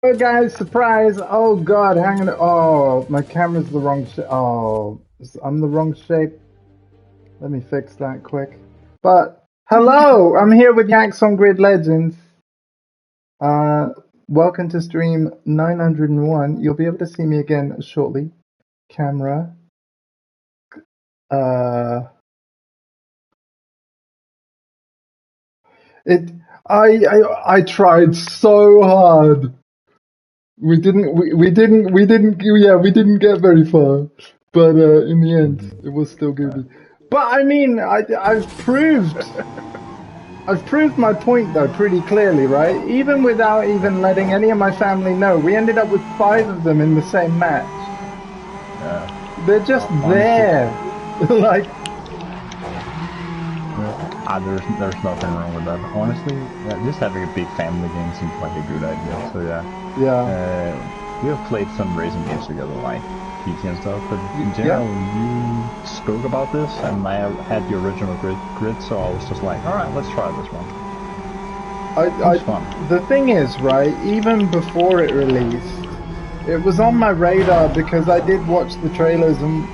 Oh, guys, surprise! Oh God, hang on. Oh, my camera's the wrong shape. Oh, I'm the wrong shape. Let me fix that quick. But hello, I'm here with Yax on Grid Legends. Welcome to stream 901. You'll be able to see me again shortly. Camera. It. I tried so hard. We didn't get very far, but in the end, it was still good. But I mean, I've proved my point though pretty clearly, right? Even without even letting any of my family know, we ended up with 5 of them in the same match. They're just there, like. There's nothing wrong with that. Honestly, just having a big family game seems like a good idea. So yeah. Yeah. We have played some racing games together, like PT and stuff. But in general, you spoke about this, and I had the original GRiD, so I was just like, all right, let's try this one. It's fun. The thing is, right? Even before it released, it was on my radar because I did watch the trailers, and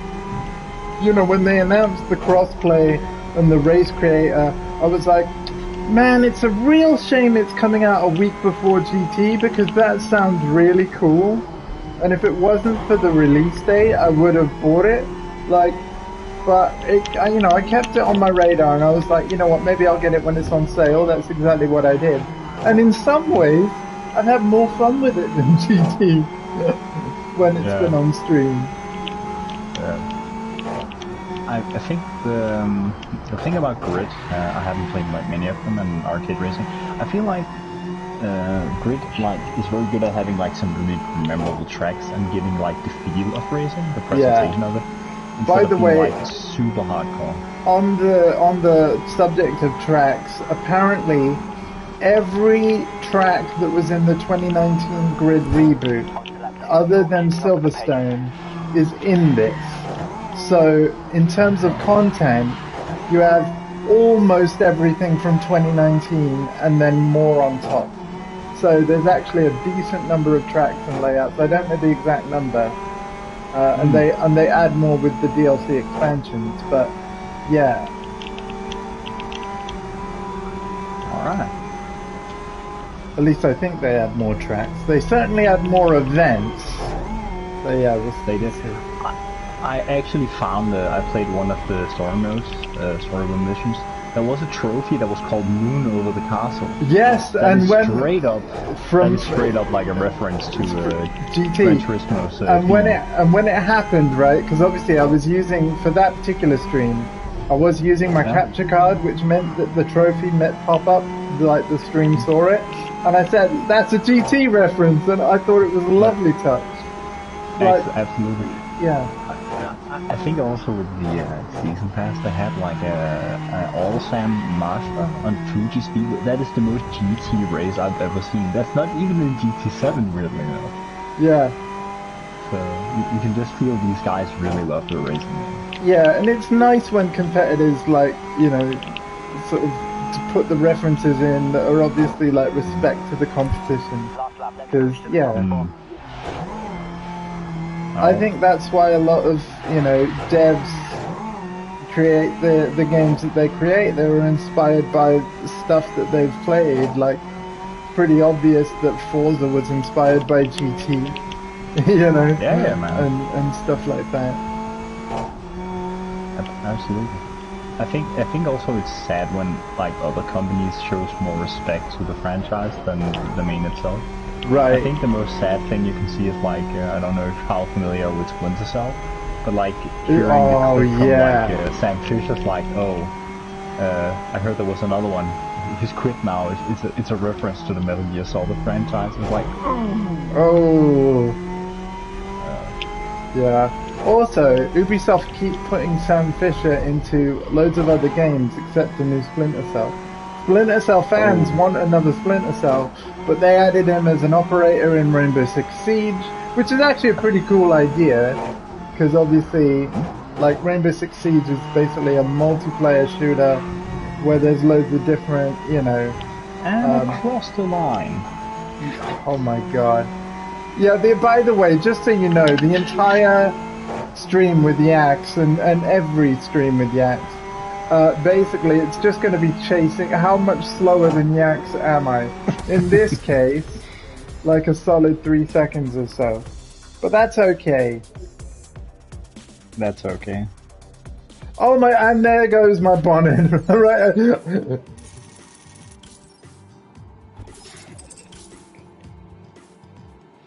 you know, when they announced the crossplay and the race creator, I was like, man, it's a real shame it's coming out a week before GT because that sounds really cool. And if it wasn't for the release date, I would have bought it. Like, but you know, I kept it on my radar, and I was like, you know what, maybe I'll get it when it's on sale. That's exactly what I did. And in some ways, I've had more fun with it than GT when it's been on stream. Yeah. I think the thing about GRiD, I haven't played like many of them and arcade racing. I feel like GRiD is very good at having like some really memorable tracks and giving like the feel of racing, the presentation of it. By the way, like super hardcore. On the subject of tracks, apparently every track that was in the 2019 GRiD reboot, other than Silverstone, is in this. So, in terms of content, you have almost everything from 2019 and then more on top. So there's actually a decent number of tracks and layouts. I don't know the exact number, and they add more with the DLC expansions. But yeah. All right. At least I think they add more tracks. They certainly add more events. So yeah, they did. I actually found I played one of the story modes, story of missions. There was a trophy that was called Moon Over the Castle. Yes, and when straight up like a reference to GT. Gran Turismo's, and when it happened, right? Because obviously I was using for that particular stream, I was using my capture card, which meant that the trophy met pop up, like the stream saw it, and I said that's a GT reference, and I thought it was a lovely touch. Like, absolutely. Yeah. I think also with the season pass they had like a All-Sam Master on Fuji Speed. That is the most GT race I've ever seen. That's not even in GT7 weirdly enough. Yeah. So you can just feel these guys really love their racing. Yeah, and it's nice when competitors like, you know, sort of to put the references in that are obviously like respect to the competition. Because I think that's why a lot of, you know, devs create the games that they create. They were inspired by stuff that they've played. Like, pretty obvious that Forza was inspired by GT, you know? Yeah, man. And stuff like that. Absolutely. I think also it's sad when like other companies shows more respect to the franchise than the main itself. Right. I think the most sad thing you can see is like I don't know how familiar with Splinter Cell, but like hearing the clip from like Sam Fisher's like, I heard there was another one. He's quit now. It's a reference to the Metal Gear Solid franchise. It's like, yeah. Also, Ubisoft keep putting Sam Fisher into loads of other games except the new Splinter Cell. Splinter Cell fans want another Splinter Cell, but they added him as an operator in Rainbow Six Siege, which is actually a pretty cool idea, because obviously, like, Rainbow Six Siege is basically a multiplayer shooter where there's loads of different, you know... And across the line. Oh my god. Yeah, by the way, just so you know, the entire stream with Yax and every stream with Yax, basically it's just going to be chasing how much slower than Yax am I. In this case, like a solid 3 seconds or so. But that's okay. That's okay. Oh my, and there goes my bonnet. Right.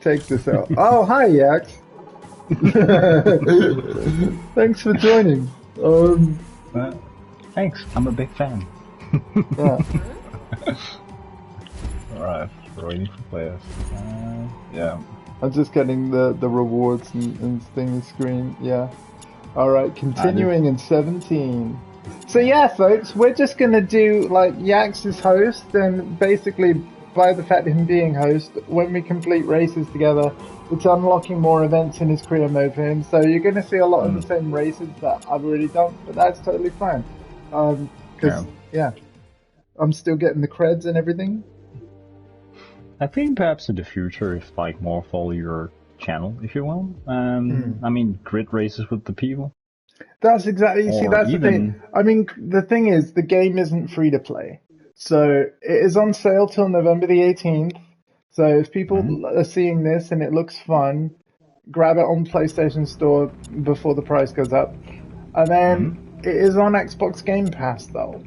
Take this out. Oh, hi, Yax. Thanks for joining. Thanks, I'm a big fan. Yeah. Alright, we're waiting for players. Yeah. I'm just getting the rewards and thingy screen. Yeah. Alright, continuing in 17. So yeah, folks, we're just gonna do like Yax as host, and basically by the fact of him being host, when we complete races together, it's unlocking more events in his career mode for him. So you're gonna see a lot of the same races that I've already done, but that's totally fine. Because I'm still getting the creds and everything. I think perhaps in the future, if like more follow your channel, if you will. I mean, grid races with the people. That's exactly. You see, Or that's even... the thing. I mean, the thing is, the game isn't free to play, so it is on sale till November the 18th. So if people are seeing this and it looks fun, grab it on PlayStation Store before the price goes up. And then it is on Xbox Game Pass though.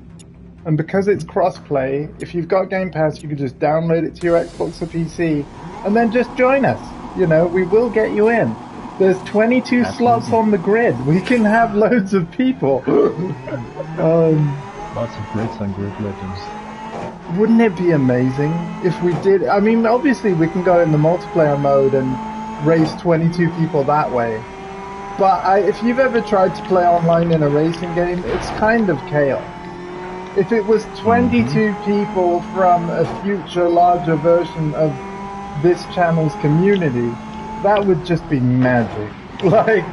And because it's cross-play, if you've got Game Pass, you can just download it to your Xbox or PC, and then just join us. You know, we will get you in. There's 22 slots on the grid. We can have loads of people. Lots of grids and grid legends. Wouldn't it be amazing if we did? I mean, obviously we can go in the multiplayer mode and race 22 people that way. But if you've ever tried to play online in a racing game, it's kind of chaos. If it was 22 people from a future larger version of this channel's community, that would just be magic. Like,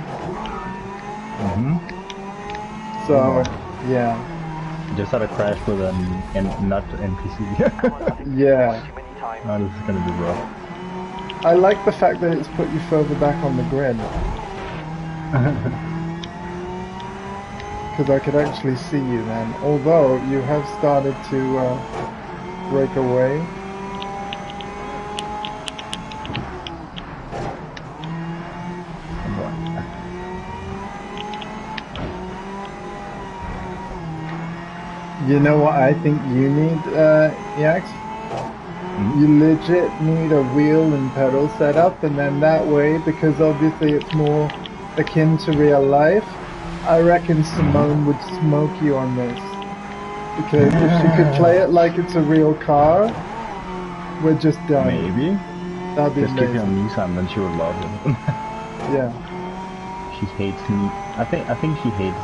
so, yeah. Just had a crash with not NPC. Yeah. Oh, this is gonna be rough. I like the fact that it's put you further back on the grid. Because I could actually see you then, although you have started to break away. You know what I think you need, Yax? You legit need a wheel and pedal setup, and then that way, because obviously it's more akin to real life, I reckon Simone would smoke you on this. Because if she could play it like it's a real car, we're just done. Maybe. That'd be just amazing. give you a Nissan, then she would love it. Yeah. She hates me. I think she hates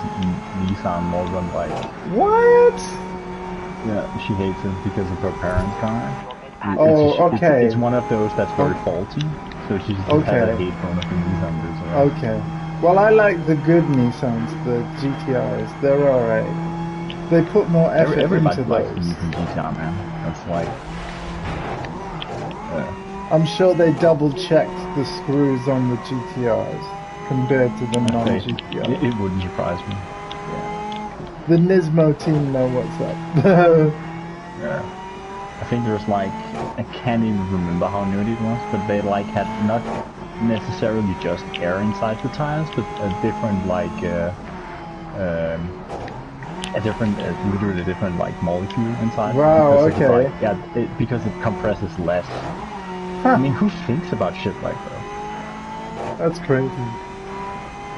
Nissan more than like... What? Yeah, she hates it because of her parents' car. Okay. It's one of those that's very faulty, so she's just had a hate for one of the Nissans. Okay. Well, I like the good Nissans, the GTRs. They're alright. They put more effort Everybody into likes those. the GTR, man. That's like... I'm sure they double-checked the screws on the GTRs compared to the non-GTRs. It wouldn't surprise me. Yeah. The Nismo team know what's up. Yeah. I think there's like, I can't even remember how new it was, but they like had not necessarily just air inside the tires, but a different like, literally different like molecule inside. Wow, okay. Because it compresses less. Huh. I mean, who thinks about shit like that? That's crazy.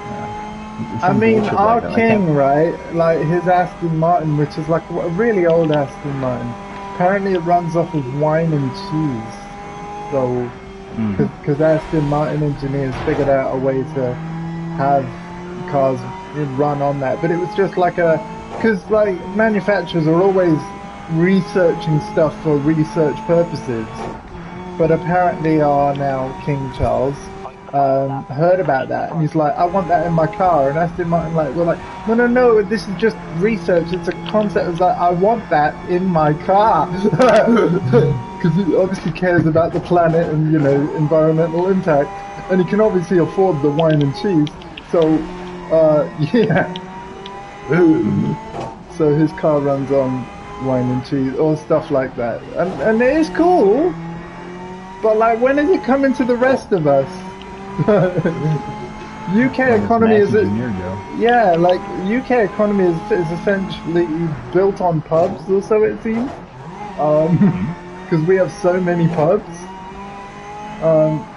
Yeah. I mean, our king, right? Like his Aston Martin, which is like a really old Aston Martin. Apparently, it runs off of wine and cheese. So, because Aston Martin engineers figured out a way to have cars run on that, but it was just like because like manufacturers are always researching stuff for research purposes. But apparently, our now King Charles heard about that, and he's like, I want that in my car. And Aston Martin we're like, no, this is just research. It's a concept. It's like, I want that in my car. Because because he obviously cares about the planet and, you know, environmental impact, and he can obviously afford the wine and cheese. So, yeah. So his car runs on wine and cheese or stuff like that, and it is cool. But like, when is it coming to the rest of us? UK economy is yeah, like UK economy is essentially built on pubs, or so it seems. Because we have so many pubs.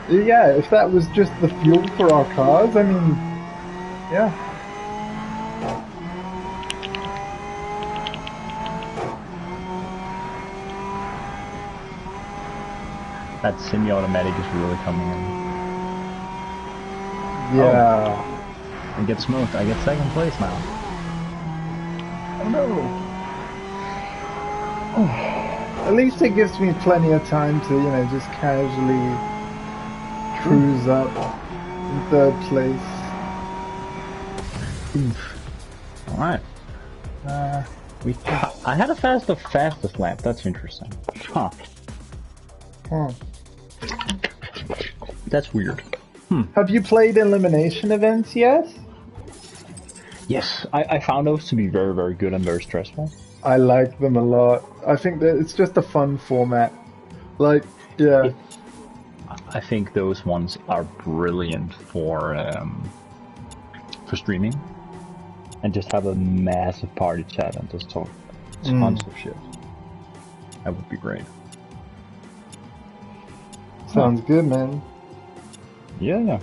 Yeah, if that was just the fuel for our cars, I mean, yeah. That semi-automatic is really coming in. Yeah. Oh. I get smoked. I get second place now. Oh no. Oh. At least it gives me plenty of time to, you know, just casually cruise up in third place. Alright. I had a fastest lap. That's interesting. Huh. Huh. That's weird. Have you played elimination events yet? Yes, I found those to be very, very good and very stressful. I like them a lot. I think that it's just a fun format. Like, yeah. I think those ones are brilliant for streaming. And just have a massive party chat and just talk tons of shit. That would be great. Sounds good, man. Yeah.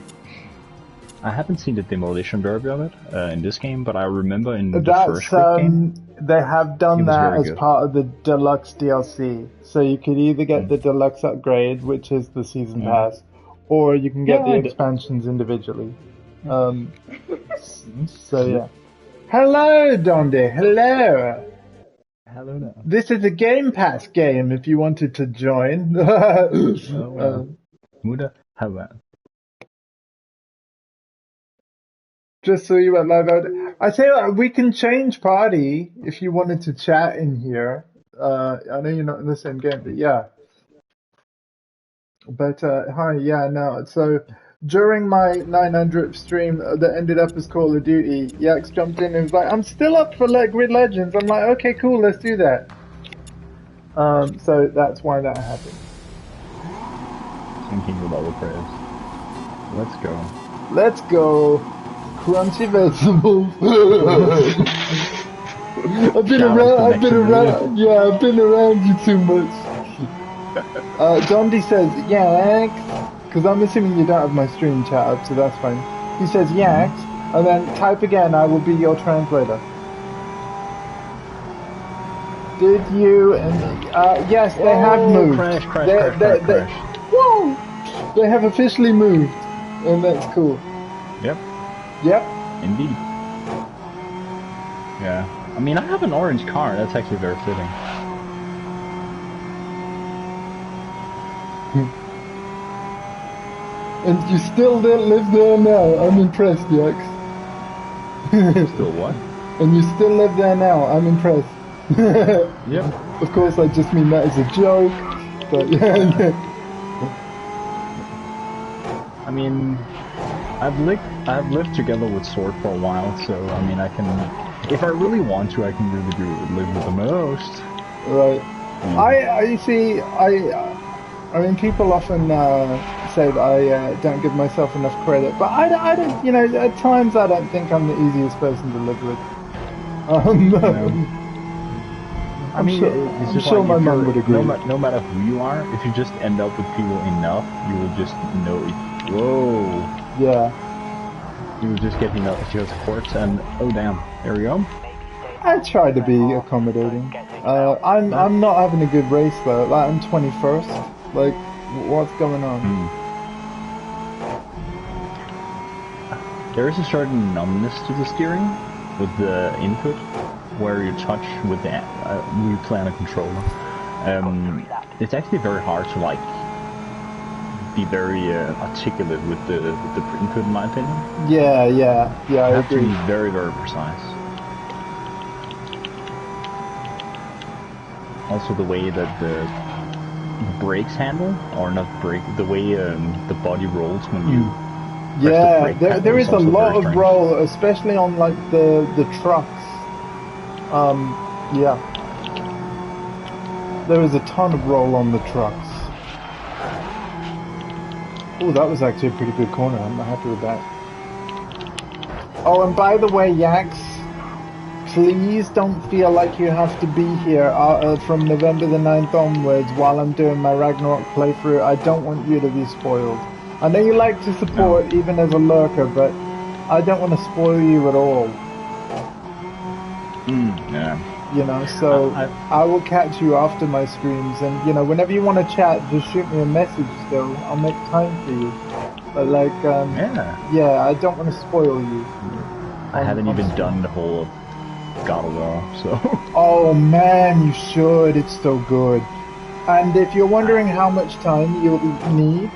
I haven't seen the demolition derby of it in this game, but I remember in the first game, they have done that as part of the deluxe DLC. So you could either get the deluxe upgrade, which is the season pass, or you can get the expansions individually. So yeah. Hello, Dondi. Hello. Hello there. This is a Game Pass game if you wanted to join. Muda, how about? Just so you went live out. I tell you what, we can change party if you wanted to chat in here. I know you're not in the same game, but yeah. But hi, yeah, no. So during my 900th stream that ended up as Call of Duty, Yax jumped in and was like, "I'm still up for GRiD Legends." I'm like, "Okay, cool, let's do that." So that's why that happened. Thinking about the prayers. Let's go. Let's go. Crunchy vegetables. I've been around you too much. Dondi says, Yax, because I'm assuming you don't have my stream chat up, so that's fine. He says, Yax, and then type again, I will be your translator. Did you, yes, they have moved. Crash. Whoa! They have officially moved, and that's cool. Yep. Indeed. Yeah. I mean, I have an orange car. That's actually very fitting. And you still live there now. I'm impressed, Yax. Still what? And you still live there now. I'm impressed. Yep. Of course, I just mean that as a joke. But yeah. I mean, I've lived together with Sword for a while, so I mean, I can, if I really want to, I can really live with the most. Right. I mean, people often say that I don't give myself enough credit, but I don't, you know, at times I don't think I'm the easiest person to live with. I'm sure my mum would agree. No matter who you are, if you just end up with people enough, you will just know it. Whoa. Yeah. You will just get enough support, and oh damn, there we go. I try to be accommodating. I'm not having a good race though. Like, I'm 21st. Like, what's going on? There is a certain numbness to the steering with the input, where you touch with the we play on a controller. It's actually very hard to like be very articulate with the input, in my opinion. Yeah, I agree. To be very, very precise. Also, the way that brakes handle, or not brake, the way the body rolls when you. Yeah, there is a lot of roll, especially on like the trucks. Yeah, there is a ton of roll on the trucks. Oh, that was actually a pretty good corner. I'm happy with that. Oh, and by the way, Yax, please don't feel like you have to be here from November the 9th onwards while I'm doing my Ragnarok playthrough. I don't want you to be spoiled. I know you like to support even as a lurker, but I don't want to spoil you at all. Yeah. You know, so I will catch you after my streams, and you know, whenever you want to chat, just shoot me a message still. I'll make time for you. But like, yeah, I don't want to spoil you. I haven't even done the whole God of War, so. Oh man, you should. It's so good. And if you're wondering how much time you'll need,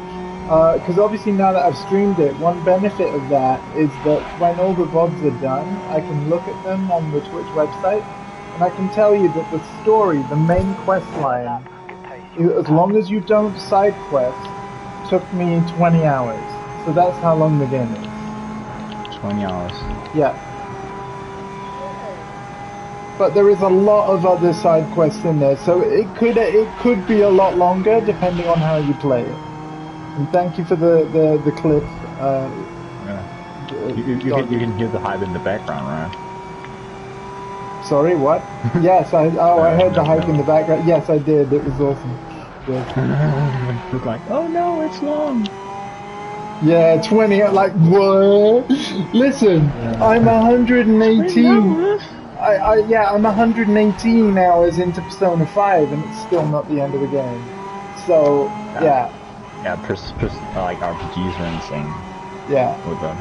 because obviously now that I've streamed it, one benefit of that is that when all the VODs are done, I can look at them on the Twitch website, and I can tell you that the story, the main quest line, as long as you don't side quest, took me 20 hours. So that's how long the game is. 20 hours. Yeah. But there is a lot of other side quests in there, so it could be a lot longer depending on how you play it. And thank you for the clip. You can hear the hype in the background, right? Sorry, what? Yes, I heard the hype in the background. Yes, I did. It was awesome. Yes. It was like, oh no, it's long. Yeah, 20. Like what? Listen, I'm 118. I'm 118 hours into Persona 5, and it's still not the end of the game. So yeah. Yeah, like RPGs are insane. Yeah. With them.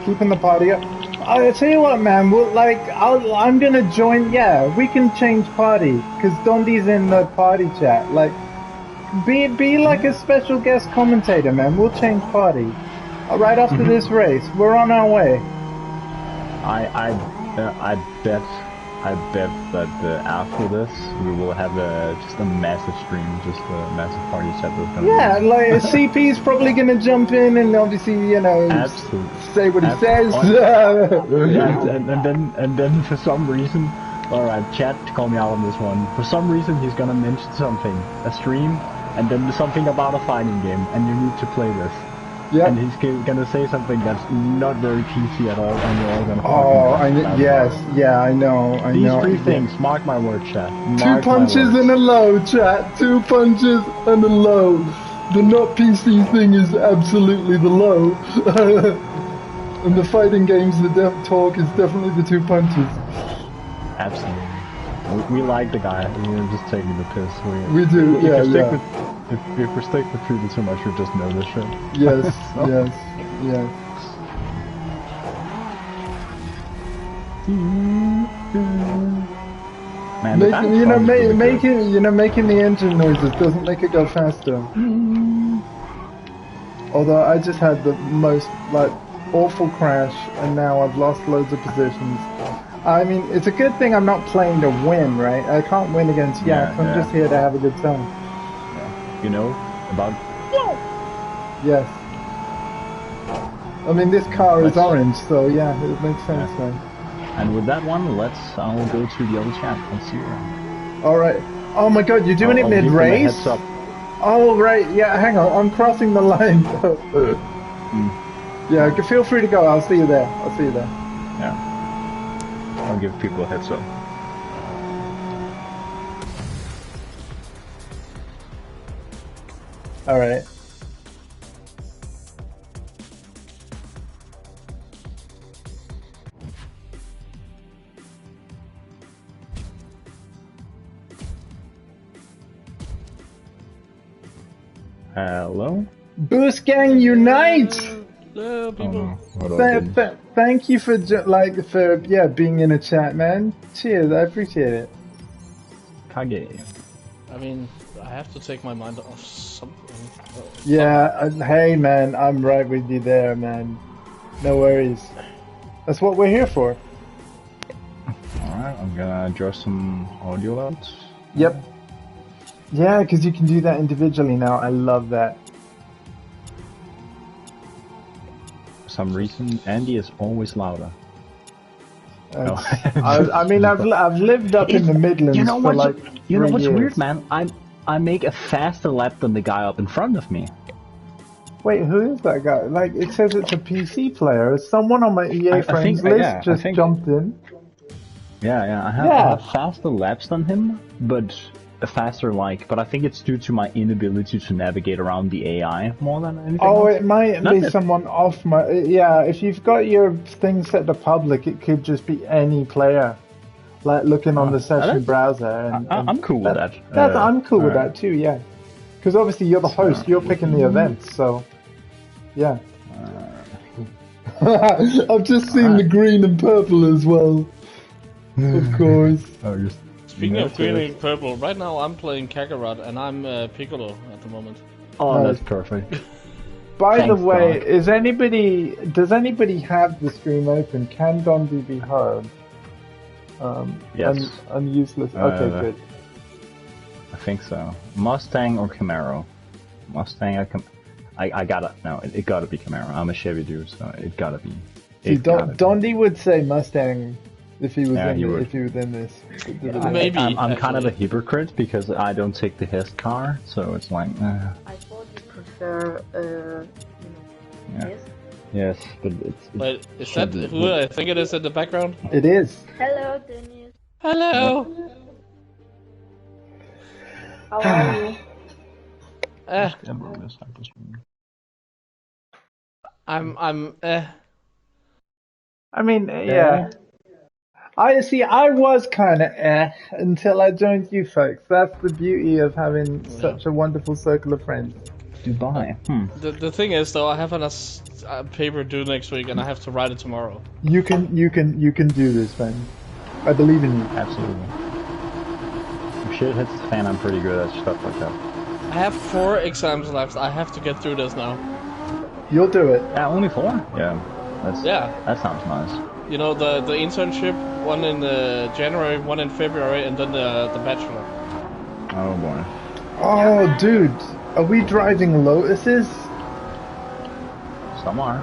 Keeping the party up. I tell you what, man. I'm gonna join. Yeah, we can change party because Dondi's in the party chat. Like, be like a special guest commentator, man. We'll change party right after this race. We're on our way. I bet that after this we will have just a massive stream, just a massive party chat. Yeah, like CP's probably gonna jump in and obviously, you know, say what he says. and then for some reason, alright, chat, call me out on this one. For some reason, he's gonna mention something, a stream, and then something about a fighting game, and you need to play this. Yeah. And he's gonna say something that's not very PC at all, and you're all gonna. Yes, yeah, I know. These three things. Mark my word, chat. Two punches and a low, chat. 2 punches and a low. The not PC thing is absolutely the low, and the fighting games, the talk is definitely the 2 punches. Absolutely. We like the guy. We're just taking the piss. We do. If we stick with people too much, we just know this shit. Yes, yes. Man, making the engine noises doesn't make it go faster. Although I just had the most awful crash, and now I've lost loads of positions. I mean, it's a good thing I'm not playing to win, right? I can't win against Yax. I'm just here to have a good time. You know about. Yes. I mean, this car is orange, so yeah, it makes sense, man. And with that one, I'll go to the other chat. Let's see. Alright. Oh my god, you're doing it mid-race? Oh, right, yeah, hang on, I'm crossing the line. Yeah, feel free to go, I'll see you there. Yeah. I'll give people a heads up. Alright. Hello? Boost Gang Unite! Hello, people. Thank you for being in a chat, man. Cheers, I appreciate it. Kage. I mean, I have to take my mind off something. Yeah, hey man, I'm right with you there, man. No worries. That's what we're here for. Alright, I'm gonna adjust some audio levels. Yep. Yeah, because you can do that individually now. I love that. For some reason, Andy is always louder. No. I mean, I've lived up in the Midlands for like 3 You know what's years. weird, man? I make a faster lap than the guy up in front of me. Wait, who is that guy? Like, it says it's a PC player. Someone on my EA friends list just jumped in. Yeah, I have faster laps than him, but faster but I think it's due to my inability to navigate around the AI more than anything Oh, else. it might be someone off my... Yeah, if you've got your thing set to public, it could just be any player. Like, looking on the session browser. And I'm cool with that. I'm cool with that too, yeah. Because obviously you're the host, you're picking the events, so... Yeah. I've just seen the green and purple as well. Of course. Speaking of green and purple, right now I'm playing Kakarot and I'm Piccolo at the moment. Oh, that's perfect. By the way, does anybody have the stream open? Can Dondi be heard? Yes. I'm useless. Okay, good. I think so. Mustang or Camaro? Mustang, I gotta, no, it gotta be Camaro. I'm a Chevy dude, so it gotta be. Dondi would say Mustang if he was if he was in this. Maybe. I'm kind of a hypocrite because I don't take the Hest car, so it's like. I thought you prefer, yes. Yes, but it's. But is that who I think it is in the background? It is. Hello, Dennis. Hello. How are you? I'm I mean, yeah. I was kind of until I joined you folks. That's the beauty of having such a wonderful circle of friends. Dubai. The thing is, though, I have a paper due next week, and I have to write it tomorrow. You can do this, man. I believe in you. Absolutely. If shit hits the fan, I'm pretty good at stuff like that. I have 4 exams left. I have to get through this now. You'll do it. Yeah, only 4? Yeah. That sounds nice. You know, the internship, one in January, one in February, and then the bachelor. Oh boy. Oh, dude. Are we driving Lotuses? Some are.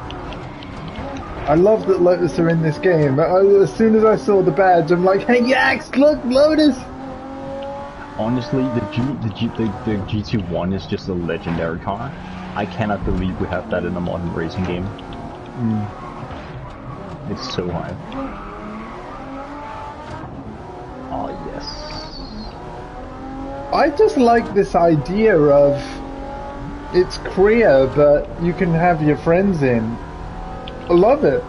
I love that Lotus are in this game. As soon as I saw the badge, I'm like, hey, Yax, look, Lotus! Honestly, the GT1 is just a legendary car. I cannot believe we have that in a modern racing game. It's so high. Oh, yes. I just like this idea of it's Korea, but you can have your friends in. I love it.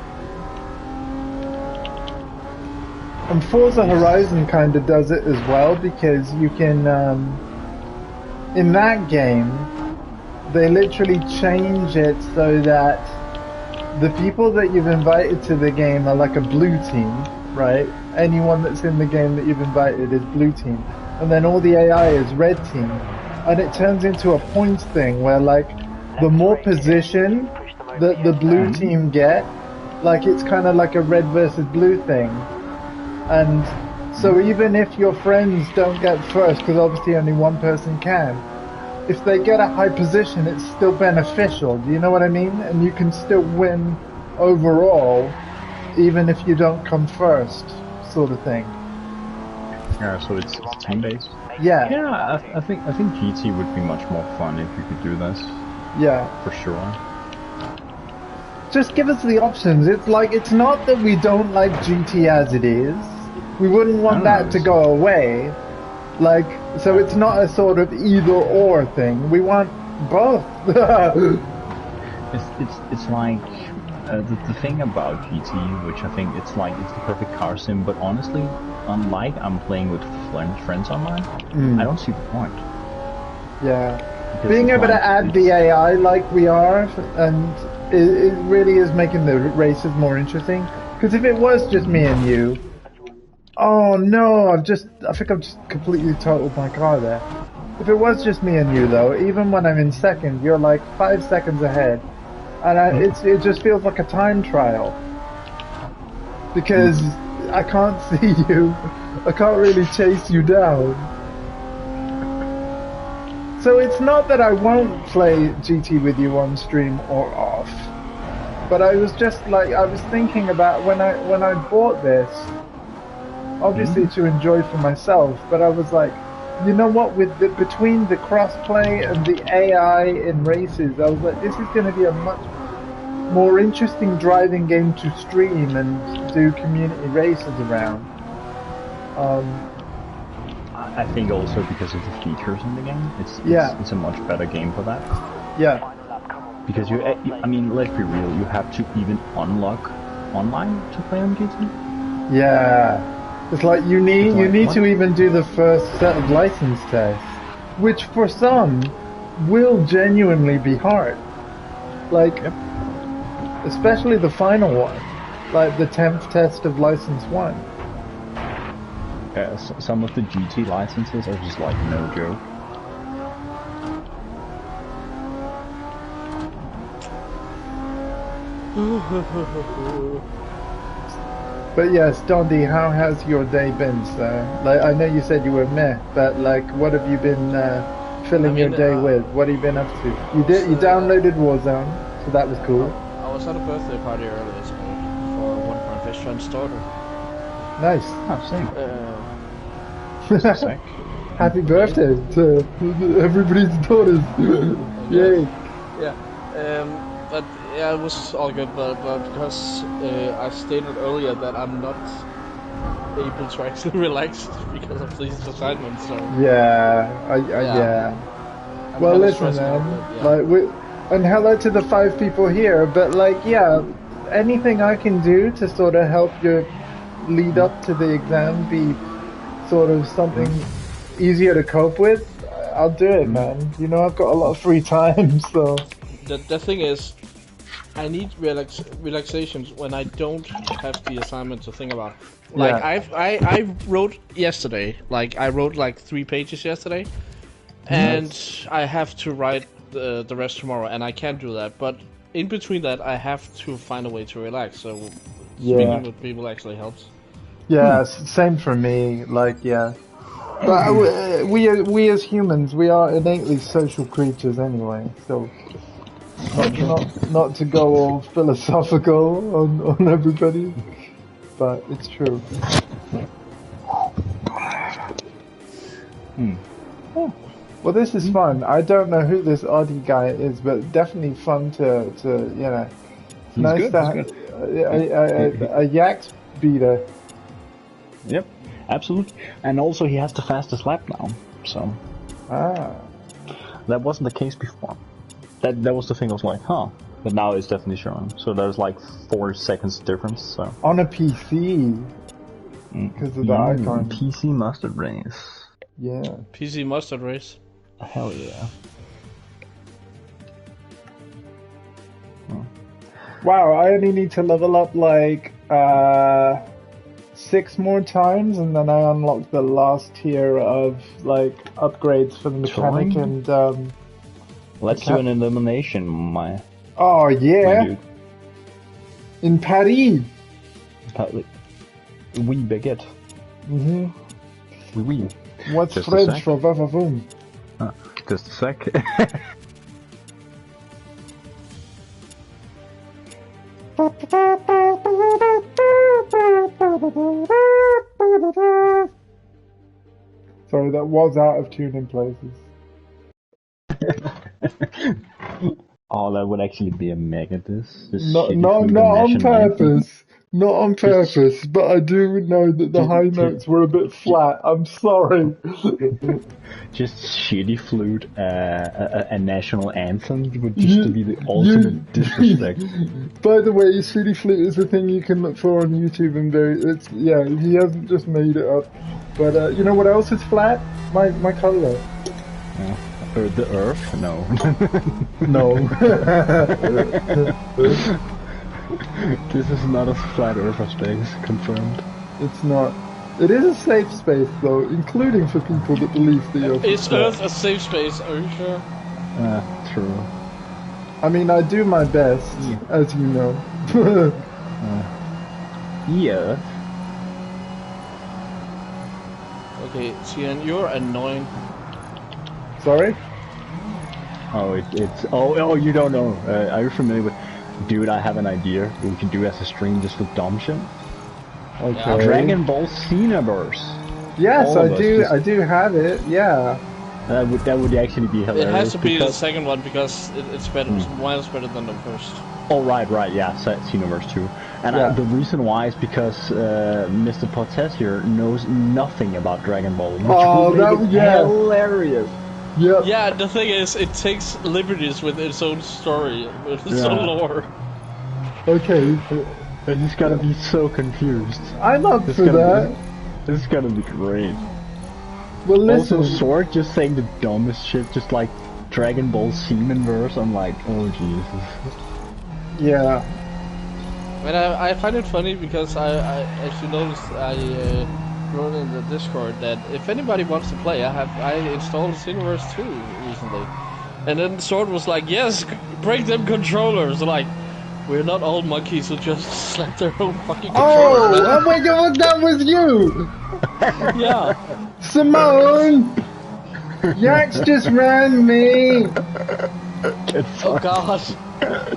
And Forza Horizon kind of does it as well, because you can, in that game, they literally change it so that the people that you've invited to the game are like a blue team, right? Anyone that's in the game that you've invited is blue team. And then all the AI is red team. And it turns into a points thing where, like, the more position that the blue team get, like, it's kind of like a red versus blue thing. And so even if your friends don't get first, because obviously only one person can, if they get a high position, it's still beneficial. Do you know what I mean? And you can still win overall, even if you don't come first, sort of thing. Yeah, so it's team-based? Yeah. Yeah, I think GT would be much more fun if you could do this. Yeah. For sure. Just give us the options. It's like, it's not that we don't like GT as it is. We wouldn't want that to go away. Like, so it's not a sort of either-or thing. We want both. It's like the thing about GT, which I think it's the perfect car sim. But honestly, unlike I'm playing with friends online, I don't see the point. Yeah, because being able to add the AI like we are, and it really is making the races more interesting. Because if it was just me and you. Oh no, I think I've just completely totaled my car there. If it was just me and you though, even when I'm in second, you're like 5 seconds ahead. And it just feels like a time trial. Because I can't see you. I can't really chase you down. So it's not that I won't play GT with you on stream or off, but I was just like, I was thinking about when I bought this, obviously to enjoy for myself, but I was like, you know what, with between the crossplay and the AI in races, I was like, this is going to be a much more interesting driving game to stream and do community races around. I think also because of the features in the game, it's a much better game for that. Yeah. Because I mean, let's be real, you have to even unlock online to play on GT. Yeah. It's like you need to even do the first set of license tests, which for some will genuinely be hard. Like, especially the final one, like the 10th test of license 1. Some of the GT licenses are just like no joke. But yes, Dondi, how has your day been, sir? Like, I know you said you were meh, but like, what have you been filling your day with? What have you been up to? You downloaded Warzone, so that was cool. I was at a birthday party earlier this morning for one of my best friend's daughter. Nice. Oh, sick. Happy birthday to everybody's daughters. Yay. Yeah. But yeah, it was all good, but because I stated earlier that I'm not able to actually relax because of these assignments, so... Yeah. Well, listen, man. Like, and hello to the 5 people here, but like, yeah, anything I can do to sort of help your lead up to the exam be sort of something easier to cope with, I'll do it, man. You know, I've got a lot of free time, so... The thing is, I need relaxations when I don't have the assignment to think about. Like, I wrote yesterday, like, I wrote like 3 pages yesterday, and I have to write the rest tomorrow, and I can't do that, but in between that, I have to find a way to relax, so speaking with people actually helps. Yeah, same for me, like, yeah. But we as humans, we are innately social creatures anyway, so... Not to go all philosophical on everybody, but it's true. Well, this is fun. I don't know who this Audi guy is, but definitely fun to you know. He's nice good, to have a Yax beater. Yep, absolutely. And also he has the fastest lap now, so... That wasn't the case before. That was the thing I was like, huh. But now it's definitely showing. So there's like 4 seconds difference, so... On a PC. Because of the icon. PC mustard race. Yeah. PC mustard race. Hell yeah. Wow, I only need to level up like 6 more times, and then I unlock the last tier of like upgrades for the mechanic and Let's do an elimination, my... Oh yeah! My dude. In Paris! Oui, baguette. Oui. What's Just French for vavavoom? Just a sec. Sorry, that was out of tune in places. Oh, that would actually be a mega diss. Not on purpose. Not on purpose, but I do know that the high notes were a bit flat. I'm sorry. Just shitty flute, a national anthem would just be the ultimate disrespect. By the way, shitty flute is a thing you can look for on YouTube, and he hasn't just made it up. But you know what else is flat? My color. Or the Earth? No. No. This is not a flat Earth of space, confirmed. It's not. It is a safe space, though, including for people that believe the Earth is Earth a safe space? Are you sure? True. I mean, I do my best, as you know. Yeah. Okay, Tian, you're annoying. Sorry? Oh, oh, you don't know. Are you familiar with... Dude, I have an idea. We can do as a stream just with dumb shit. Okay. Dragon Ball Xenoverse. Yes, All I of us do. just- I do have it. Yeah. That would actually be hilarious. It has to be the because- second one because it's better, miles better than the first. Oh, right, yeah, Xenoverse 2. And Yeah. the reason why is because Mr. Portes here knows nothing about Dragon Ball, which Oh, would make it hilarious. Yep. Yeah, the thing is, it takes liberties with its own story, with its own lore. Okay. And he's gonna be so confused. I'm up It's for gonna that. This is gonna be great. Well, listen. Also, Sword just saying the dumbest shit, just like Dragon Ball Seamanverse. I'm like, oh Jesus. Yeah. And I find it funny because as you noticed, I wrote in the Discord that if anybody wants to play, I installed Xenoverse 2 recently, and then Sword was like, yes, break them controllers. Like, we're not all monkeys who just slap their own fucking controllers. Oh my God, that was you, Yeah. Simone. Yax just ran me. Oh God.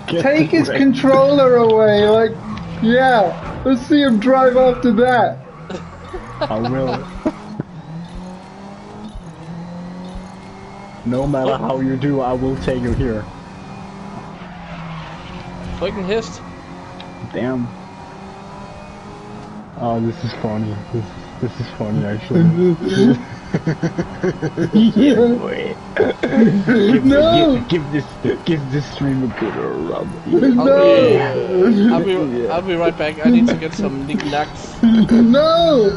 Take his controller away. Like, yeah. Let's see him drive after that. I will. No matter how you do, I will take you here. Fucking hissed. Damn. Oh, this is funny. This is funny actually. Wait. Give this stream a good rub. I'll be right back. I need to get some knickknacks. No.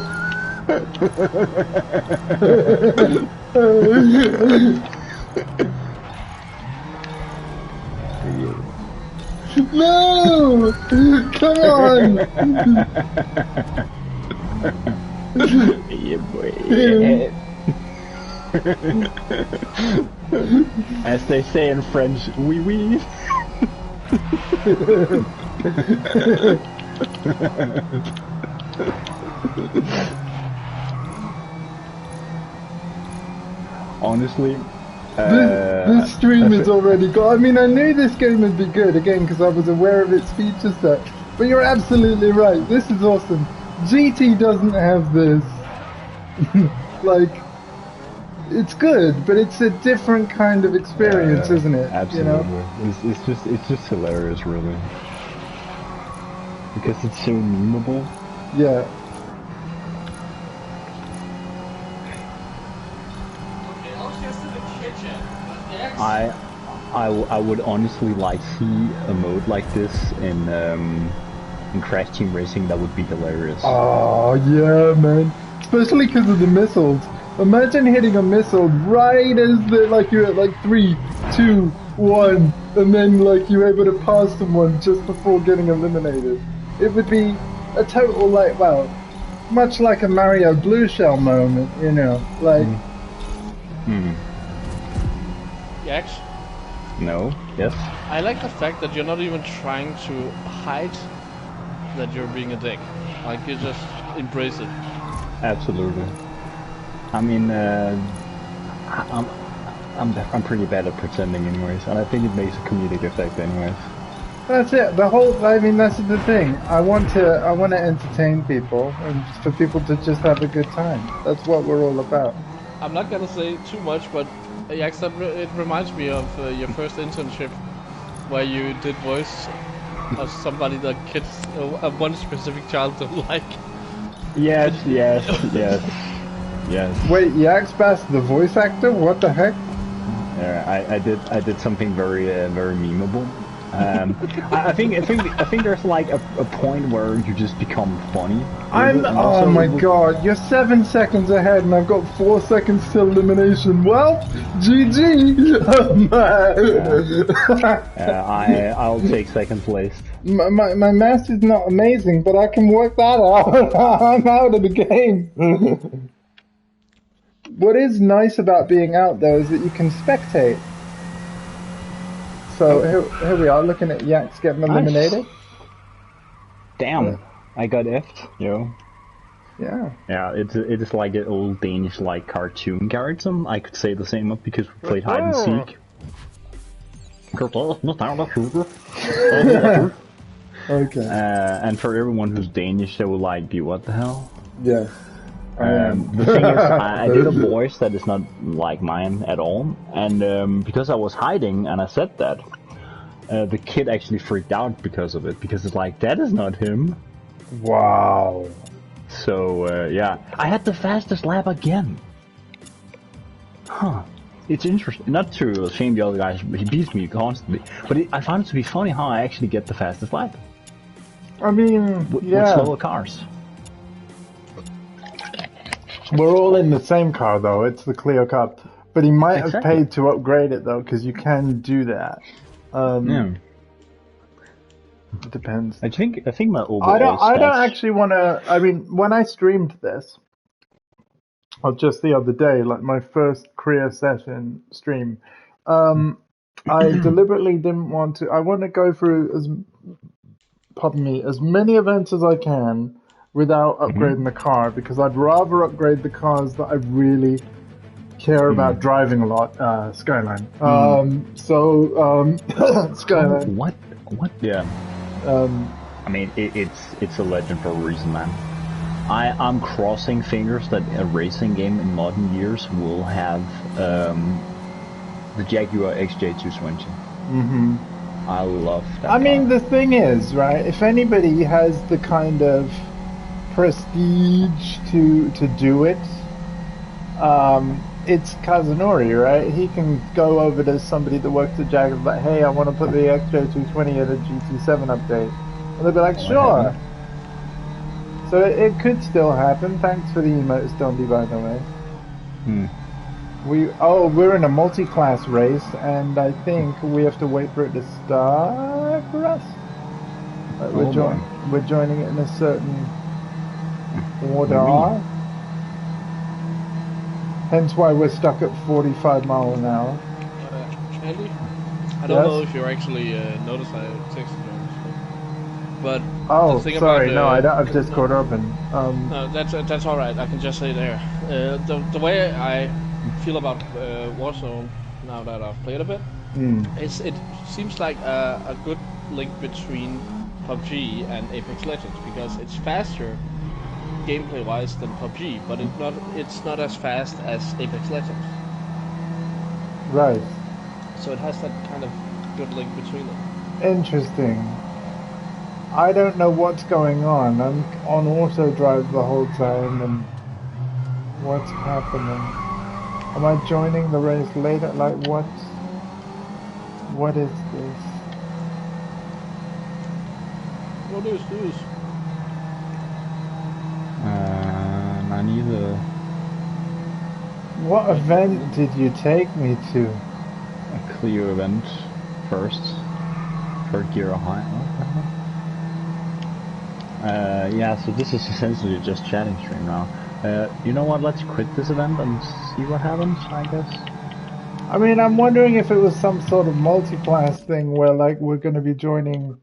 No! Come on! Yeah, boy. As they say in French, oui oui. Honestly, this stream is already gone. I mean, I knew this game would be good, again, because I was aware of its feature set. But you're absolutely right. This is awesome. GT doesn't have this. Like, it's good, but it's a different kind of experience, isn't it? Absolutely. You know? It's just hilarious, really. Because it's so memeable. Yeah. I would honestly like see a mode like this in Crash Team Racing. That would be hilarious. Oh, yeah, man. Especially because of the missiles. Imagine hitting a missile right as you're at like 3, 2, 1, and then like you're able to pass someone just before getting eliminated. It would be a total much like a Mario Blue Shell moment, you know, like. Yax? No? Yes? I like the fact that you're not even trying to hide that you're being a dick. Like, you just embrace it. Absolutely. I mean, I'm pretty bad at pretending anyways, and I think it makes a comedic effect anyways. That's it. That's the thing. I want to entertain people and for people to just have a good time. That's what we're all about. I'm not gonna say too much, but Yax, it reminds me of your first internship, where you did voice of somebody that kids, one specific child don't like. Yes. Wait, Yaxxbass, the voice actor? What the heck? Yeah, I did something very memeable. I think there's like a point where you just become funny. Oh my God, you're 7 seconds ahead and I've got 4 seconds till elimination. Well, GG! I'll take second place. My math is not amazing, but I can work that out. I'm out of the game. What is nice about being out though is that you can spectate. So here we are looking at Yax getting eliminated. Damn, I got effed, yo. Yeah. Yeah, it is like an old Danish like cartoon character. I could say the same up because we played hide and seek. Okay. And for everyone who's Danish, they will like be what the hell? Yeah. The thing is, I did a voice that is not like mine at all, and because I was hiding and I said that, the kid actually freaked out because of it, because it's like, that is not him. Wow. So, yeah, I had the fastest lap again. Huh. It's interesting, not to shame the other guys, he beats me constantly, but I found it to be funny how I actually get the fastest lap. I mean, With yeah. slower cars. We're all in the same car, though. It's the Clio Cup. But he might have Exactly. paid to upgrade it, though, because you can do that. Yeah. It depends. I think my overall I don't stats... actually want to... I mean, when I streamed this, or just the other day, like my first career session stream, I deliberately didn't want to... I want to go through as many events as I can without upgrading the car, because I'd rather upgrade the cars that I really care about driving a lot. Skyline. Skyline. What? Yeah. I mean, it's a legend for a reason, man. I'm crossing fingers that a racing game in modern years will have the Jaguar XJ220. Mm-hmm. I love that. I mean, the thing is, right? If anybody has the kind of prestige to do it, it's Kazunori, right? He can go over to somebody that works at Jaguar, like, hey, I want to put the XJ220 in a GT7 update, and they'll be like, sure. So it could still happen. Thanks for the emotes, Dondi, by the way. We're in a multi-class race, and I think we have to wait for it to start for us. Like we're joining it in a certain order. Hence why we're stuck at 45 miles an hour. Andy, I don't know if you actually noticed I texted you, but the thing sorry, about, no, I don't have Discord open. No, that's all right. I can just say there. The way I feel about Warzone now that I've played a bit, it seems like a good link between PUBG and Apex Legends, because it's faster gameplay-wise than PUBG, but it's not as fast as Apex Legends. Right. So it has that kind of good link between them. Interesting. I don't know what's going on. I'm on auto drive the whole time, and what's happening? Am I joining the race later? Like, what is this? What is this? I need a... What event did you take me to? A Clio event first. For Gear High. Yeah, so this is essentially just chatting stream now. You know what, let's quit this event and see what happens, I guess. I mean, I'm wondering if it was some sort of multi-class thing where, like, we're going to be joining...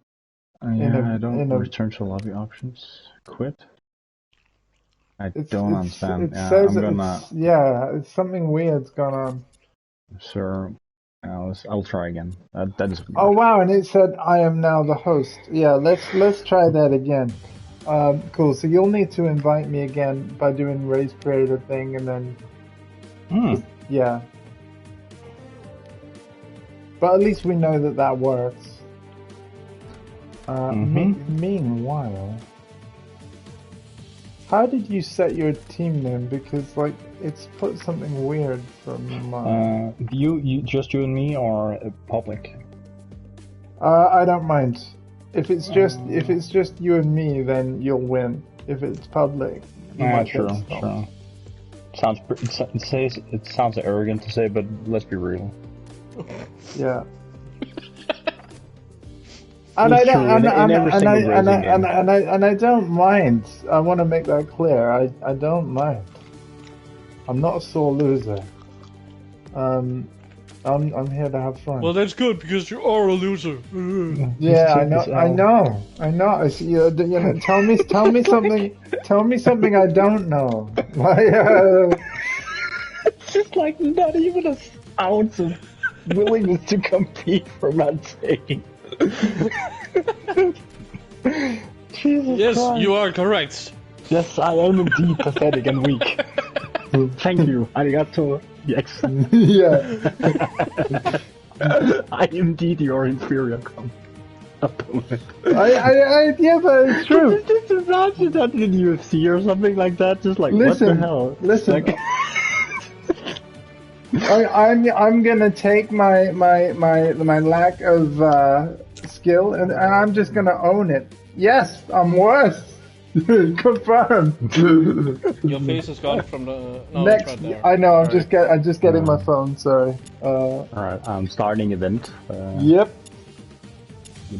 I don't return to lobby options. Quit. I don't understand. It's something weird's gone on. Sure. I'll try again. That is. Oh wow! And it said I am now the host. Yeah, let's try that again. Cool. So you'll need to invite me again by doing race creator thing, and then yeah. But at least we know that works. Meanwhile, how did you set your team name? Because like it's put something weird from. You just you and me, or public? I don't mind. If it's just you and me, then you'll win. If it's public, sure. It sounds arrogant to say, but let's be real. Yeah. And I don't mind. I want to make that clear. I don't mind. I'm not a sore loser. I'm here to have fun. Well, that's good because you are a loser. Yeah, I take know, this I L. know, I know. I see, you know, tell me something I don't know. It's just like not even an ounce of willingness to compete for God's sake. Jesus Yes, Christ. you are correct. Yes, I am indeed pathetic and weak. Thank you. Arigato. Yes. Yeah. I am indeed your inferior opponent. Yeah, but it's true. Just imagine that in UFC or something like that. Just like, Listen, what the hell? listen. Like, I'm gonna take my lack of skill and I'm just gonna own it. Yes, I'm worse. Confirmed. Your face is gone from the. No, Next, it's right there. I know. I'm Sorry. just getting my phone. Sorry. Alright, I'm starting event. Yep.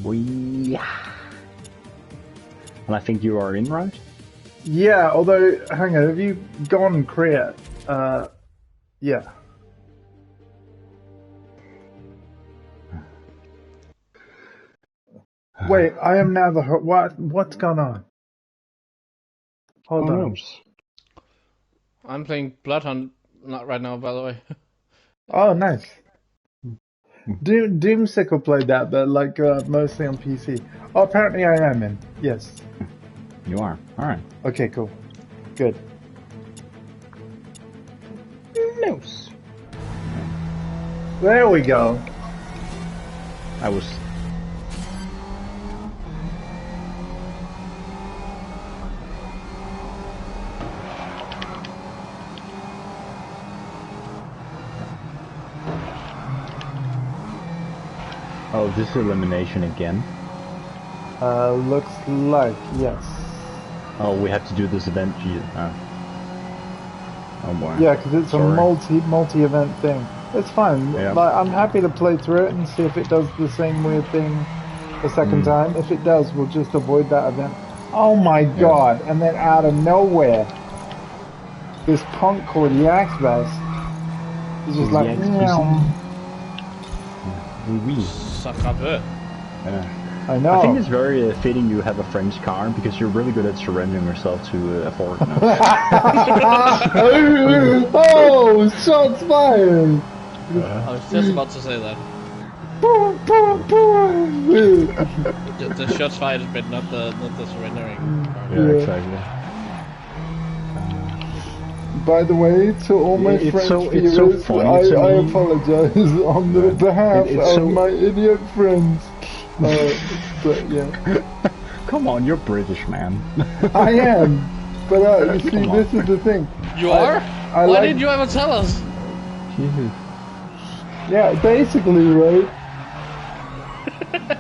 And I think you are in, right? Yeah. Although, hang on. Have you gone and create? Yeah. Wait, I am now the what? What's gone on? Hold on. I'm playing Bloodhunt not right now, by the way. Oh, nice. Doomsickle played that, but like mostly on PC. Oh, apparently I am in. Yes. You are. Alright. Okay, cool. Good. Mouse. There we go. I was. Oh, this is elimination again. Looks like yes. Oh, we have to do this event. Oh boy. Yeah, because it's a multi-event thing. It's fine. Yeah. Like, I'm happy to play through it and see if it does the same weird thing a second time. If it does, we'll just avoid that event. Oh my god! And then out of nowhere, this punk called Yaxxbass is just like, meow. Sacre. I know. I think it's very fitting you have a French car because you're really good at surrendering yourself to a foreigner. Oh, shots fired! I was just about to say that. The shots fired, but not the surrendering part. Yeah, exactly. By the way, to all my French viewers, I apologize on the behalf of my idiot friends. But yeah. Come on, you're British, man. I am. But you see, this is the thing. You are? Why didn't you ever tell us? Jesus. Yeah, basically, right?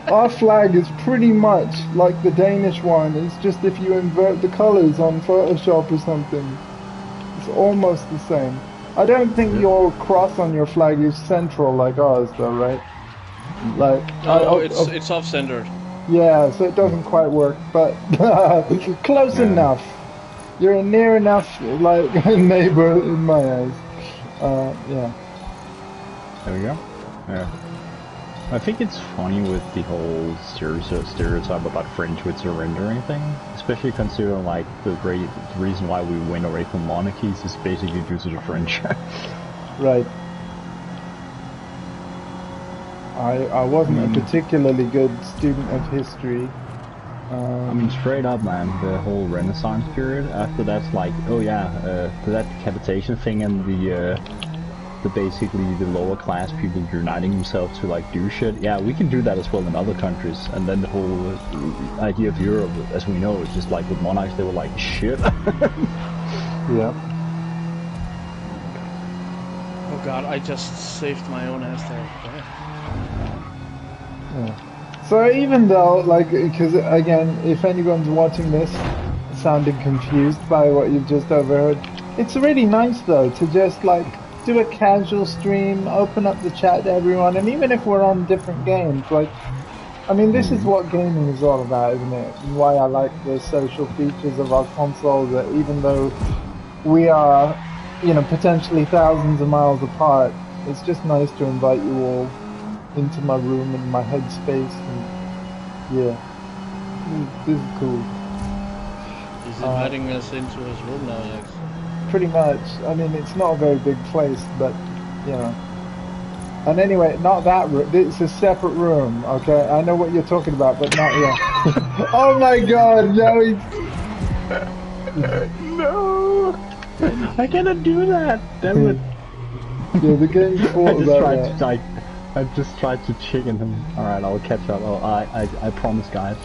Our flag is pretty much like the Danish one. It's just if you invert the colors on Photoshop or something. It's almost the same. I don't think your cross on your flag is central like ours, though, right? Like no, it's off-centered. Yeah, so it doesn't quite work, but close enough. You're a near enough like neighbor in my eyes. Yeah. There we go. Yeah. I think it's funny with the whole stereotype about French with surrendering thing, especially considering like the reason why we went away from monarchies is basically due to the French. Right. I wasn't a particularly good student of history. I mean, straight up, man, the whole Renaissance period, after that's like, oh yeah, that decapitation thing and the basically the lower class people uniting themselves to like do shit. Yeah, we can do that as well in other countries. And then the whole idea of Europe, as we know, is just like with monarchs, they were like, shit. Yeah. Oh god, I just saved my own ass there. Yeah. So even though, like, because again, if anyone's watching this sounding confused by what you've just overheard, it's really nice though to just like do a casual stream, open up the chat to everyone, and even if we're on different games, like, I mean, this is what gaming is all about, isn't it? And why I like the social features of our console, that even though we are, you know, potentially thousands of miles apart, it's just nice to invite you all into my room and my headspace, and yeah, this is cool. He's inviting us into his room now, Yax. Pretty much. I mean, it's not a very big place, but you know. And anyway, not that room. It's a separate room. Okay, I know what you're talking about, but not yet. Oh my God! No, No! I cannot do that! Damn it! Yeah, the game's all about that. I just tried to chicken him. Alright, I'll catch up. Oh, I promise, guys.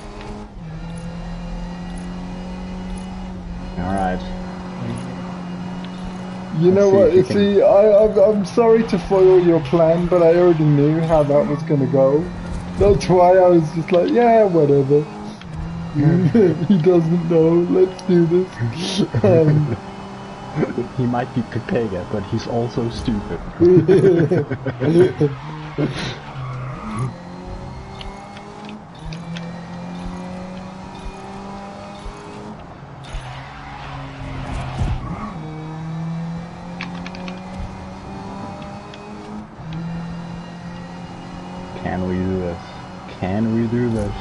Alright. You know what? You see, I'm sorry to foil your plan, but I already knew how that was gonna go. That's why I was just like, yeah, whatever. He doesn't know. Let's do this. He might be Pepega, but he's also stupid. Can we do this? Can we do this?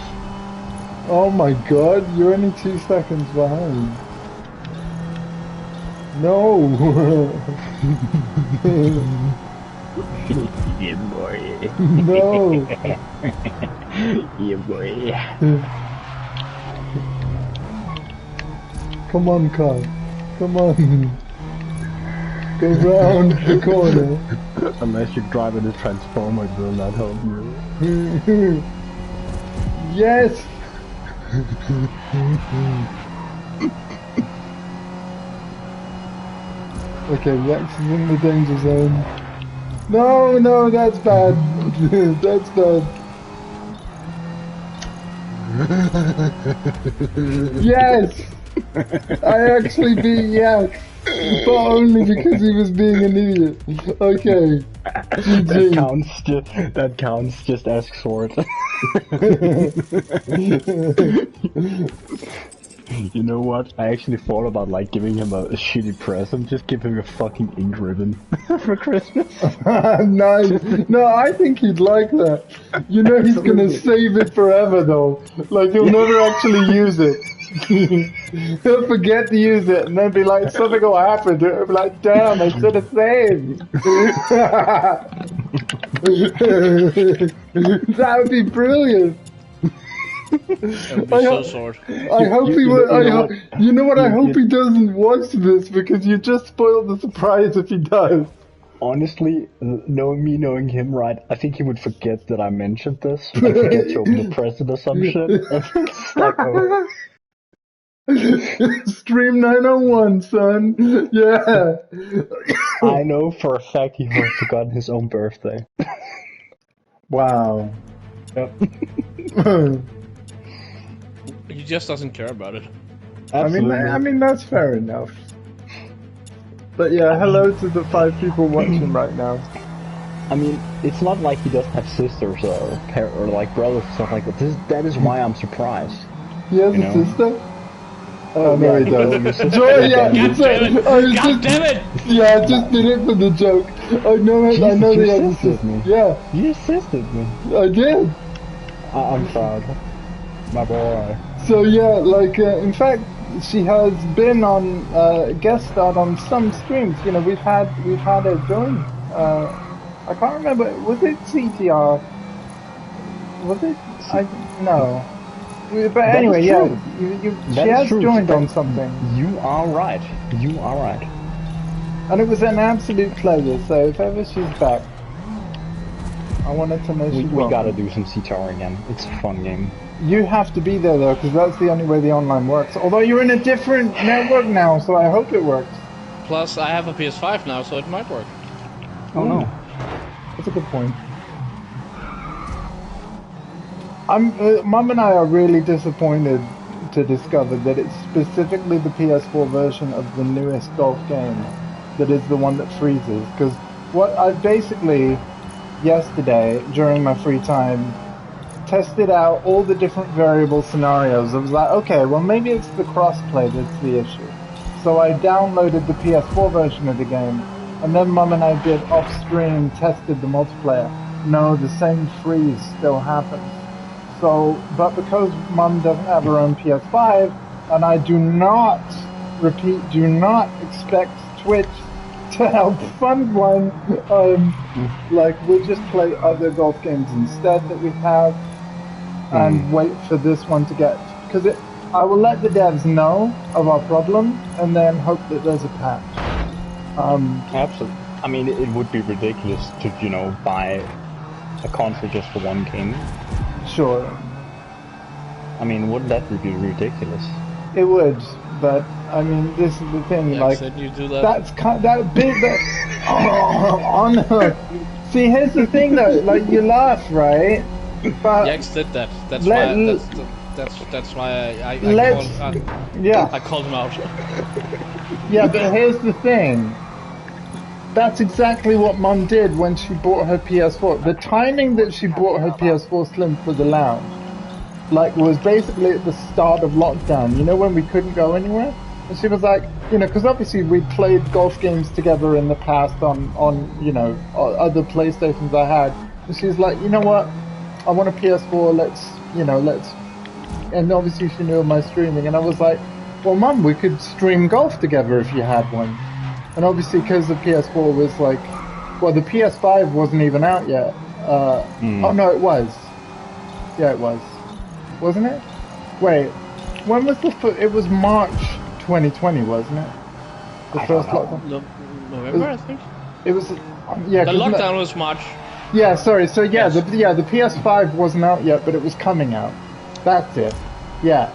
Oh my God, you're only 2 seconds behind. No! Yeah, boy. No! Yeah, boy. Come on, Carl. Come on. Go round the corner. Unless you're driving a transformer, it will not help you. Yes! Okay, Yax is in the danger zone. No, no, that's bad. That's bad. Yes! I actually beat Yax. But only because he was being an idiot. Okay. GG. That counts, just ask for it. You know what? I actually thought about like giving him a shitty present, just give him a fucking ink ribbon for Christmas. Nice. No, I think he'd like that. You know he's gonna save it forever though. Like he'll never actually use it. He'll forget to use it and then be like, something will happen. He'll be like, damn, I should have saved. That would be brilliant. That would be so sword. I hope he would. You know what? I hope he doesn't watch this because you just spoiled the surprise if he does. Honestly, knowing him right, I think he would forget that I mentioned this. I forget to open the present or some shit. It's like, oh. Stream 901, son. Yeah. I know for a fact he has forgotten his own birthday. Wow. Yep. He just doesn't care about it. I mean that's fair enough. But yeah, hello to the 5 people watching right now. I mean, it's not like he doesn't have sisters or like brothers and stuff like that. That is why I'm surprised. He has a sister? Oh no, he doesn't. God damn it! Yeah, I just did it for the joke. I know it. I know he has a sister. Yeah, you assisted me. I did. I'm proud, my boy. So yeah, like in fact, she has been on guest starred on some streams. You know, we've had her join. I can't remember. Was it CTR? Was it? No. But anyway, yeah, she has joined on something. You are right. You are right. And it was an absolute pleasure. So if ever she's back, I wanted to know we gotta do some CTR again. It's a fun game. You have to be there though, because that's the only way the online works. Although you're in a different network now, so I hope it works. Plus, I have a PS5 now, so it might work. Oh no, that's a good point. Mum and I are really disappointed to discover that it's specifically the PS4 version of the newest golf game that is the one that freezes. Because what I basically, yesterday, during my free time, tested out all the different variable scenarios. I was like, okay, well maybe it's the crossplay that's the issue. So I downloaded the PS4 version of the game, And then Mum and I did off-stream, tested the multiplayer. No, the same freeze still happens. So, but because Mum doesn't have her own PS5, and I do not expect Twitch to help fund one, like, we'll just play other golf games instead that we have, and wait for this one to get, because I will let the devs know of our problem, and then hope that there's a patch. Absolutely. I mean, it would be ridiculous to, you know, buy a console just for one game. Sure. I mean, wouldn't that be ridiculous? It would, but I mean, this is the thing. Yeah, like, said you do that. that's that big. On her. See, here's the thing, though. Like, you laugh, right? But Yax did that. That's why I called him out. Yeah, but here's the thing. That's exactly what Mum did when she bought her PS4. The timing that she bought her PS4 Slim for the lounge, like, was basically at the start of lockdown. You know, when we couldn't go anywhere? And she was like, you know, because obviously we played golf games together in the past on you know, other PlayStations I had. And she was like, you know what? I want a PS4, let's, and obviously she knew of my streaming, and I was like, well, Mum, we could stream golf together if you had one. And obviously, because the PS4 was like, well, the PS5 wasn't even out yet. Oh no, it was. Yeah, it was. Wasn't it? Wait, when was it was March 2020, wasn't it? The first lockdown? November, I think. It was, yeah. The lockdown was March. Yeah, sorry. So yeah, Yes. the PS5 wasn't out yet, but it was coming out. That's it. Yeah.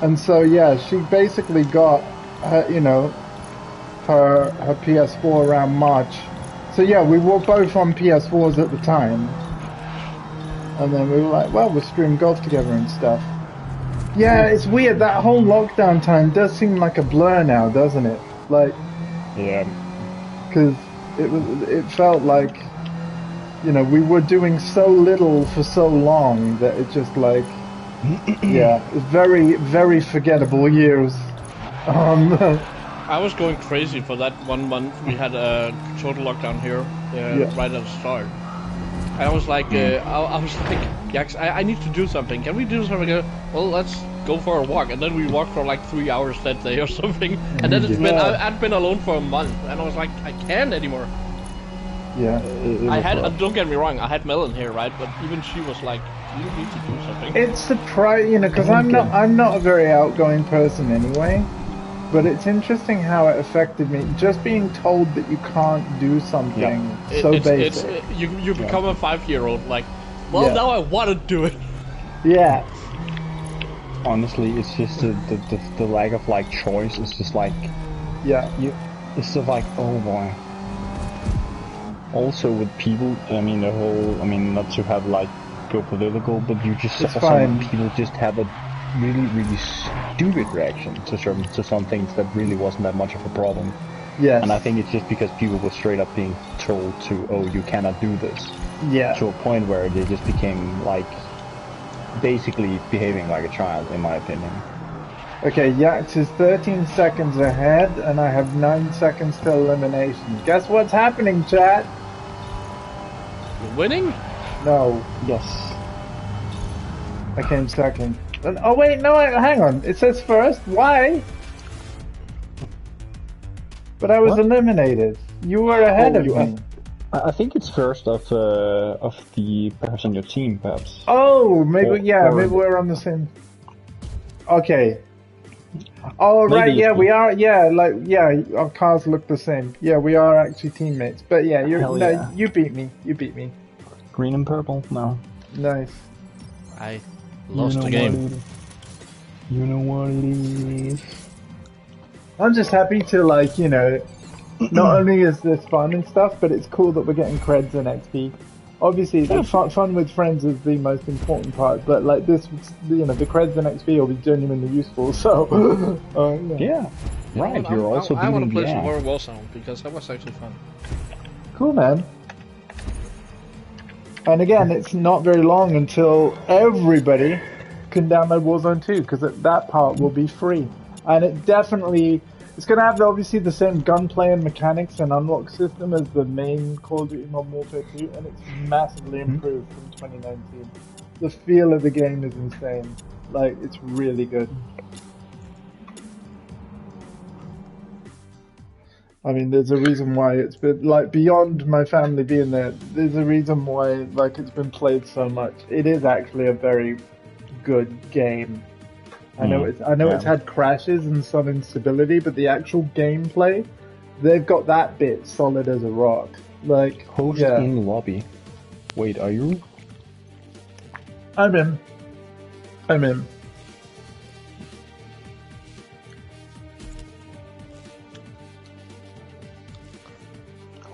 And so yeah, she basically got her, you know, her PS4 around March. So yeah, we were both on PS4s at the time. And then we were like, well, we'll stream golf together and stuff. Yeah, it's weird. That whole lockdown time does seem like a blur now, doesn't it? Like, Yeah. because it felt like, you know, we were doing so little for so long that it just like, yeah, it's very, very forgettable years. I was going crazy for that 1 month. We had a total lockdown here, right at the start. And I was like, I was like, Yax, I need to do something. Can we do something? Well, let's go for a walk. And then we walked for like 3 hours that day or something. And then I'd been alone for a month, and I was like, I can't anymore. Yeah. I had, don't get me wrong, I had Melon here, right? But even she was like, you need to do something. It's surprising, you know, because I'm not a very outgoing person anyway. But it's interesting how it affected me. Just being told that you can't do something so basic. You become a 5-year-old, like, well, now I want to do it. Yeah. Honestly, it's just the lack of like choice. It's just like, it's just like, oh boy. Also with people, I mean not to have like go political, but you just some people just have a really, really stupid reaction to some things that really wasn't that much of a problem. Yes. And I think it's just because people were straight up being told to, oh, you cannot do this. Yeah. To a point where they just became like basically behaving like a child, in my opinion. Okay, Yax is 13 seconds ahead, and I have 9 seconds to elimination. Guess what's happening, chat? You're winning? No. Yes. I came second. Oh wait, no, hang on. It says first. Why? But I was eliminated. You were ahead of me. I think it's first of the person on your team, perhaps. Oh, maybe maybe we're on the same. Okay. Oh right, Maybe yeah, we are. Yeah, like our cars look the same. Yeah, we are actually teammates. But yeah, you beat me. You beat me. Green and purple? No. Nice. I lost the game. You know what it is. I'm just happy to, like, you know, not only is this fun and stuff, but it's cool that we're getting creds and XP. Obviously, the fun with friends is the most important part, but like this, you know, the creds and XP will be genuinely useful. So, yeah, right. You're also. I want to play some more Warzone because that was actually fun. Cool, man. And again, it's not very long until everybody can download Warzone 2, because that part will be free. And it definitely, It's gonna have obviously the same gunplay and mechanics and unlock system as the main Call of Duty Modern Warfare 2, and it's massively improved from 2019. The feel of the game is insane. Like, it's really good. I mean, there's a reason why it's been, like, beyond my family being there, there's a reason why, like, it's been played so much. It is actually a very good game. I know it's had crashes and some instability, but the actual gameplay, they've got that bit solid as a rock. Like, Host in lobby. Wait, are you? I'm in.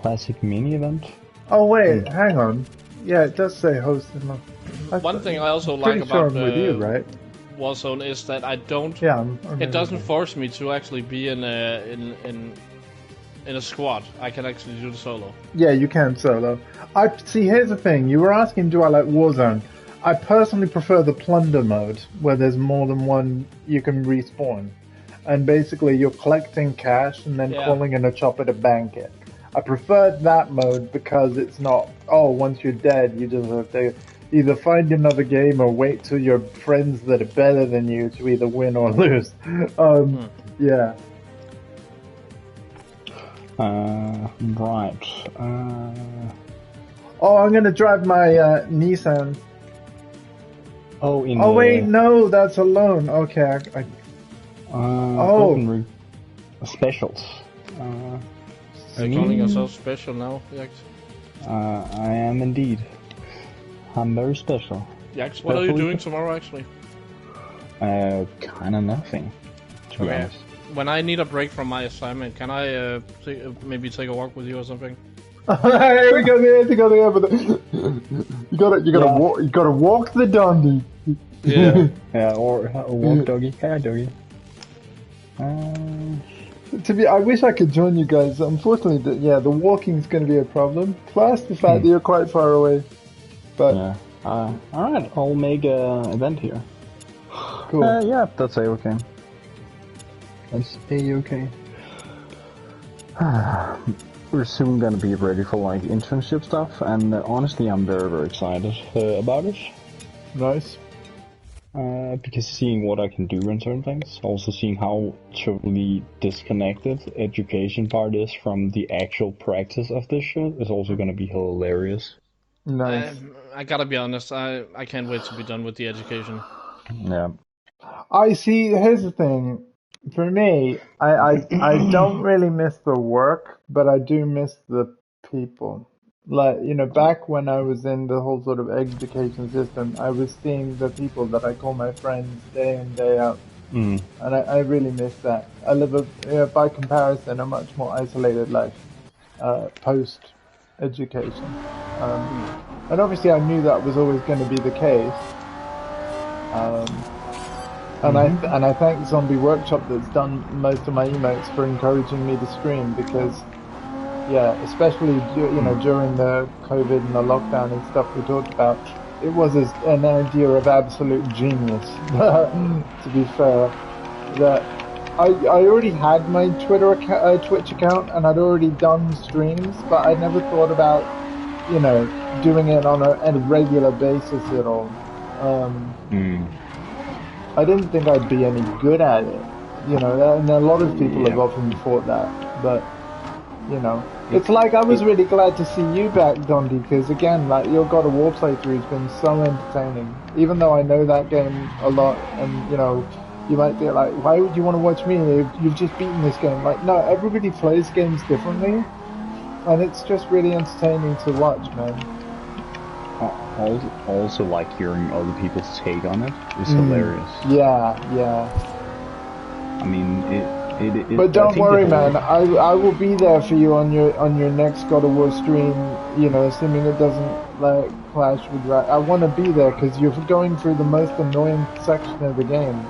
Classic mini event? Oh wait, hang on. Yeah, it does say host in lobby. One thing I also like about with you, right? Warzone is that I don't. Yeah, it doesn't force me to actually be in a squad. I can actually do the solo. Yeah, you can solo. I see. Here's the thing. You were asking, do I like Warzone? I personally prefer the plunder mode, where there's more than one you can respawn, and basically you're collecting cash and then calling in a chopper to bank it. I prefer that mode because it's not, oh, once you're dead, you just have to either find another game or wait till your friends that are better than you to either win or lose. Yeah. Right. Oh, I'm gonna drive my Nissan. Oh, wait, no, that's alone. Okay, specials. Are you calling yourself special now, Yax? I am indeed. I'm very special. Yax, what are you doing tomorrow, actually? Kinda nothing, to be honest. When I need a break from my assignment, can I maybe take a walk with you or something? Here we go there, but you gotta walk the doggy. Yeah. Yeah, or walk doggy. Hey, doggy. I wish I could join you guys. Unfortunately, the walking's going to be a problem. Plus the fact that you're quite far away. But yeah. Alright, I'll make an event here. Cool. Yeah, that's A-okay. That's A-okay. We're soon gonna be ready for like internship stuff, and honestly, I'm very, very excited about it. Nice. Because seeing what I can do in certain things, also seeing how totally disconnected education part is from the actual practice of this shit is also gonna be hilarious. Nice. I gotta be honest, I can't wait to be done with the education. Yeah. I see. Here's the thing. For me, I don't really miss the work, but I do miss the people. Like, back when I was in the whole sort of education system, I was seeing the people that I call my friends day in, day out. And I really miss that. I live, by comparison, a much more isolated life post-education. And obviously I knew that was always going to be the case. And I thank Zombie Workshop that's done most of my emotes for encouraging me to stream, because especially during the COVID and the lockdown and stuff we talked about, it was an idea of absolute genius. To be fair, that I already had my Twitch account, and I'd already done streams, but I never thought about doing it on a regular basis at all. I didn't think I'd be any good at it, and a lot of people have often thought that, but it's like I was really glad to see you back, Dondi, because again, like, your God of War playthrough has been so entertaining. Even though I know that game a lot, and you might be like, why would you want to watch me? You've just beaten this game. Like, no, everybody plays games differently, and it's just really entertaining to watch, man. Also, like, hearing other people's take on it is hilarious. Yeah. I mean, but don't worry, man. I will be there for you on your next God of War stream. Assuming it doesn't like clash with. I want to be there because you're going through the most annoying section of the game.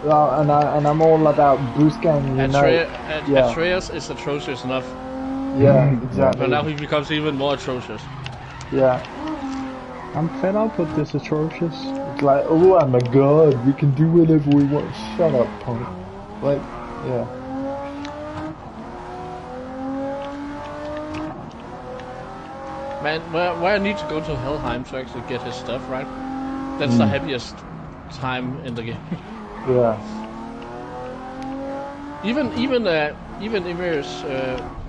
And I'm all about boost gang unite. Atreus is atrocious enough. Yeah, exactly. But now he becomes even more atrocious. Yeah. I'm fed up with this atrocious. It's like, oh my god, we can do whatever we want. Shut up, punk. Like, yeah. Man, where I need to go to Helheim to actually get his stuff, right? That's the happiest time in the game. Yeah. Even Ymir's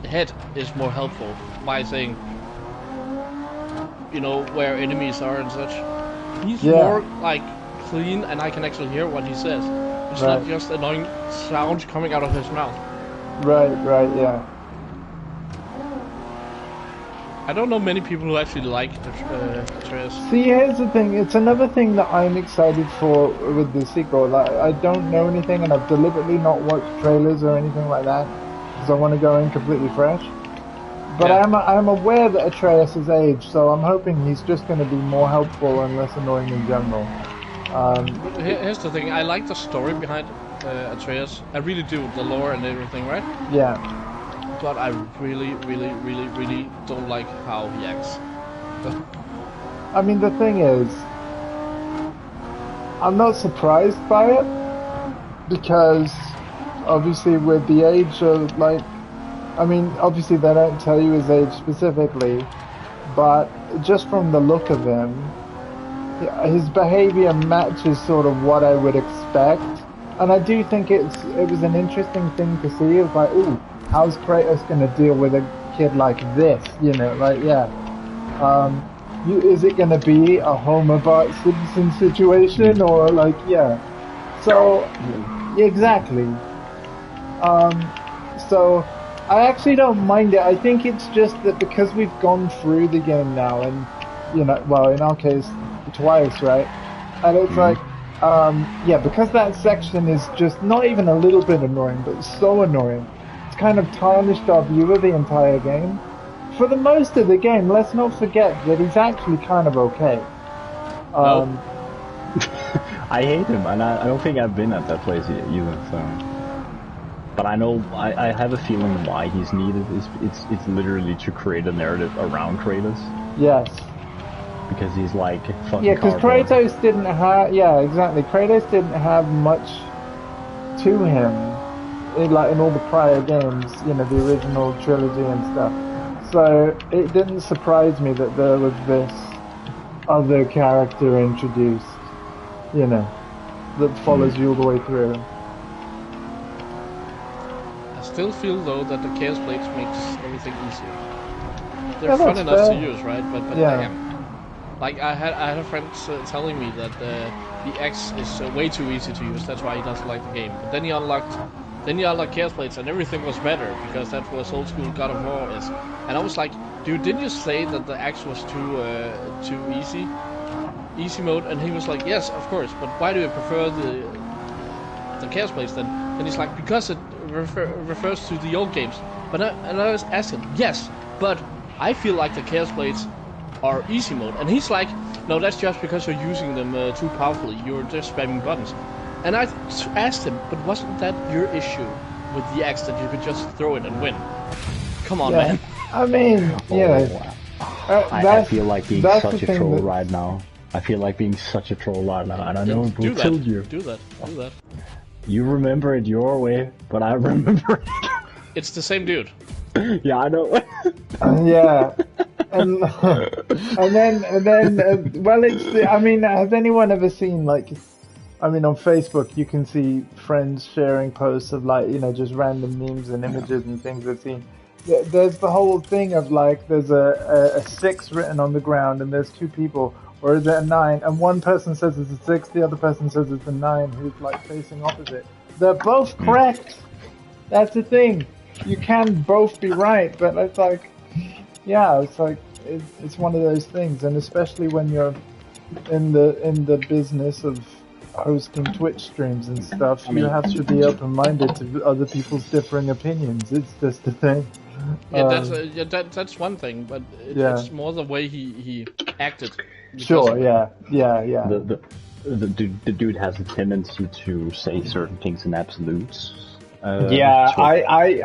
head is more helpful by saying, you know, where enemies are and such. He's more like clean, and I can actually hear what he says. It's not just annoying sounds coming out of his mouth. Right, yeah. I don't know many people who actually like Atreus. See, here's the thing. It's another thing that I'm excited for with the sequel. Like, I don't know anything, and I've deliberately not watched trailers or anything like that because I want to go in completely fresh. But I'm aware that Atreus has aged, so I'm hoping he's just going to be more helpful and less annoying in general. Here's the thing. I like the story behind Atreus. I really do. The lore and everything, right? Yeah. But I really don't like how he acts. I mean, the thing is, I'm not surprised by it, because obviously with the age of, like, I mean, obviously they don't tell you his age specifically, but just from the look of him, his behavior matches sort of what I would expect. And I do think it was an interesting thing to see. It's like, ooh, how's Kratos going to deal with a kid like this? You know, like, yeah. Is it going to be a Homer Bart Simpson situation, or like, yeah. So, exactly. So, I actually don't mind it. I think it's just that because we've gone through the game now, and, you know, well, in our case, twice, right? And it's like, yeah, because that section is just not even a little bit annoying, but so annoying. It's kind of tarnished our view of the entire game. For the most of the game, let's not forget that he's actually kind of okay. I hate him, and I don't think I've been at that place either, so... But I know, I have a feeling why he's needed. It's literally to create a narrative around Kratos. Yes. Because he's like fucking. Yeah, because Kratos didn't have. Yeah, exactly. Kratos didn't have much to him, in all the prior games. You know, the original trilogy and stuff. So it didn't surprise me that there was this other character introduced. You know, that follows you all the way through. I still feel though that the Chaos Blades makes everything easier. They're fun enough to use, right? But damn. Like, I had a friend telling me that the X is way too easy to use, that's why he doesn't like the game. But then he unlocked Chaos Blades and everything was better, because that was old school God of War is. And I was like, dude, didn't you say that the X was too easy? Easy mode? And he was like, yes, of course, but why do you prefer the Chaos Blades then? And he's like, because it refers to the old games. But I was asking, yes, but I feel like the Chaos Blades are easy mode, and he's like, no, that's just because you're using them too powerfully, you're just spamming buttons. And I asked him, but wasn't that your issue with the X, that you could just throw it and win? Come on, man. I mean, yeah. I feel like being such a troll right now. I feel like being such a troll right now, and I know it will kill you. Do that. You remember it your way, but I remember it. It's the same dude. Yeah, I know. Yeah. And then, well, I mean, has anyone ever seen, like, I mean, on Facebook, you can see friends sharing posts of, like, you know, just random memes and images and things they've seen. There's the whole thing of, like, there's a 6 written on the ground, and there's 2 people, or is it a 9? And one person says it's a 6, the other person says it's a 9, who's, like, facing opposite. They're both correct. That's the thing. You can both be right, but it's like, yeah, it's like, it's one of those things, and especially when you're in the business of hosting Twitch streams and stuff, you have to be open-minded to other people's differing opinions. It's just a thing. Yeah, that's one thing, but it's more the way he acted. Sure, yeah. The dude has a tendency to say certain things in absolutes. I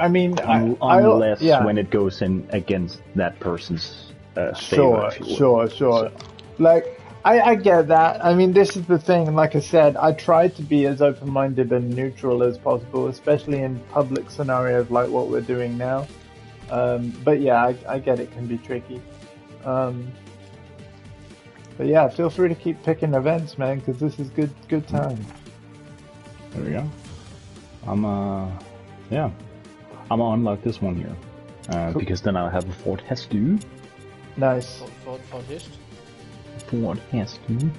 mean, unless when it goes in against that person's favor. Sure. So. Like, I get that. I mean, this is the thing. Like I said, I try to be as open-minded and neutral as possible, especially in public scenarios like what we're doing now. But yeah, I get it can be tricky. But yeah, feel free to keep picking events, man, because this is good time. There we go. I'm gonna unlock this one here. Cool. Because then I'll have a Ford Hestu. Nice. For Hist. Ford Hestu.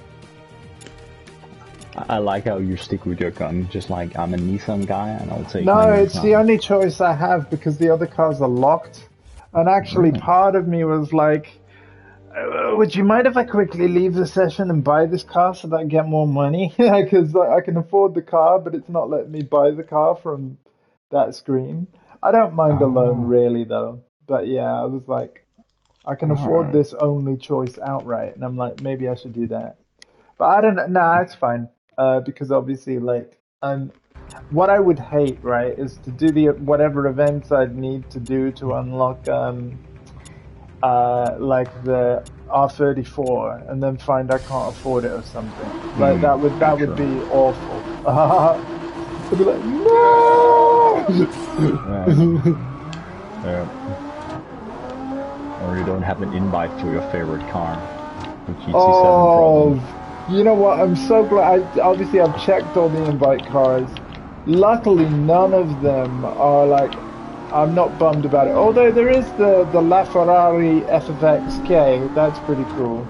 I like how you stick with your gun, just like I'm a Nissan guy, and I'll take. No, it's the only choice I have because the other cars are locked. And actually, part of me was like, would you mind if I quickly leave the session and buy this car so that I get more money? Because I can afford the car, but it's not letting me buy the car from that screen. I don't mind a loan, really, though. But yeah, I was like, I can afford this only choice outright. And I'm like, maybe I should do that. But I don't know. Nah, it's fine. Because obviously, like, what I would hate, right, is to do whatever events I'd need to do to unlock, like the R34, and then find I can't afford it or something. Like that would be awful. I'd be like, no. Or you don't have an invite for your favorite car. Oh, you know what? I'm so glad. Obviously, I've checked all the invite cars. Luckily, none of them are like. I'm not bummed about it. Although there is the LaFerrari FFXK. That's pretty cool.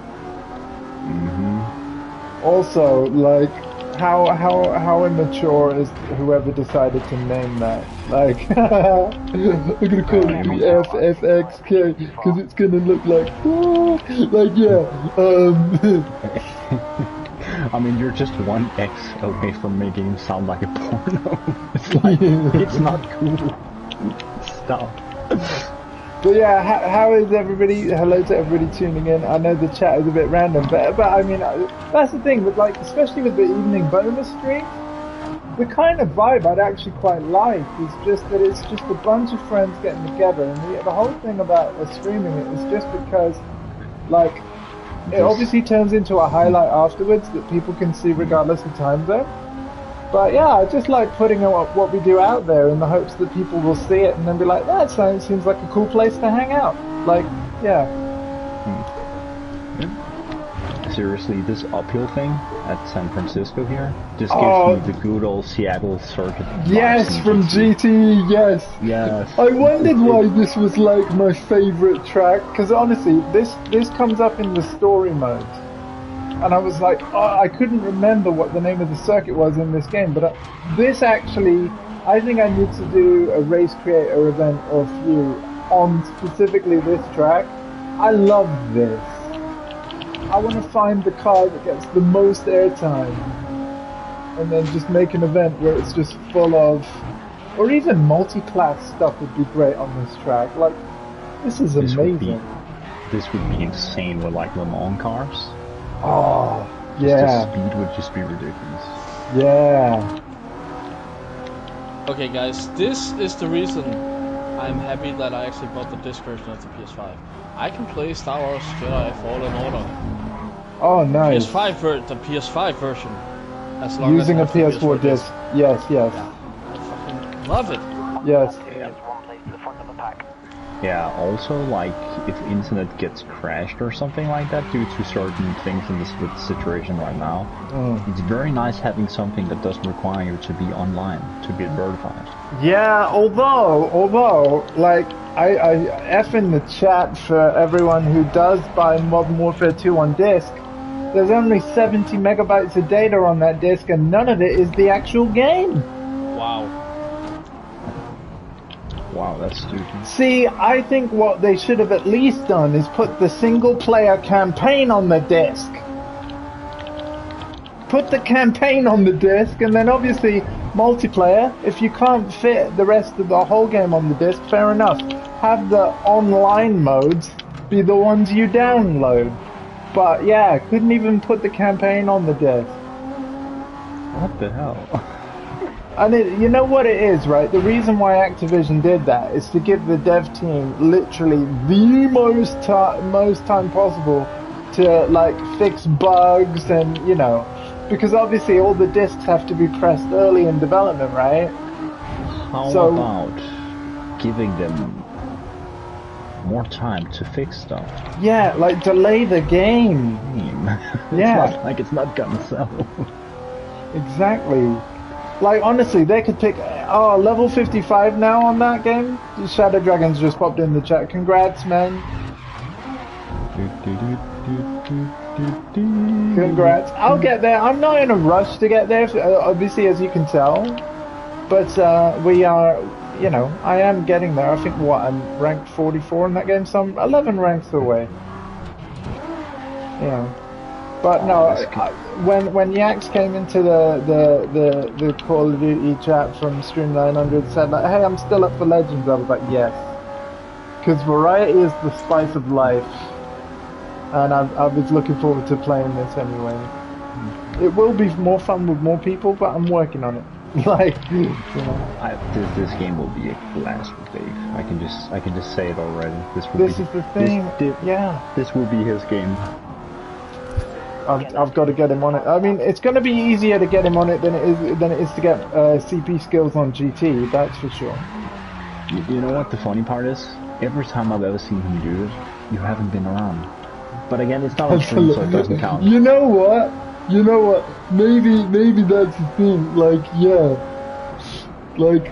Also, like, how immature is whoever decided to name that? Like, I'm gonna call it the FFXK because it's gonna look like, like, yeah. I mean, you're just one X away from making him sound like a porno. It's like, it's not cool. Stop. But yeah, how is everybody? Hello to everybody tuning in. I know the chat is a bit random, but I mean, that's the thing. But like, especially with the evening bonus stream, the kind of vibe I'd actually quite like is just that it's just a bunch of friends getting together, and the whole thing about streaming it is just because, like, it obviously turns into a highlight afterwards that people can see regardless of time zone. But yeah, I just like putting what we do out there in the hopes that people will see it and then be like, that seems like a cool place to hang out. Like, yeah. Seriously, this uphill thing at San Francisco here just gives me the good old Seattle circuit. Yes, from GT, yes. Yes. I wondered why this was like my favorite track, because honestly, this comes up in the story mode. And I was like, I couldn't remember what the name of the circuit was in this game, but this actually, I think I need to do a race creator event or a few on specifically this track. I love this. I want to find the car that gets the most airtime, and then just make an event where it's just full of, or even multi-class stuff would be great on this track. Like, this is amazing. This would be insane with like Le Mans cars. Oh, yeah. The speed would just be ridiculous. Yeah. Okay, guys, this is the reason I'm happy that I actually bought the disc version of the PS5. I can play Star Wars Jedi Fallen Order. Oh, nice. The PS5 version. As long using as a PS4 disc. Yes. Yeah, I fucking love it. Yes. Yeah, also, like, if internet gets crashed or something like that due to certain things in this situation right now, it's very nice having something that doesn't require you to be online to be verified. Yeah, although, like, I F in the chat for everyone who does buy Modern Warfare 2 on disc. There's only 70 megabytes of data on that disc, and none of it is the actual game. Wow. Wow, that's stupid. See, I think what they should have at least done is put the single-player campaign on the disc. Put the campaign on the disc, and then obviously multiplayer. If you can't fit the rest of the whole game on the disc, fair enough. Have the online modes be the ones you download. But yeah, couldn't even put the campaign on the disc. What the hell? And you know what it is, right? The reason why Activision did that is to give the dev team literally the most time possible to like fix bugs and, you know, because obviously all the discs have to be pressed early in development, right? How about giving them more time to fix stuff. Yeah, like delay the game. Yeah. It's like it's not gonna sell. Exactly. Like, honestly, they could pick... Oh, level 55 now on that game? Shadow Dragons just popped in the chat. Congrats, man. Congrats. I'll get there. I'm not in a rush to get there, obviously, as you can tell. But we are... You know, I am getting there. I think, what, I'm ranked 44 in that game? So I'm 11 ranks away. You know. But no, when Yax came into the Call of Duty chat from Stream 900, said like, "Hey, I'm still up for Legends," I was like, "Yes," because variety is the spice of life, and I was looking forward to playing this anyway. It will be more fun with more people, but I'm working on it. Like, you know. This game will be a blast with Dave. I can just say it already. This is the thing. Yeah. This will be his game. I've got to get him on it. I mean, it's going to be easier to get him on it than it is to get CP skills on GT. That's for sure. You know what the funny part is? Every time I've ever seen him do it, you haven't been around. But again, it's not on stream, so it doesn't count. You know what? Maybe that's the thing. Like, yeah. Like,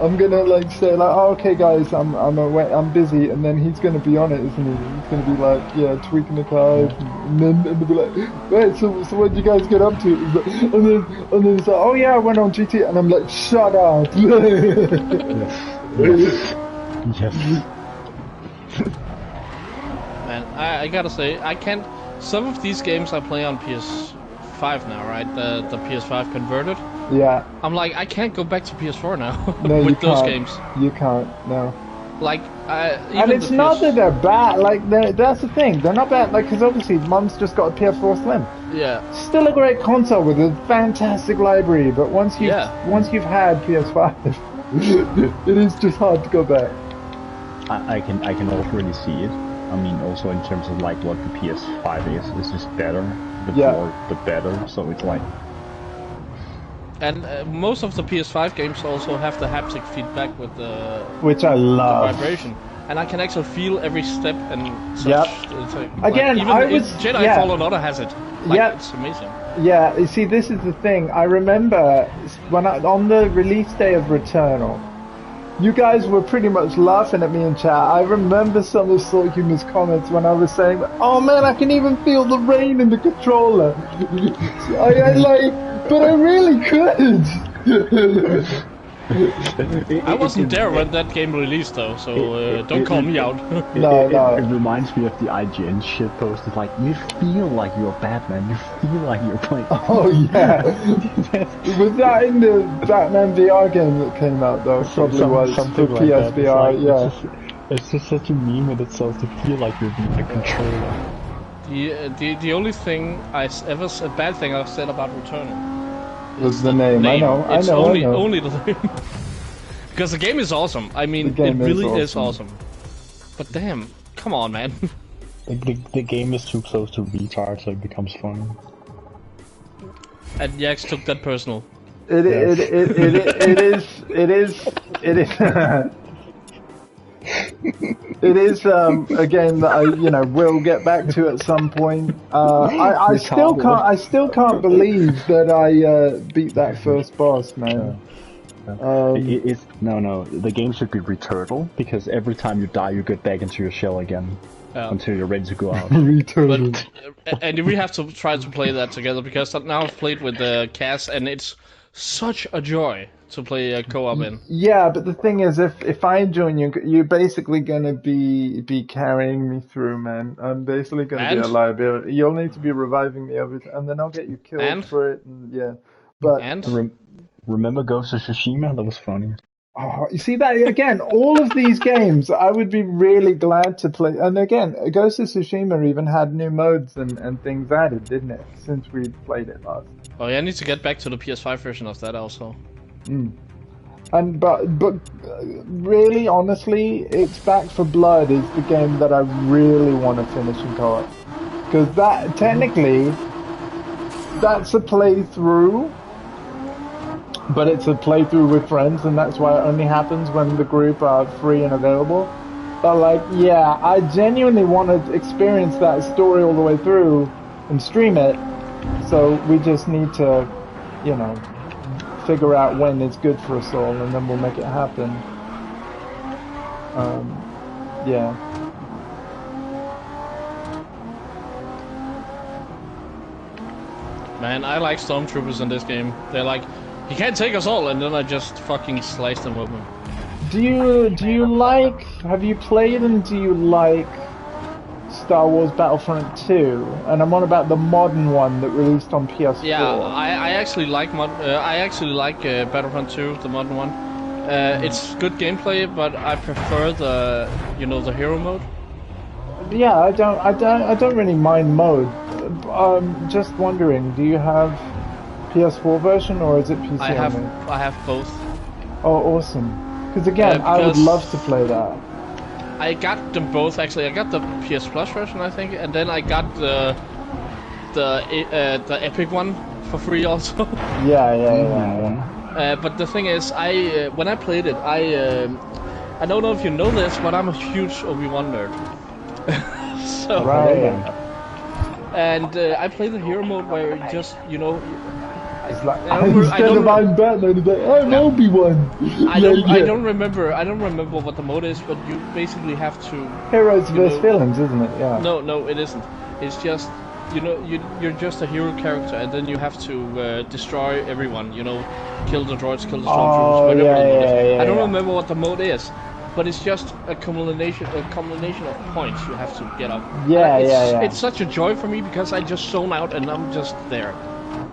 I'm gonna like say like, oh, okay guys, I'm busy, and then he's gonna be on it, isn't he? He's gonna be like, yeah, tweaking the code, and then they'll be like, wait, so what did you guys get up to? Like, and then it's like, oh yeah, I went on GT, and I'm like, shut up. Yes. Man, I gotta say, I can't. Some of these games I play on PS5 now, right? The PS5 converted. Yeah. I'm like, I can't go back to PS4 now no, with those games. You can't, no. Like, and it's not that they're bad, like, that's the thing, they're not bad, like, because obviously Mum's just got a PS4 Slim. Yeah. Still a great console with a fantastic library, but once you've had PS5, it is just hard to go back. I can already see it. I mean, also in terms of like what the PS5 is, it's just better. The more, the better. So it's like. And most of the PS5 games also have the haptic feedback with the. Which I love. The vibration, and I can actually feel every step and such. Yep. Again, even I was Jedi Fallen Order has it. Like, it's amazing. Yeah, you see, this is the thing. I remember when on the release day of Returnal. You guys were pretty much laughing at me in chat. I remember some of Sorkuma's comments when I was saying, "Oh man, I can even feel the rain in the controller." But I really could. I wasn't there when that game released though, so don't call me out. No. It reminds me of the IGN shitpost. It's like, you feel like you're Batman, you feel like you're playing... Oh yeah! Was that in the Batman VR game that came out though? Probably was, for like PSVR, like, yeah. It's just such a meme in itself to feel like you're being a controller. The only thing a bad thing I've said about Returnal was the name. I know. Only the name. Because the game is awesome. I mean, it really is awesome. But damn, come on, man. The game is too close to retard, so it becomes funny. And Yax took that personal. It is. It is a game that I will get back to at some point. I still can't believe that I beat that first boss, man. No. The game should be Returnal, because every time you die, you get back into your shell again until you're ready to go out. Returnal. And we have to try to play that together, because now I've played with Cass, and it's such a joy to play co-op in. Yeah, but the thing is, if I join you, you're basically gonna be carrying me through, man. I'm basically gonna be a liability. You'll need to be reviving me every time, and then I'll get you killed for it. Remember Ghost of Tsushima? That was funny. Oh, you see that again? All of these games, I would be really glad to play. And again, Ghost of Tsushima even had new modes and things added, didn't it? Since we played it last. Oh yeah, I need to get back to the PS5 version of that also. And but really, honestly, it's Back for Blood is the game that I really want to finish in co-op, because that technically that's a playthrough, but it's a playthrough with friends, and that's why it only happens when the group are free and available. But like, yeah, I genuinely want to experience that story all the way through and stream it. So we just need to, you know, figure out when it's good for us all, and then we'll make it happen. Yeah. Man, I like stormtroopers in this game. They're like, you can't take us all, and then I just fucking slice them open. Do you like? Have you played and do you like Star Wars Battlefront 2? And I'm on about the modern one that released on PS4. Yeah, I actually like Battlefront 2, the modern one. It's good gameplay, but I prefer the hero mode. Yeah, I don't really mind mode. Just wondering, do you have PS4 version or is it PC I have only? I have both. Oh, awesome. Because again, I would love to play that. I got them both actually. I got the PS Plus version, I think, and then I got the Epic one for free also. Yeah. But the thing is, when I played it, I don't know if you know this, but I'm a huge Obi-Wan nerd. So, right. And I played the hero mode where you just, It's like instead of I'm Batman, it's like I'm Obi-Wan. I don't remember what the mode is, but you basically have to. Heroes vs villains, isn't it? Yeah. No, it isn't. It's just you're just a hero character, and then you have to destroy everyone. Kill the droids, kill the stormtroopers, whatever the mode is. I don't remember what the mode is, but it's just a culmination of points you have to get up. Yeah. It's such a joy for me because I just zone out and I'm just there.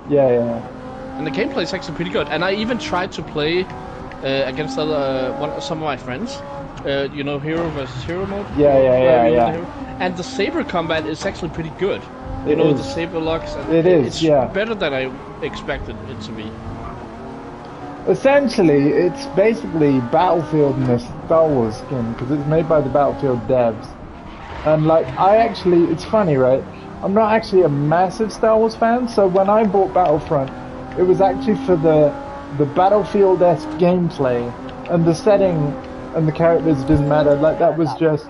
Yeah. And the gameplay is actually pretty good. And I even tried to play against some of my friends. Hero versus hero mode. Yeah. And the saber combat is actually pretty good. The saber locks. It's better than I expected it to be. Essentially, it's basically Battlefield in a Star Wars skin, because it's made by the Battlefield devs. And it's funny, right? I'm not actually a massive Star Wars fan, so when I bought Battlefront, it was actually for the Battlefield-esque gameplay, and the setting and the characters didn't matter. That was just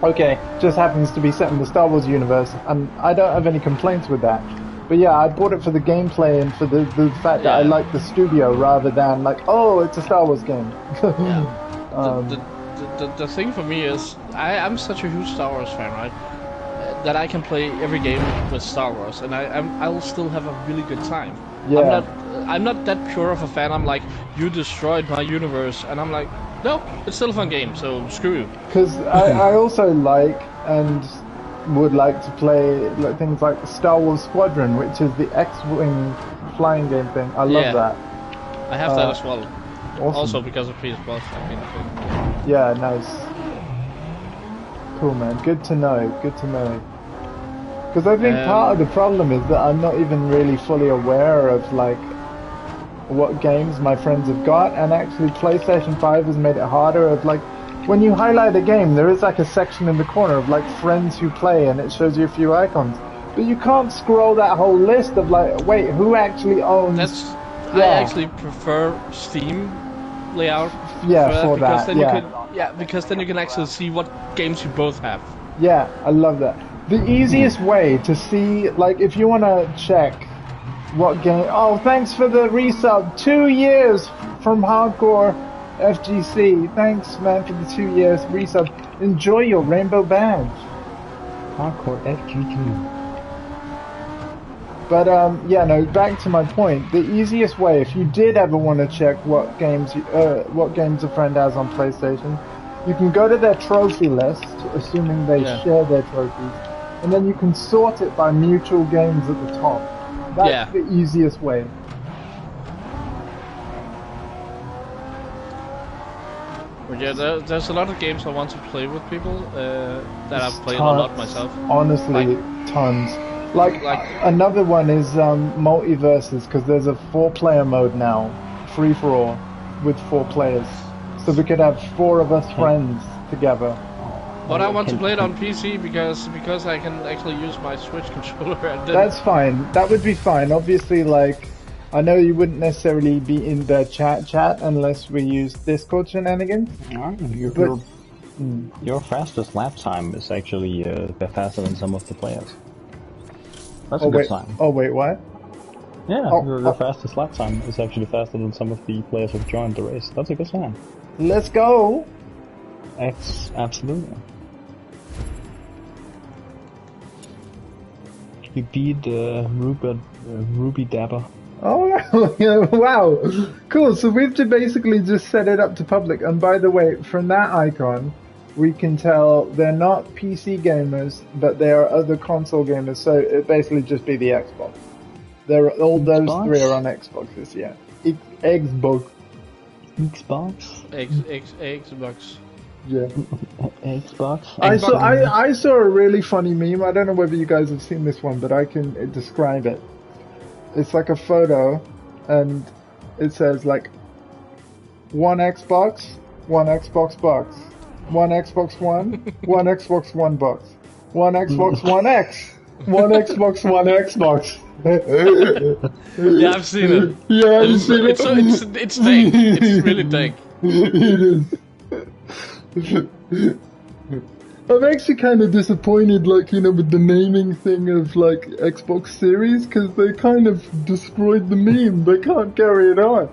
okay. Just happens to be set in the Star Wars universe, and I don't have any complaints with that. But yeah, I bought it for the gameplay and for the fact that I like the studio rather than it's a Star Wars game. The thing for me is I'm such a huge Star Wars fan, right? That I can play every game with Star Wars, and I will still have a really good time. Yeah. I'm not that pure of a fan. I'm like, you destroyed my universe, and I'm like, no, it's still a fun game, so screw you. Because I also like and would like to play things like Star Wars Squadron, which is the X-Wing flying game thing. I love that. I have that as well. Awesome. Also because of PS Plus, I mean. Yeah, nice. Cool, man. Good to know. Because I think part of the problem is that I'm not even really fully aware of what games my friends have got, and actually PlayStation 5 has made it harder of when you highlight a game, there is a section in the corner of friends who play, and it shows you a few icons. But you can't scroll that whole list of wait, who actually owns? I actually prefer Steam layout. For that. Because then you can actually see what games you both have. Yeah, I love that. The easiest way to see, if you want to check what game... Oh, thanks for the resub. 2 years from Hardcore FGC. Thanks, man, for the 2 years resub. Enjoy your rainbow badge. Hardcore FGC. But, back to my point. The easiest way, if you did ever want to check what games a friend has on PlayStation, you can go to their trophy list, assuming they share their trophies, and then you can sort it by mutual games at the top. That's the easiest way. But there's a lot of games I want to play with people that I've played a lot myself. Honestly, tons. Another one is multiverses, because there's a 4-player mode now, free for all, with 4 players. So we could have 4 of us friends together. But I want to play it on PC because I can actually use my Switch controller. And that's fine. That would be fine. Obviously, I know you wouldn't necessarily be in the chat unless we use Discord shenanigans. Your fastest lap time is actually faster than some of the players. That's a good sign. Oh wait, what? Yeah, your fastest lap time is actually faster than some of the players who've joined the race. That's a good sign. Let's go! Absolutely. You beat Ruby Dapper. Oh, wow. Cool, so we've basically just set it up to public. And by the way, from that icon, we can tell they're not PC gamers, but they are other console gamers, so it basically just be the Xbox. All those three are on Xboxes, yeah. Xbox. Xbox. Yeah. Xbox. I saw a really funny meme. I don't know whether you guys have seen this one, but I can describe it. It's like a photo, and it says like one Xbox box, one Xbox One, one Xbox One box, one Xbox One X, one Xbox One Xbox. Yeah, I've seen it. Yeah, I've seen it. It's dank. It's really dank. It is. I'm actually kind of disappointed, like, you know, with the naming thing of, like, Xbox Series, because they kind of destroyed the meme. They can't carry it on.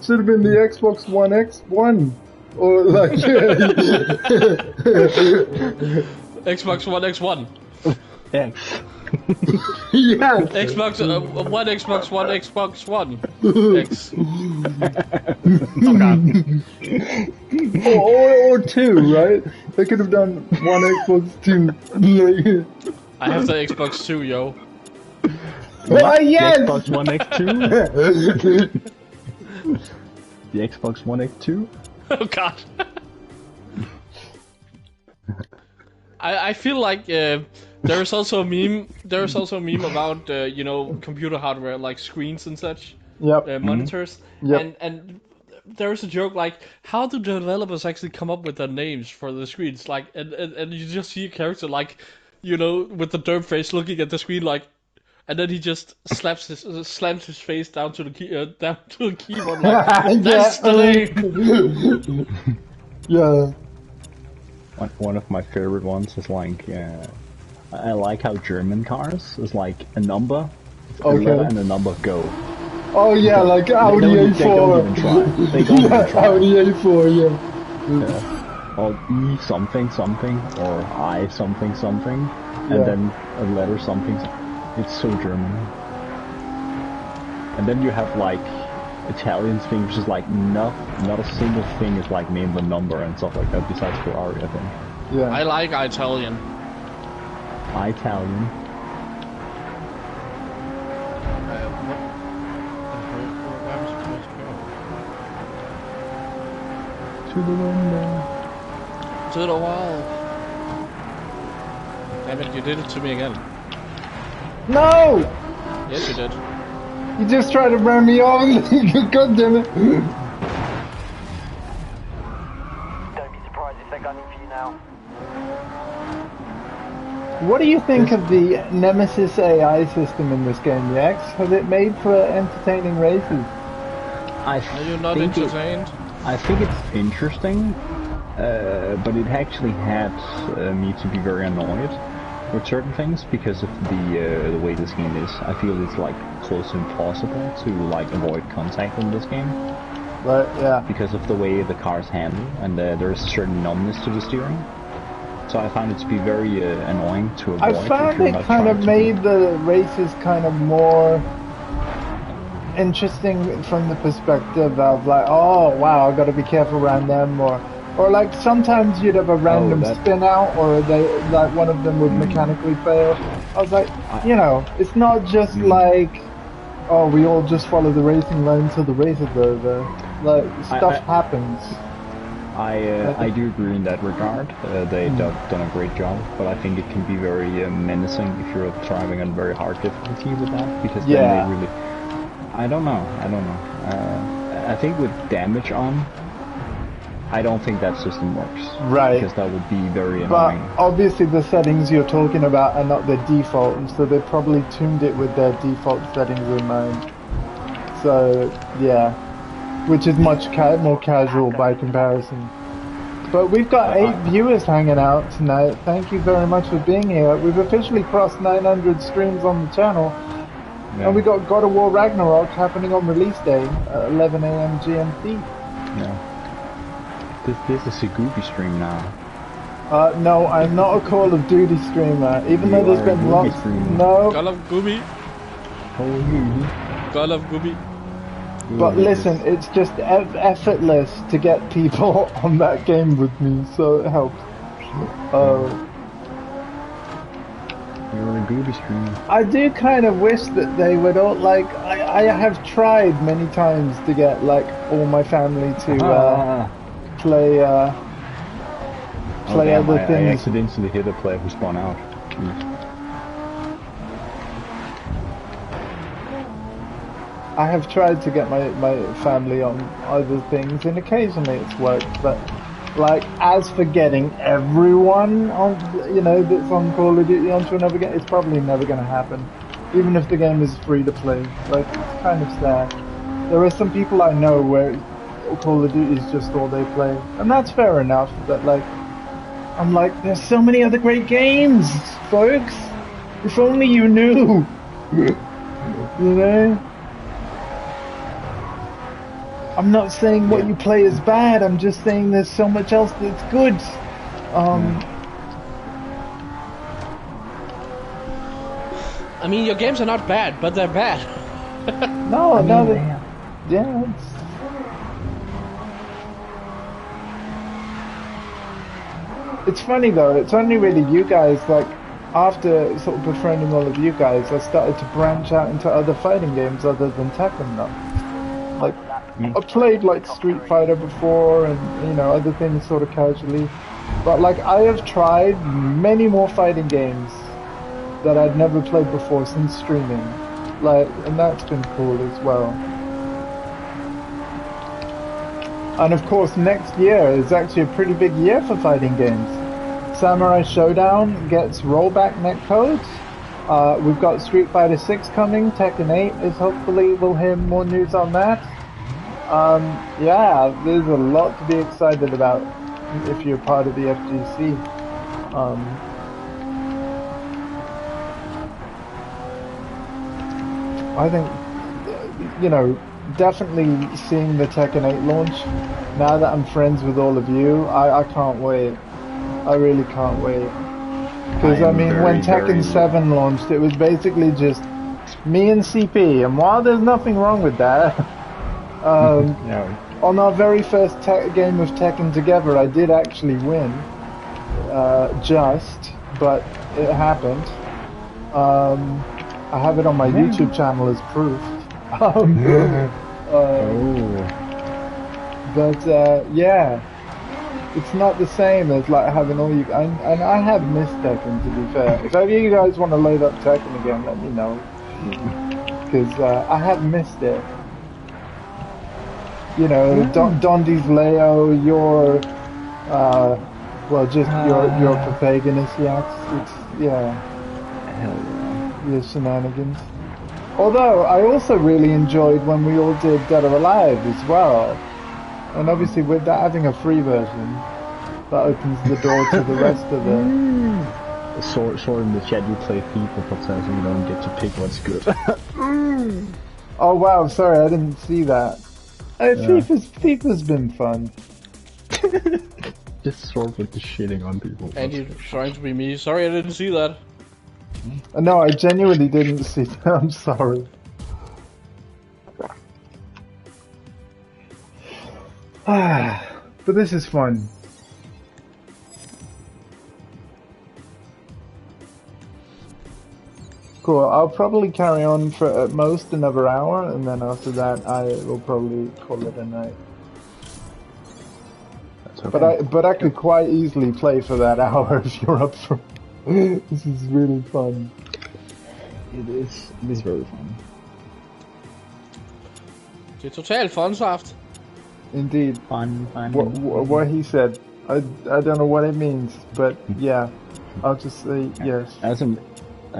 Should have been the Xbox One X1. Or, like, Xbox One X1. X. yeah. Xbox One Xbox One Xbox One X. or two, right? They could have done one Xbox 2. I have the Xbox 2, yo. Oh, yes! The Xbox One X2? The Xbox One X2? Oh god. I feel like there is also a meme. There is also a meme about you know, computer hardware like screens and such. Yep. Monitors. Yep. And there is a joke like, how do developers actually come up with their names for the screens? Like, and you just see a character like, you know, with the derp face looking at the screen like, and then he just slams his face down to the keyboard like, that's the name. Yeah. One of my favorite ones is like, I like how German cars is like a number, a letter and a number go. Oh yeah, like Audi A4. They don't even try. They don't even try. Audi A4, yeah. Or E something something, or I something something, and then a letter something. It's so German. And then you have like Italian thing, which is like not a single thing is like named a number and stuff like that. Besides Ferrari, I think. Yeah. I like Italian. Italian. To the window. To the wall. Damn it, you did it to me again. No! Yes, you did. You just tried to run me off. God damn it. Don't be surprised if they're gunning for you now. What do you think of the Nemesis AI system in this game, Yax? Has it made for entertaining races? Are you not entertained? I think it's interesting, but it actually had me to be very annoyed with certain things because of the way this game is. I feel it's like close to impossible to like avoid contact in this game. Right, yeah. Because of the way the cars handle, and there's a certain numbness to the steering. So I found it to be very annoying to avoid. I found it kind of made the races kind of more interesting from the perspective of like, oh wow, I got to be careful around them, or like sometimes you'd have a random spin out, or like one of them would mechanically fail. I was like, you know, it's not just like, oh, we all just follow the racing line till the race is over. Like stuff happens. I do agree in that regard. They've done a great job, but I think it can be very menacing if you're driving on very hard difficulty with that, because then they really. I don't know. I think with damage on, I don't think that system works. Right. Because that would be very annoying. But obviously the settings you're talking about are not the default, and so they probably tuned it with their default settings in mind. So, yeah. Which is much more casual by comparison. But we've got 8 viewers hanging out tonight. Thank you very much for being here. We've officially crossed 900 streams on the channel. Yeah. And we got God of War Ragnarok happening on release day at 11 AM GMT. Yeah. This is a Goopy stream now. No, I'm not a Call of Duty streamer. Even though there's been lots... No. Call of Gooby. Call of Gooby. But listen, it's just effortless to get people on that game with me, so it helps. You're a Goopy streamer. I do kind of wish that they would all, like, I have tried many times to get, like, all my family to play other things. I accidentally hit a player who spawned out. I have tried to get my family on other things, and occasionally it's worked, but like, as for getting everyone on, you know, that's on Call of Duty onto another game, it's probably never going to happen, even if the game is free to play. Like, it's kind of sad. There are some people I know where Call of Duty is just all they play, and that's fair enough, but like, I'm like, there's so many other great games, folks! If only you knew! You know? I'm not saying what you play is bad, I'm just saying there's so much else that's good. I mean, your games are not bad, but they're bad. Yeah, it's funny though, it's only really you guys, like, after sort of befriending all of you guys, I started to branch out into other fighting games other than Tekken though. Like, I played like Street Fighter before and, you know, other things sort of casually. But like, I have tried many more fighting games that I'd never played before since streaming. Like, and that's been cool as well. And of course, next year is actually a pretty big year for fighting games. Samurai Showdown gets rollback netcodes. We've got Street Fighter 6 coming, Tekken 8 is hopefully, we'll hear more news on that. Yeah, there's a lot to be excited about if you're part of the FGC. I think, you know, definitely seeing the Tekken 8 launch, now that I'm friends with all of you, I can't wait. I really can't wait. Because, I mean, when Tekken 7 launched, it was basically just me and CP, and while there's nothing wrong with that, on our very first game of Tekken together, I did actually win. But it happened. I have it on my YouTube channel as proof. Yeah. It's not the same as like having all you, and I have missed Tekken, to be fair. If any of you guys want to load up Tekken again, let me know, because I have missed it. You know, Dondi's Leo, your your protagonist, your shenanigans. Although I also really enjoyed when we all did Dead or Alive as well. And obviously with that having a free version, that opens the door to the rest of the... Sort in the chat, you play FIFA, but says you don't get to pick what's good. Oh wow, sorry, I didn't see that. FIFA's been fun. Just sort of like the shitting on people. And you're trying to be me. Sorry, I didn't see that. No, I genuinely didn't see that, I'm sorry. But this is fun. Cool, I'll probably carry on for at most another hour, and then after that I will probably call it a night. That's okay. But I could quite easily play for that hour if you're up for it. This is really fun. It is very fun. Det er totalt funsaft. Indeed. Fun. What he said. I don't know what it means, but yeah. I'll just say yes. I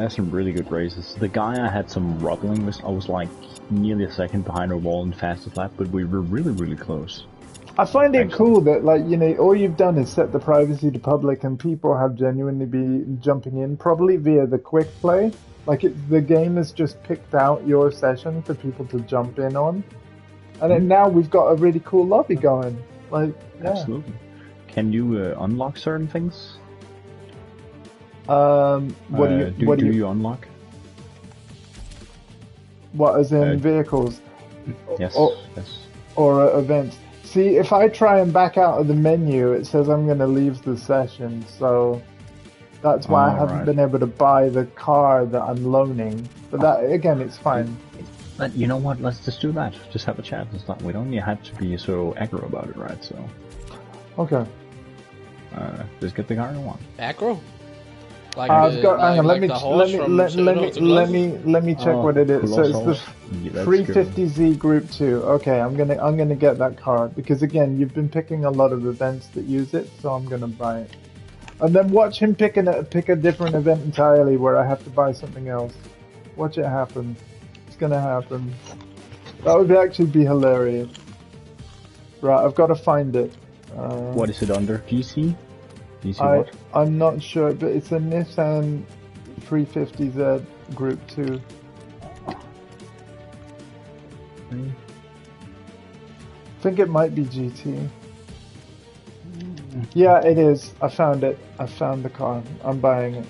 had some really good races. The guy I had some rubbling with, I was like nearly a second behind a wall in fastest lap, but we were really, really close. I find it Excellent. cool that, like, you know, all you've done is set the privacy to public, and people have genuinely been jumping in, probably via the quick play. Like, the game has just picked out your session for people to jump in on, and then now we've got a really cool lobby going. Like, yeah. Absolutely. Can you unlock certain things? What do you unlock? What, as in vehicles? Yes. Yes. Or events? See, if I try and back out of the menu, it says I'm going to leave the session, so that's why I haven't been able to buy the car that I'm loaning. But that, again, it's fine. But you know what? Let's just do that. Just have a chat and stuff. We don't have to be so aggro about it, right? So. Okay. Just get the car you want. Aggro? Like, I've got. Hang on. like Let me check what it is. So it's the Yeah, 350Z Group 2. Okay, I'm gonna get that car because again, you've been picking a lot of events that use it, so I'm gonna buy it. And then watch him pick a different event entirely where I have to buy something else. Watch it happen. It's gonna happen. That would actually be hilarious. Right, I've got to find it. What is it under? GC? GC what? I'm not sure, but it's a Nissan 350Z Group 2. I think it might be GT. Yeah, it is. I found it. I found the car. I'm buying it.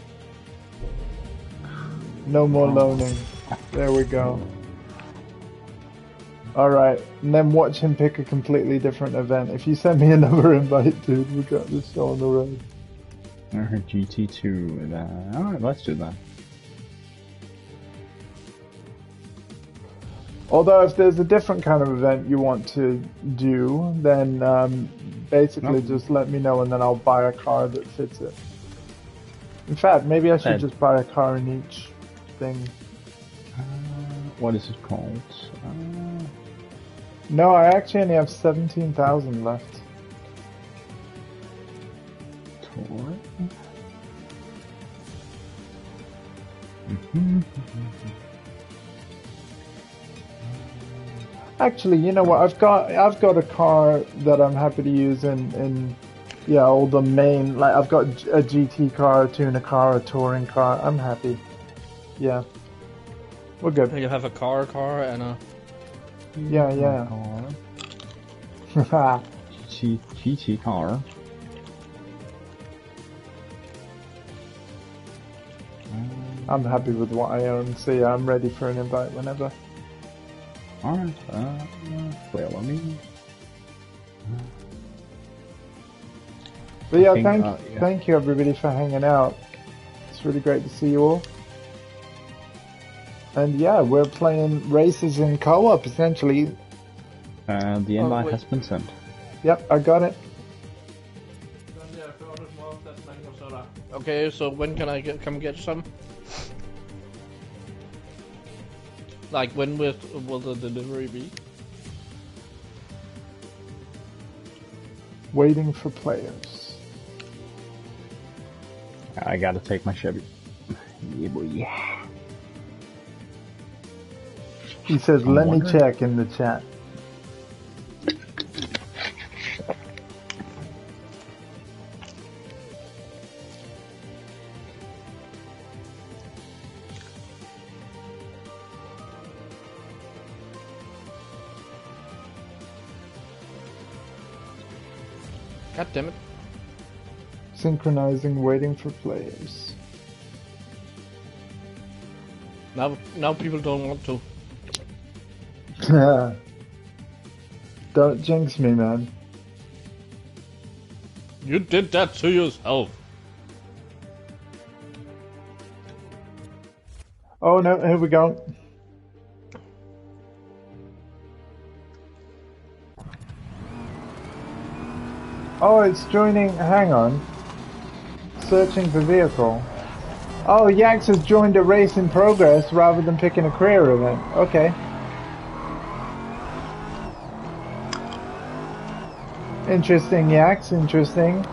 No more loaning. There we go. Alright, and then watch him pick a completely different event. If you send me another invite, dude, we got this show on the road. GT2. Alright, let's do that. Although if there's a different kind of event you want to do, then basically just let me know and then I'll buy a car that fits it. In fact, maybe I should just buy a car in each thing. What is it called? No, I actually only have 17,000 left. Actually, you know what? I've got a car that I'm happy to use in all the main. Like I've got a GT car, a tuner car, a touring car. I'm happy. Yeah, we're good. You have a car, and a. Yeah. GT car. I'm happy with what I own, so yeah, I'm ready for an invite whenever. Alright, well, I mean... But yeah, thank you everybody for hanging out. It's really great to see you all. And yeah, we're playing races in co-op, essentially. The invite has been sent. Yep, I got it. Okay, so when can I come get some? Like, when will the delivery be? Waiting for players. I gotta take my Chevy. Yeah, boy. He says, let me check in the chat. God damn it. Synchronizing, waiting for players. Now people don't want to. Don't jinx me, man. You did that to yourself. Oh no, here we go. Oh, it's joining. Hang on. Searching for vehicle. Oh, Yax has joined a race in progress rather than picking a career event. Okay. Interesting, Yax. Interesting.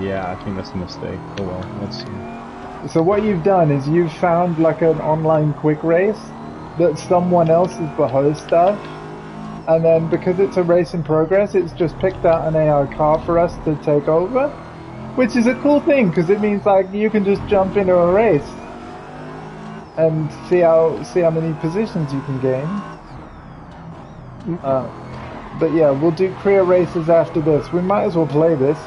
Yeah, I think that's a mistake. Oh well, let's see. So what you've done is you've found like an online quick race that someone else is the host of, and then because it's a race in progress, it's just picked out an AI car for us to take over, which is a cool thing because it means like you can just jump into a race and see how many positions you can gain. But yeah, we'll do career races after this. We might as well play this.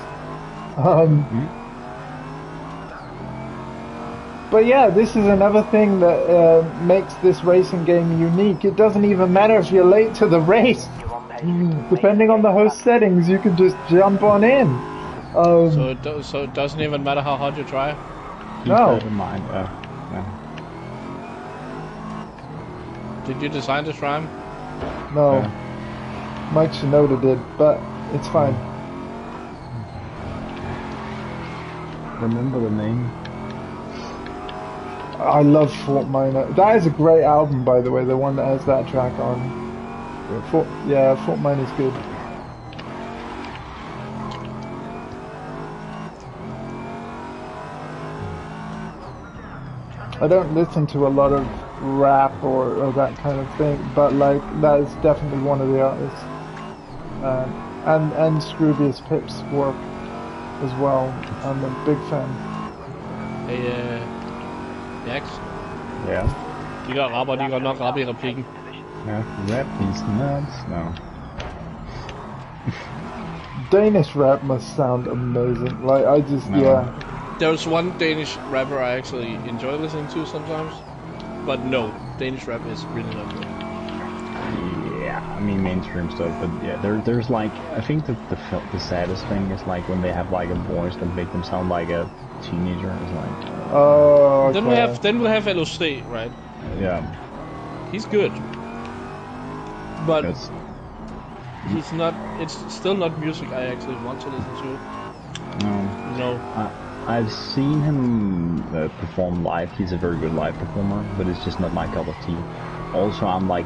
But yeah, this is another thing that makes this racing game unique. It doesn't even matter if you're late to the race. Depending on the host settings, you can just jump on in. So it doesn't even matter how hard you try? Keep No. that in mind. Yeah. Did you design this rhyme? No. Mike Shinoda did, but it's fine. Remember the name? I love Fort Minor. That is a great album, by the way, the one that has that track on. Fort Minor's good. I don't listen to a lot of rap or that kind of thing, but like that is definitely one of the artists. And Scroobius Pip's work as well. I'm a big fan. Hey, Yax, Yeah. de der rapper, de er godt nok rappe i replikken. Yeah. Rap these nuts. No. Danish rap must sound amazing. Like I just yeah. There's one Danish rapper I actually enjoy listening to sometimes, but no, Danish rap is really not good. Yeah, I mean mainstream stuff, but yeah, there's like I think that the saddest thing is like when they have like a voice that make them sound like a teenager. It's like Oh. Okay. Then we have LOC, right? yeah, He's good, but it's, he's not. It's still not music I actually want to listen to. No. I've seen him perform live. He's a very good live performer, but it's just not my cup of tea. Also, I'm like,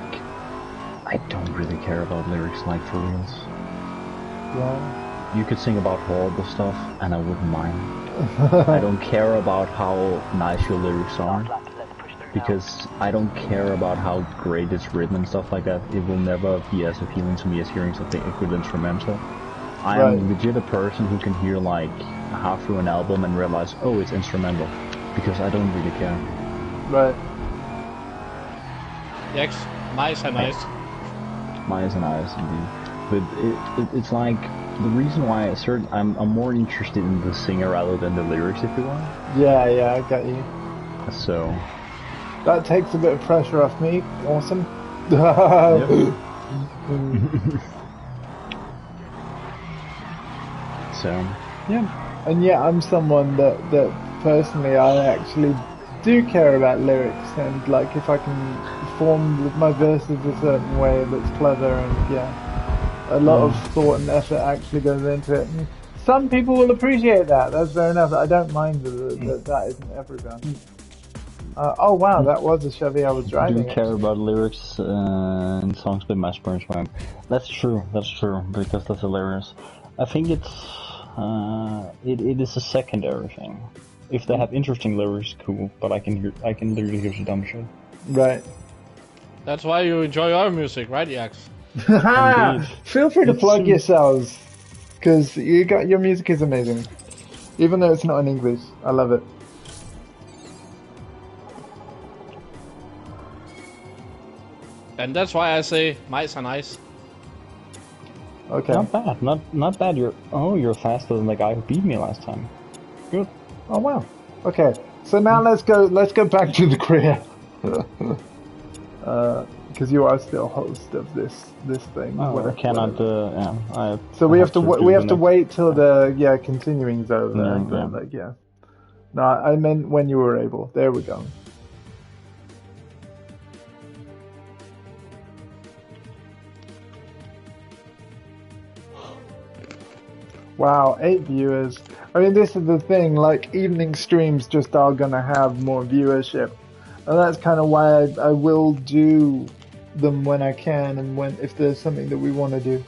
I don't really care about lyrics like for reals. Yeah. You could sing about horrible stuff, and I wouldn't mind. I don't care about how nice your lyrics are, because I don't care about how great it's written and stuff like that. It will never be as appealing to me as hearing something a good instrumental. I am legit a person who can hear like half through an album and realize, oh, it's instrumental, because I don't really care. Right. Yax, nice and nice. Mine and eyes, indeed. But it's like the reason why I'm more interested in the singer rather than the lyrics, if you want. Yeah, I got you. So That takes a bit of pressure off me. Awesome. So yeah. And yeah, I'm someone that personally I actually do care about lyrics, and like if I can form my verses a certain way that's clever, and yeah, a lot of thought and effort actually goes into it. And some people will appreciate that. That's fair enough. I don't mind that isn't everyone. Oh wow, that was a Chevy I was driving. Do care about lyrics and songs by my Spurn Swam. That's true, because that's hilarious. I think it is a secondary thing. If they have interesting lyrics, cool, but I can literally hear some dumb shit. Right. That's why you enjoy our music, right, Yax? Feel free to plug yourselves, because your music is amazing, even though it's not in English. I love it. And that's why I say mice are nice. Okay. Not bad, not bad. You're faster than the guy who beat me last time. Good. Oh wow. Okay. So now let's go back to the career. Because you are still host of this thing. I cannot. Yeah. So we have to wait till the continuing's over. Yeah. No, I meant when you were able. There we go. Wow, 8 viewers. I mean, this is the thing, like, evening streams just are gonna have more viewership. And that's kind of why I will do them when I can, and if there's something that we want to do.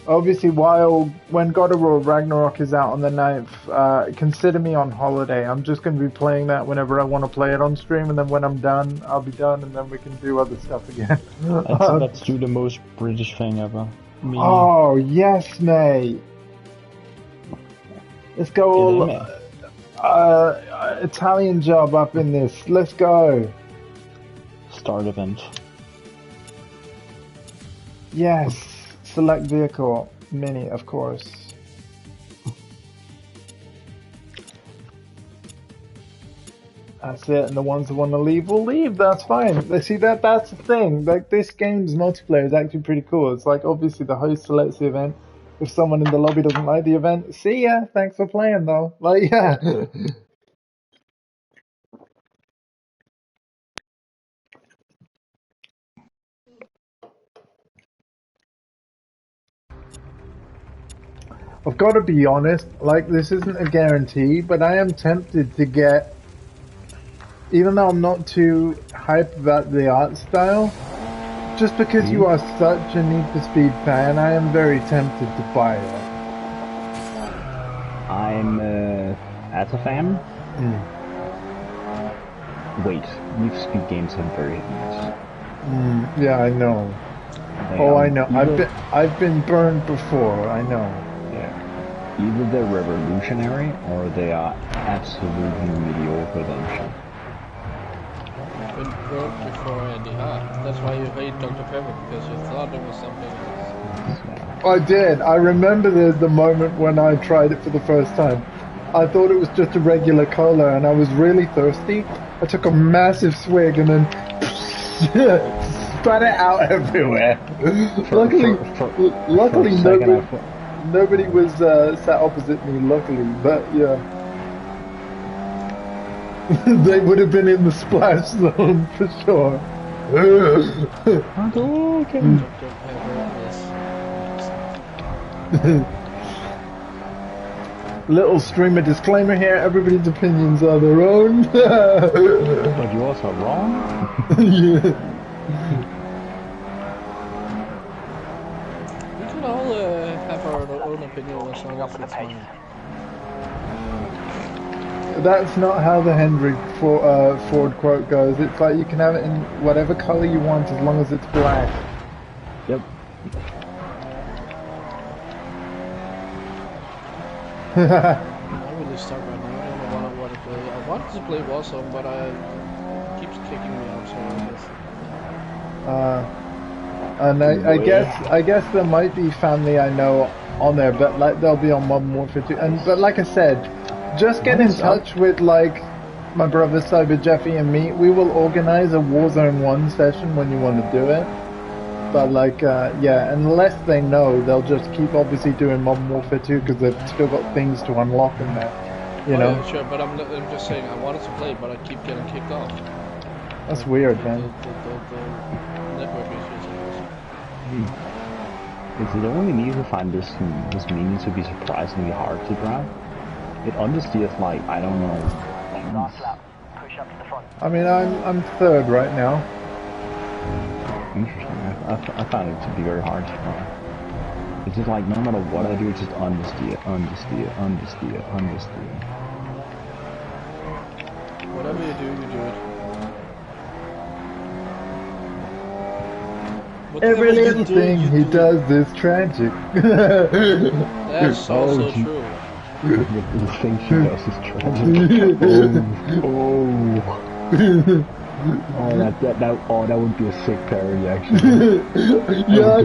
Obviously, when God of War Ragnarok is out on the 9th, consider me on holiday. I'm just going to be playing that whenever I want to play it on stream, and then when I'm done, I'll be done, and then we can do other stuff again. Let's do the most British thing ever. Oh, yes, mate. Let's go all Italian job up in this. Let's go. Start event. Yes. Select vehicle. Mini, of course. That's it, and the ones that want to leave will leave, that's fine. See, that's the thing. Like, this game's multiplayer is actually pretty cool. It's like, obviously, the host selects the event. If someone in the lobby doesn't like the event, see ya, thanks for playing, though. Like, yeah. I've got to be honest, like, this isn't a guarantee, but I am tempted to get, even though I'm not too hyped about the art style, just because you are such a Need for Speed fan, I am very tempted to buy it. I'm, as a fan? Wait, Need for Speed games have very nice. Yeah, I know. I know. I've been burned before, I know. Yeah. Either they're revolutionary, or they are absolutely mediocre then. Been broke before, Andy. That's why you hate Dr. Pepper, because you thought it was something else. I did. I remember the moment when I tried it for the first time. I thought it was just a regular cola, and I was really thirsty. I took a massive swig and then spat it out everywhere. Luckily, nobody was sat opposite me. Luckily, but yeah. They would have been in the splash zone for sure. Little streamer disclaimer here, everybody's opinions are their own. But yours are wrong? Yeah. We can all have our own opinion as long as it's fine. That's not how the Hendrik Ford quote goes. It's like you can have it in whatever color you want as long as it's black. Yep. I'm really stuck right now. I don't know what I want to play. I wanted to play Warzone, but it keeps kicking me out, so I guess. I guess there might be family I know on there, but like they'll be on Modern Warfare 2. But like I said, just get in touch with like my brother Cyber Jeffy and me. We will organize a Warzone 1 session when you want to do it. But like, yeah, unless they know, they'll just keep obviously doing Modern Warfare 2 because they've still got things to unlock in there, you know? Yeah, sure, but I'm just saying, I wanted to play, but I keep getting kicked off. That's weird, man. The network issues. Is it only me who find this meaning to be surprisingly hard to drive? It understeers like, I don't know. Last lap. Push up to the front. I mean, I'm third right now. Interesting. I found it to be very hard. It's just like, no matter what I do, it's just understeer. Whatever you do, you do it. Every little thing he does is tragic. That's also true. The thing she does is tragic. Oh, that would be a sick parody, actually. Yeah,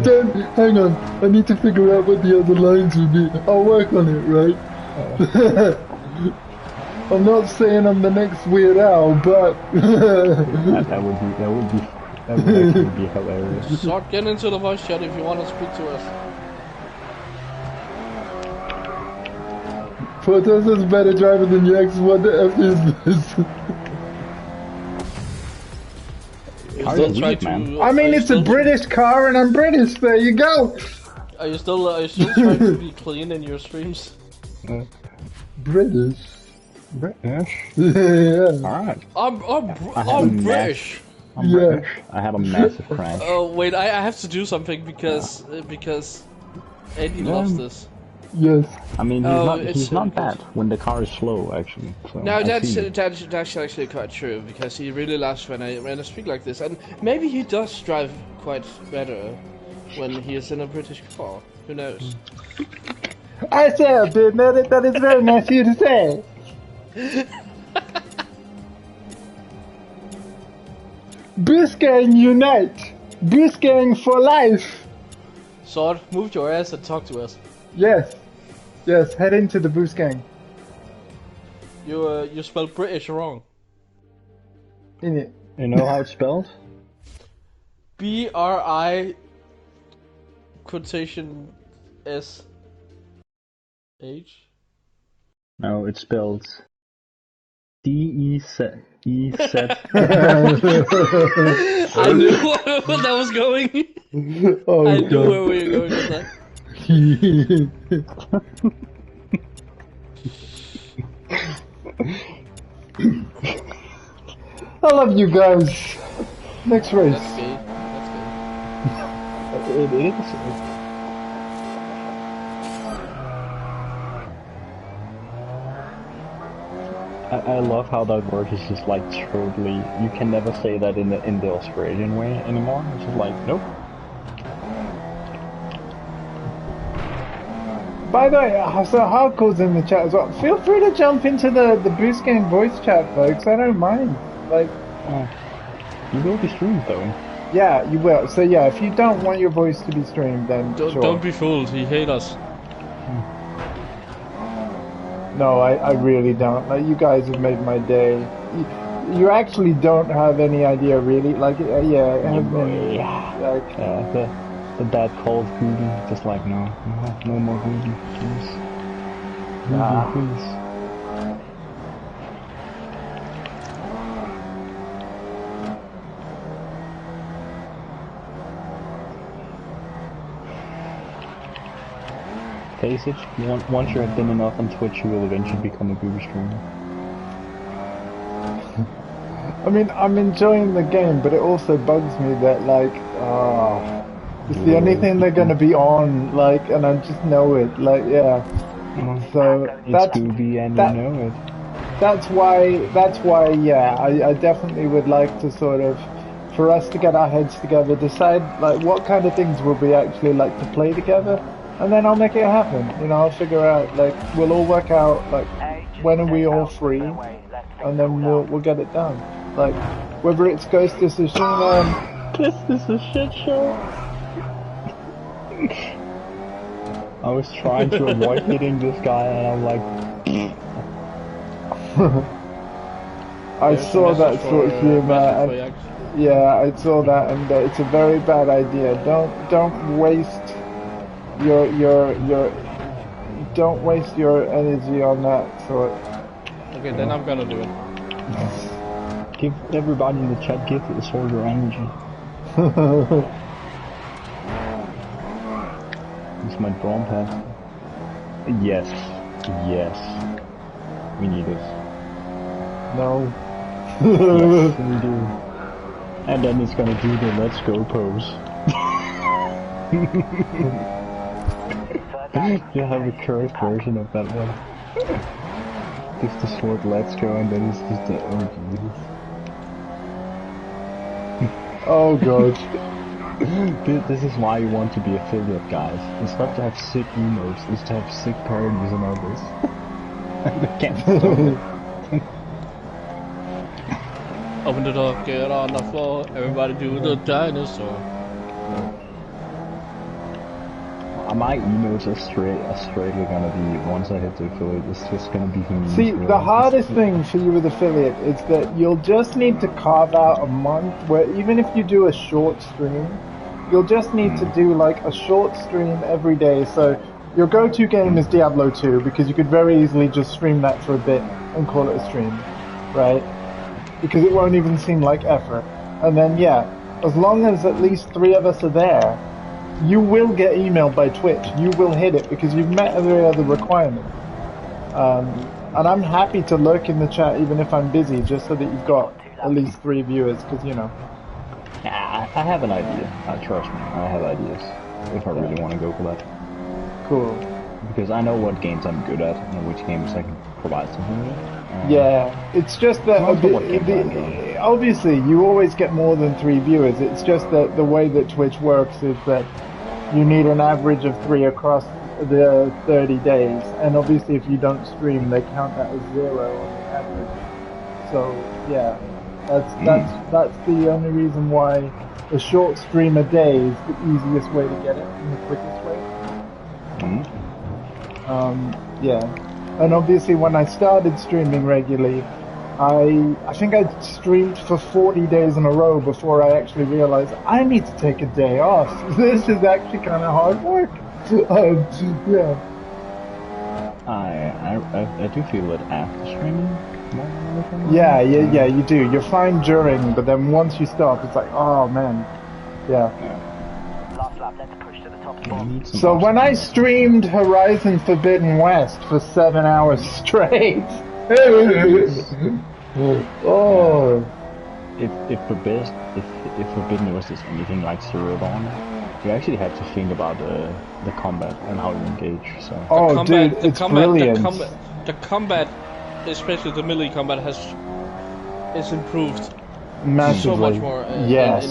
hang on. I need to figure out what the other lines would be. I'll work on it, right? I'm not saying I'm the next Weird Al, but that would actually be hilarious. So get into the voice chat if you want to speak to us. Protos is a better driver than Yax. What the F is this? I mean, it's a British car and I'm British. There you go. Are you still trying to be clean in your streams? British. Yeah. Alright. I'm British. I'm British. I have a massive crash. Oh wait, I have to do something because Eddie loves this. Yes. I mean, he's so not good. bad when the car is slow, actually. So No, I that's see it. actually quite true because he really loves when I speak like this, and maybe he does drive quite better when he is in a British car. Who knows? I say I did. That is very nice of you to say. Busgang unite! Busgang for life! Sword, move your ass and talk to us. Yes. Yes, head into the Busgang. You spelled British wrong. In it. You know how it's spelled? BRI quotation SH. No, it's spelled DEZ. I knew where that was going. Oh, I knew God. where we were going with that. I love you guys. Next race. That's gay. That's gay. It is. I love how that word is just like totally. You can never say that in the Australian way anymore. It's just like nope. By the way, so Hardcore's in the chat as well. Feel free to jump into the Boost Gang voice chat, folks. I don't mind. Like, You will be streamed though. yeah, you will. So yeah, if you don't want your voice to be streamed, then sure. Don't be fooled. He hates us. No, I really don't. Like, you guys have made my day. You actually don't have any idea, really. Like, yeah, it has been, like, The dad called Google, just like no more Google, please. Google, please. Face it, once you're dim enough on Twitch, you will eventually become a Google streamer. I mean, I'm enjoying the game, but it also bugs me that, like, it's the only thing they're gonna be on, like, and I just know it, like, yeah. So It's Gooby and you know it. That's why, yeah, I definitely would like to sort of, for us to get our heads together, decide, like, what kind of things would we actually like to play together, and then I'll make it happen. You know, I'll figure out, like, we'll all work out, like, when are we all free, and then we'll get it done. Like, whether it's Ghost of Tsushima. This is a shit show. I was trying to avoid hitting this guy, and I'm like. I saw that sort of humor, and yeah, I saw that, and it's a very bad idea. Don't waste don't waste your energy on that sort. Okay, then I'm gonna do it. Give everybody in the chat, give us all your energy. It's my drum pad. Yes. We need it. No. Yes, we do. And then it's gonna do the let's go pose. You have a curved version of that one. Just the short let's go, and then it's just the oh Jesus. Oh god. This is why you want to be affiliate, guys. It's not to have sick emotes, it's to have sick parodies and others. They can't stop it. Open the door, get on the floor, everybody do the dinosaur. My emotes are straightly gonna be, once I hit the affiliate, it's just gonna be memes. See, the hardest thing for you with affiliate is that you'll just need to carve out a month where even if you do a short stream, you'll just need to do like a short stream every day. So your go-to game is Diablo 2 because you could very easily just stream that for a bit and call it a stream, right? Because it won't even seem like effort. And then yeah, as long as at least 3 of us are there, you will get emailed by Twitch. You will hit it because you've met every other requirement. And I'm happy to lurk in the chat even if I'm busy, just so that you've got at least 3 viewers, because, you know. Yeah, I have an idea. Trust me, I have ideas. If I really want to go for that. Cool. Because I know what games I'm good at and which games I can provide something with. Yeah, it's just that Also what games I enjoy. obviously you always get more than 3 viewers. It's just that the way that Twitch works is that you need an average of 3 across the 30 days, and obviously if you don't stream, they count that as 0 on the average. So yeah, that's the only reason why a short stream a day is the easiest way to get it and the quickest way. Yeah. And obviously when I started streaming regularly, I think I streamed for 40 days in a row before I actually realized I need to take a day off. This is actually kind of hard work. Yeah. I do feel that after streaming. Yeah, you do. You're fine during, but then once you stop, it's like, oh man. Yeah. Last lap, let's push to the top spot. So when I streamed Horizon Forbidden West for 7 hours straight, oh, if Forbidden West is anything like Zero Dawn, you actually have to think about the combat and how you engage. So. Oh, combat, dude, it's brilliant. The combat, especially the melee combat, is improved Massively. so much more. Yes.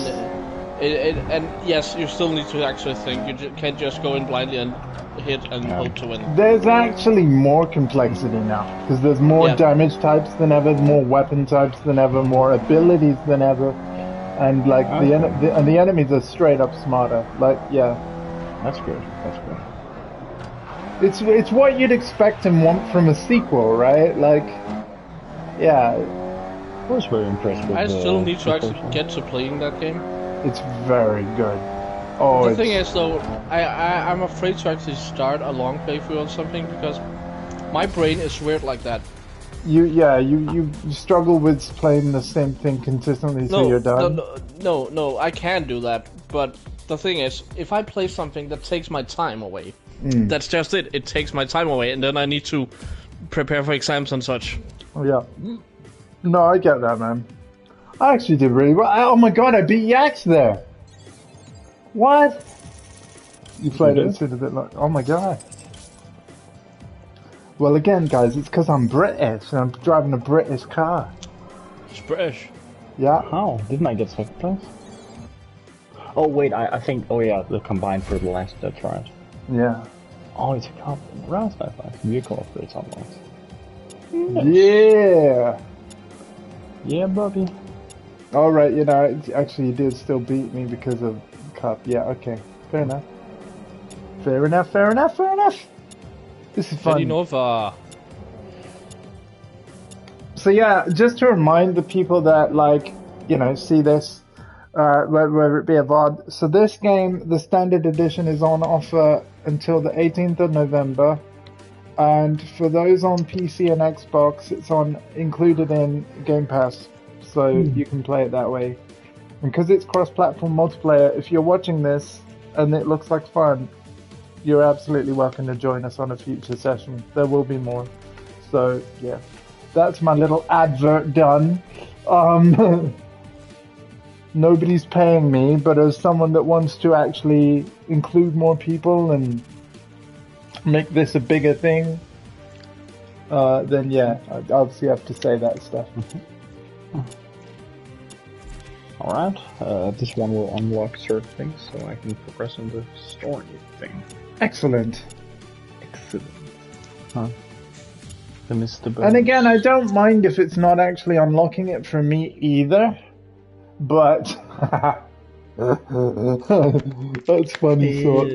And yes, you still need to actually think. You can't just go in blindly and hit and hope to win. There's actually more complexity now, because there's more damage types than ever, more weapon types than ever, more abilities than ever, and like the enemies are straight up smarter. Like, yeah. That's good. That's good. It's what you'd expect and want from a sequel, right? Like, yeah. I was very impressed with I still need to actually get to playing that game. It's very good. Oh, the thing is, though, I'm afraid to actually start a long playthrough on something because my brain is weird like that. You struggle with playing the same thing consistently till you're done. No, I can do that. But the thing is, if I play something that takes my time away, that's just it. It takes my time away, and then I need to prepare for exams and such. Oh yeah. No, I get that, man. I actually did really well. Oh my god, I beat Yax there. What? You played it a bit like, oh my god. Well, again, guys, it's because I'm British and I'm driving a British car. It's British. Yeah. How? Didn't I get second place? Oh wait, I think. Oh yeah, the combined for the last. That's right. Yeah. Oh, it's a cup. Nice. Vehicle upgrades unlocked. Nice. Yeah. Yeah, Bobby. All right, you know, actually, you did still beat me because of cup. Yeah. Okay. Fair enough. Fair enough. This is fun. So yeah, just to remind the people that, like, you know, see this, whether it be a VOD. So this game, the standard edition, is on offer until the 18th of November. And for those on PC and Xbox, it's included in Game Pass. So you can play it that way. And because it's cross-platform multiplayer, if you're watching this and it looks like fun, you're absolutely welcome to join us on a future session. There will be more. So, yeah. That's my little advert done. Nobody's paying me, but as someone that wants to actually include more people and make this a bigger thing, then yeah, I obviously have to say that stuff. Alright, this one will unlock certain things so I can progress on the story thing. Excellent. Huh. And again, I don't mind if it's not actually unlocking it for me either, but that's funny sort.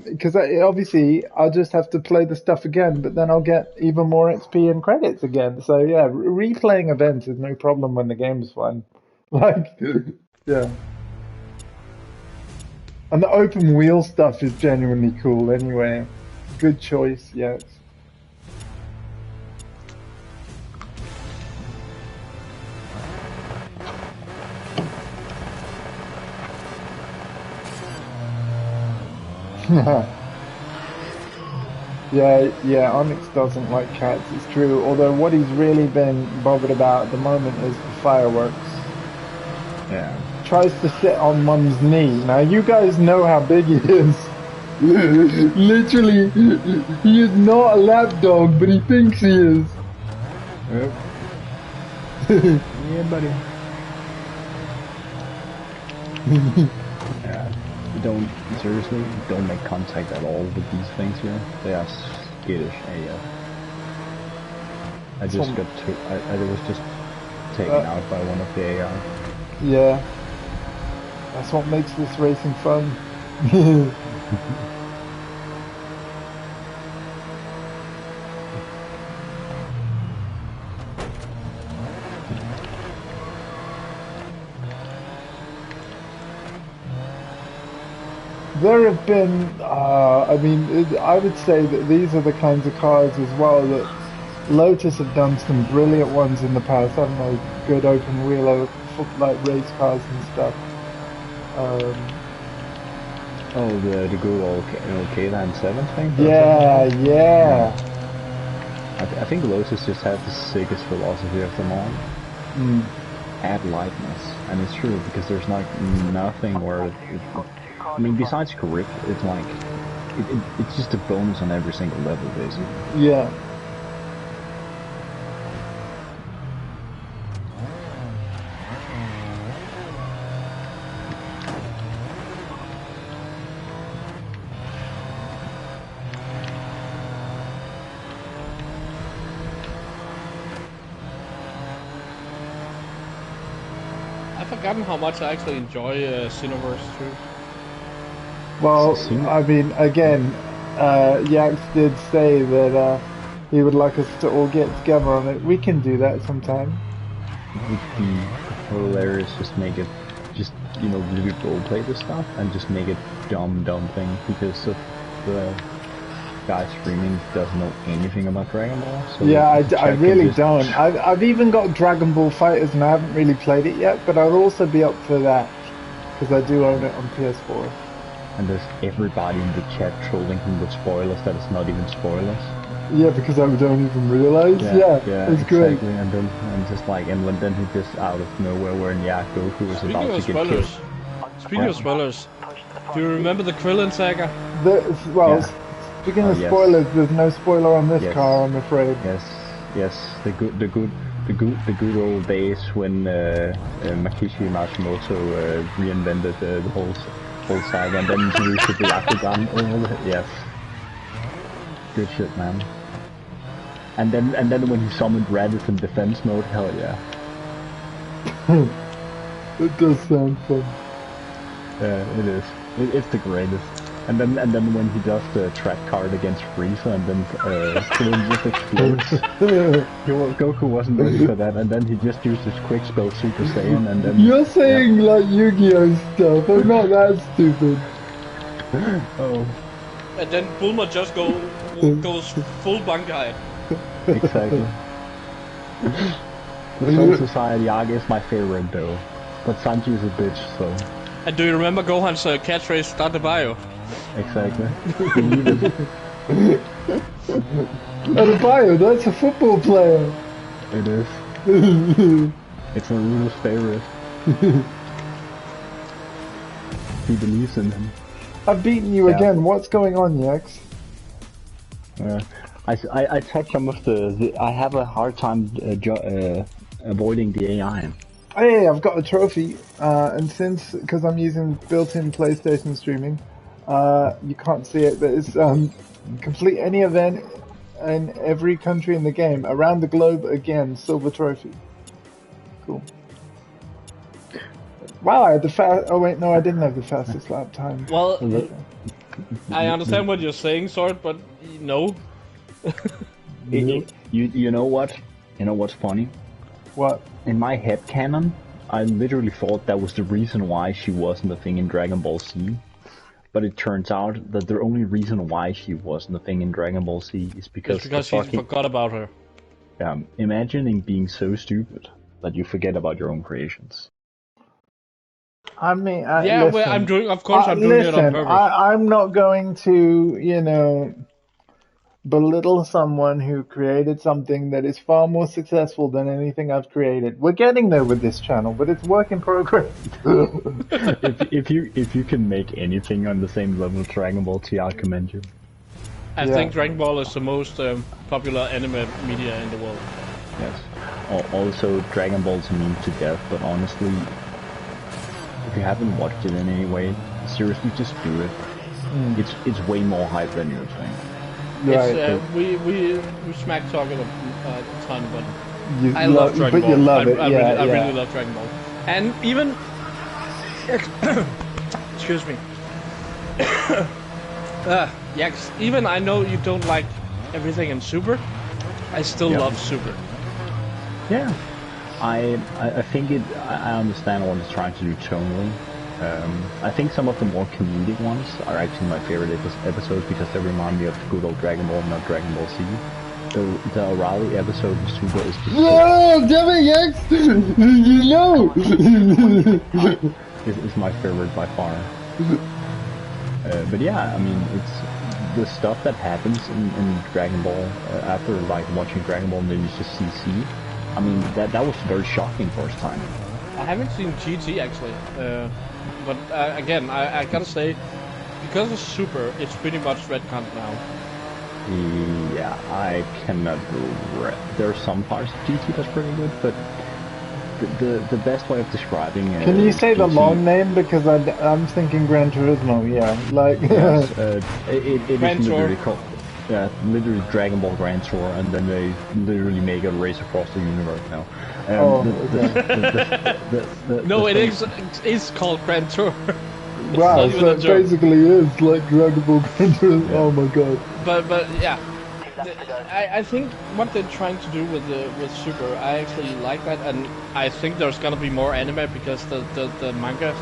Because obviously I'll just have to play the stuff again, but then I'll get even more XP and credits again. So yeah, replaying events is no problem when the game's fun. Like, yeah. And the open wheel stuff is genuinely cool anyway. Good choice, yes. Yeah, Onyx doesn't like cats, it's true. Although what he's really been bothered about at the moment is the fireworks. Yeah. Tries to sit on Mum's knee. Now you guys know how big he is. Literally, he is not a lapdog, but he thinks he is. Yep. Yeah, buddy. Yeah. Seriously, don't make contact at all with these things here. They are skittish AF. I was just taken out by one of the AI. Yeah. That's what makes this racing fun. There have been, I would say that these are the kinds of cars as well that Lotus have done some brilliant ones in the past. I don't know, good open wheel like race cars and stuff. Oh, the good old K-Line 7 thing? Yeah. I think Lotus just has the sickest philosophy of them all. Add lightness. And it's true, because there's like nothing where I mean, besides GRiD, it's like, it's just a bonus on every single level, basically. Yeah. I've forgotten how much I actually enjoy Xenoverse 2. Well, I mean, again, Yax did say that he would like us to all get together on it. We can do that sometime. It would be hilarious, really roleplay this stuff and just make it dumb thing, because of the guy streaming doesn't know anything about Dragon Ball. So yeah, I really don't. I've even got Dragon Ball Fighters and I haven't really played it yet, but I'll also be up for that, because I do own it on PS4. And there's everybody in the chat trolling him with spoilers that it's not even spoilers. Yeah, because I don't even realize. Yeah, it's exactly. great. And then he just out of nowhere when Goku was about to get killed. Speaking of spoilers, do you remember the Krillin saga? Speaking of spoilers, there's no spoiler on this car, I'm afraid. Yes, the good old days when Makishi Matsumoto reinvented the whole saga and then introduced the Yakugan. Yes. Good shit, man. And then when he summoned Raditz in defense mode, hell yeah. It does sound fun. Yeah, it is. It's the greatest. And then when he does the track card against Frieza and then Krillin just explodes. Goku wasn't ready for that, and then he just used his quick spell Super Saiyan and then... You're saying like Yu-Gi-Oh stuff, I'm not that stupid. Oh. And then Bulma just goes full Bankai. Exactly. Soul Society Yaga is my favorite though, but Sanji is a bitch, so... And do you remember Gohan's catchphrase, start the bio? Exactly. Adebayo, that's a football player. It is. It's Naruto's favorite. He believes in him. I've beaten you again. What's going on, Yax? I touched some of the I have a hard time avoiding the AI. Hey, I've got a trophy, and because I'm using built-in PlayStation streaming, you can't see it, but it's complete any event in every country in the game around the globe again, silver trophy. Cool. Wow, I had the oh wait, no, I didn't have the fastest lap time. Well, I understand what you're saying, Sword, but no. You know what? You know what's funny? What? In my head canon, I literally thought that was the reason why she wasn't a thing in Dragon Ball Z. But it turns out that the only reason why she wasn't a thing in Dragon Ball Z is because she forgot about her. Imagining being so stupid that you forget about your own creations. I mean, listen, well, I'm doing. Of course, I'm doing it on purpose. I'm not going to, belittle someone who created something that is far more successful than anything I've created. We're getting there with this channel, but it's work in progress. if you can make anything on the same level of Dragon Ball T, I'll commend you. I think Dragon Ball is the most popular anime media in the world. Yes. Also, Dragon Ball's a meme to death, but honestly, if you haven't watched it in any way, seriously, just do it. It's way more hype than you think. Right. It's, we smack talk it a ton, but I love love Dragon Ball. You love it. I really love Dragon Ball. And even excuse me. Yax, even I know you don't like everything in Super, I still love Super. Yeah. I think I understand what it's trying to do tonally. I think some of the more comedic ones are actually my favorite episodes because they remind me of the good old Dragon Ball, not Dragon Ball Z. The O'Reilly episode in Super is just... Oh, damn it, Yax! You know! It's my favorite by far. But yeah, I mean, it's the stuff that happens in Dragon Ball after like watching Dragon Ball and then you just see C. I mean, that was very shocking first time. I haven't seen GT actually, but again, I gotta say, because of Super, it's pretty much retconned now. Yeah, I cannot there are some parts of GT that's pretty good, but the best way of describing it. Can you say GT, the long name because I'm thinking Gran Turismo? Yeah, like yes, it is literally called literally Dragon Ball Grand Tour, and then they literally make a race across the universe now. No, it's called Grand Tour. Wow, so it basically is like Dragon Ball Grand Tour. Yeah. Oh my god. But yeah, I think what they're trying to do with Super, I actually like that, and I think there's gonna be more anime because the manga,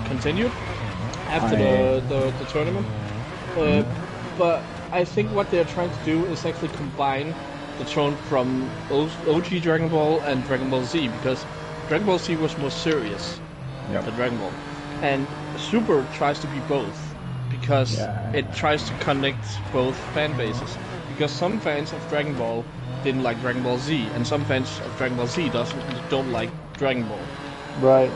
continued after the tournament. But I think what they're trying to do is actually combine the tone from OG Dragon Ball and Dragon Ball Z, because Dragon Ball Z was more serious than Dragon Ball, and Super tries to be both because it tries to connect both fan bases. Because some fans of Dragon Ball didn't like Dragon Ball Z, and some fans of Dragon Ball Z don't like Dragon Ball. Right.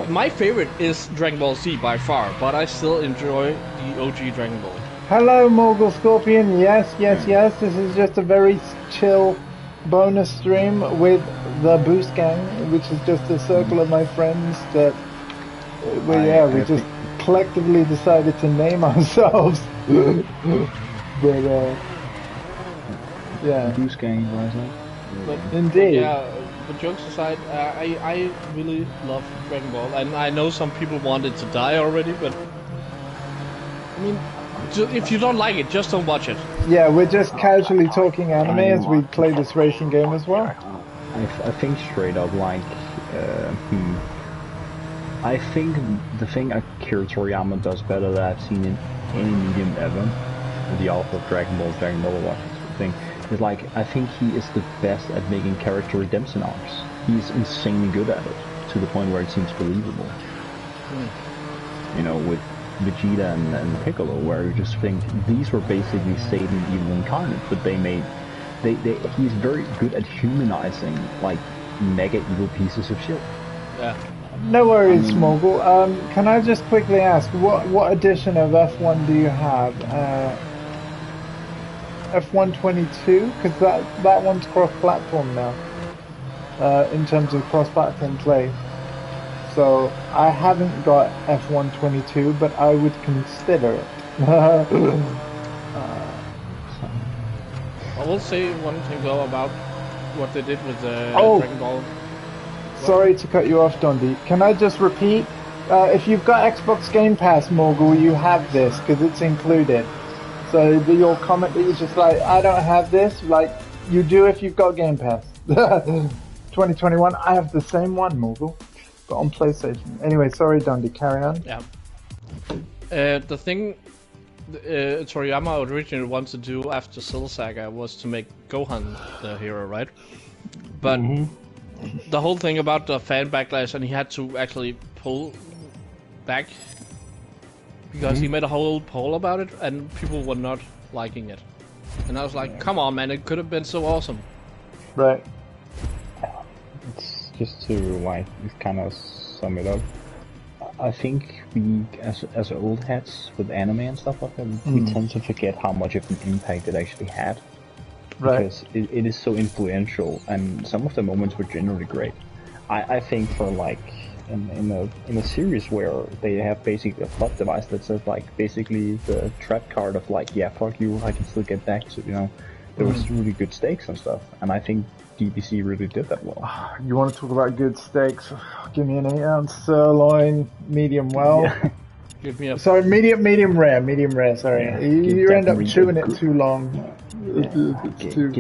My favorite is Dragon Ball Z by far, but I still enjoy the OG Dragon Ball. Hello, Mogul Scorpion. Yes. This is just a very chill bonus stream with the Boost Gang, which is just a circle of my friends that we just collectively decided to name ourselves. But Boost Gang, but indeed. Yeah, but jokes aside, I really love Dragon Ball, and I know some people want it to die already, but I mean, if you don't like it, just don't watch it. Yeah, we're just casually talking anime as we play this racing game as well. I think straight up, like, I think the thing Akira Toriyama does better that I've seen in any medium ever, the author of Dragon Ball Watch thing, is like, I think he is the best at making character redemption arcs. He's insanely good at it, to the point where it seems believable. With Vegeta and Piccolo, where you just think these were basically Satan evil incarnate, but he's very good at humanizing like mega evil pieces of shit. Yeah. No worries, Mogul. Can I just quickly ask, what edition of F1 do you have? F122? Because that one's cross-platform now, in terms of cross-platform play. So I haven't got F122, but I would consider it. I will say one thing though about what they did with Dragon Ball. Sorry to cut you off, Dondi. Can I just repeat? If you've got Xbox Game Pass, Mogul, you have this, because it's included. So your comment that you're just like, I don't have this, like, you do if you've got Game Pass. 2021, I have the same one, Mogul, but on PlayStation. Anyway, sorry, Dondi, carry on. Yeah. The thing Toriyama originally wanted to do after Cell Saga was to make Gohan the hero, right? But the whole thing about the fan backlash, and he had to actually pull back because he made a whole poll about it, and people were not liking it. And I was like, come on, man, it could have been so awesome. Right. It's just to like kind of sum it up. I think we, as old hats with anime and stuff like that, we tend to forget how much of an impact it actually had. Right. Because it is so influential, and some of the moments were generally great. I think for like in a series where they have basically a plot device that says like basically the trap card of like, yeah, fuck you, I can still get back to, you know, there was really good stakes and stuff, and I think DBC really did that well. You want to talk about good steaks? Give me an 8-ounce sirloin, medium well. Yeah. Give me a Sorry, medium rare. Sorry, Yeah, you give end that up really chewing it good- too long. Give that too meat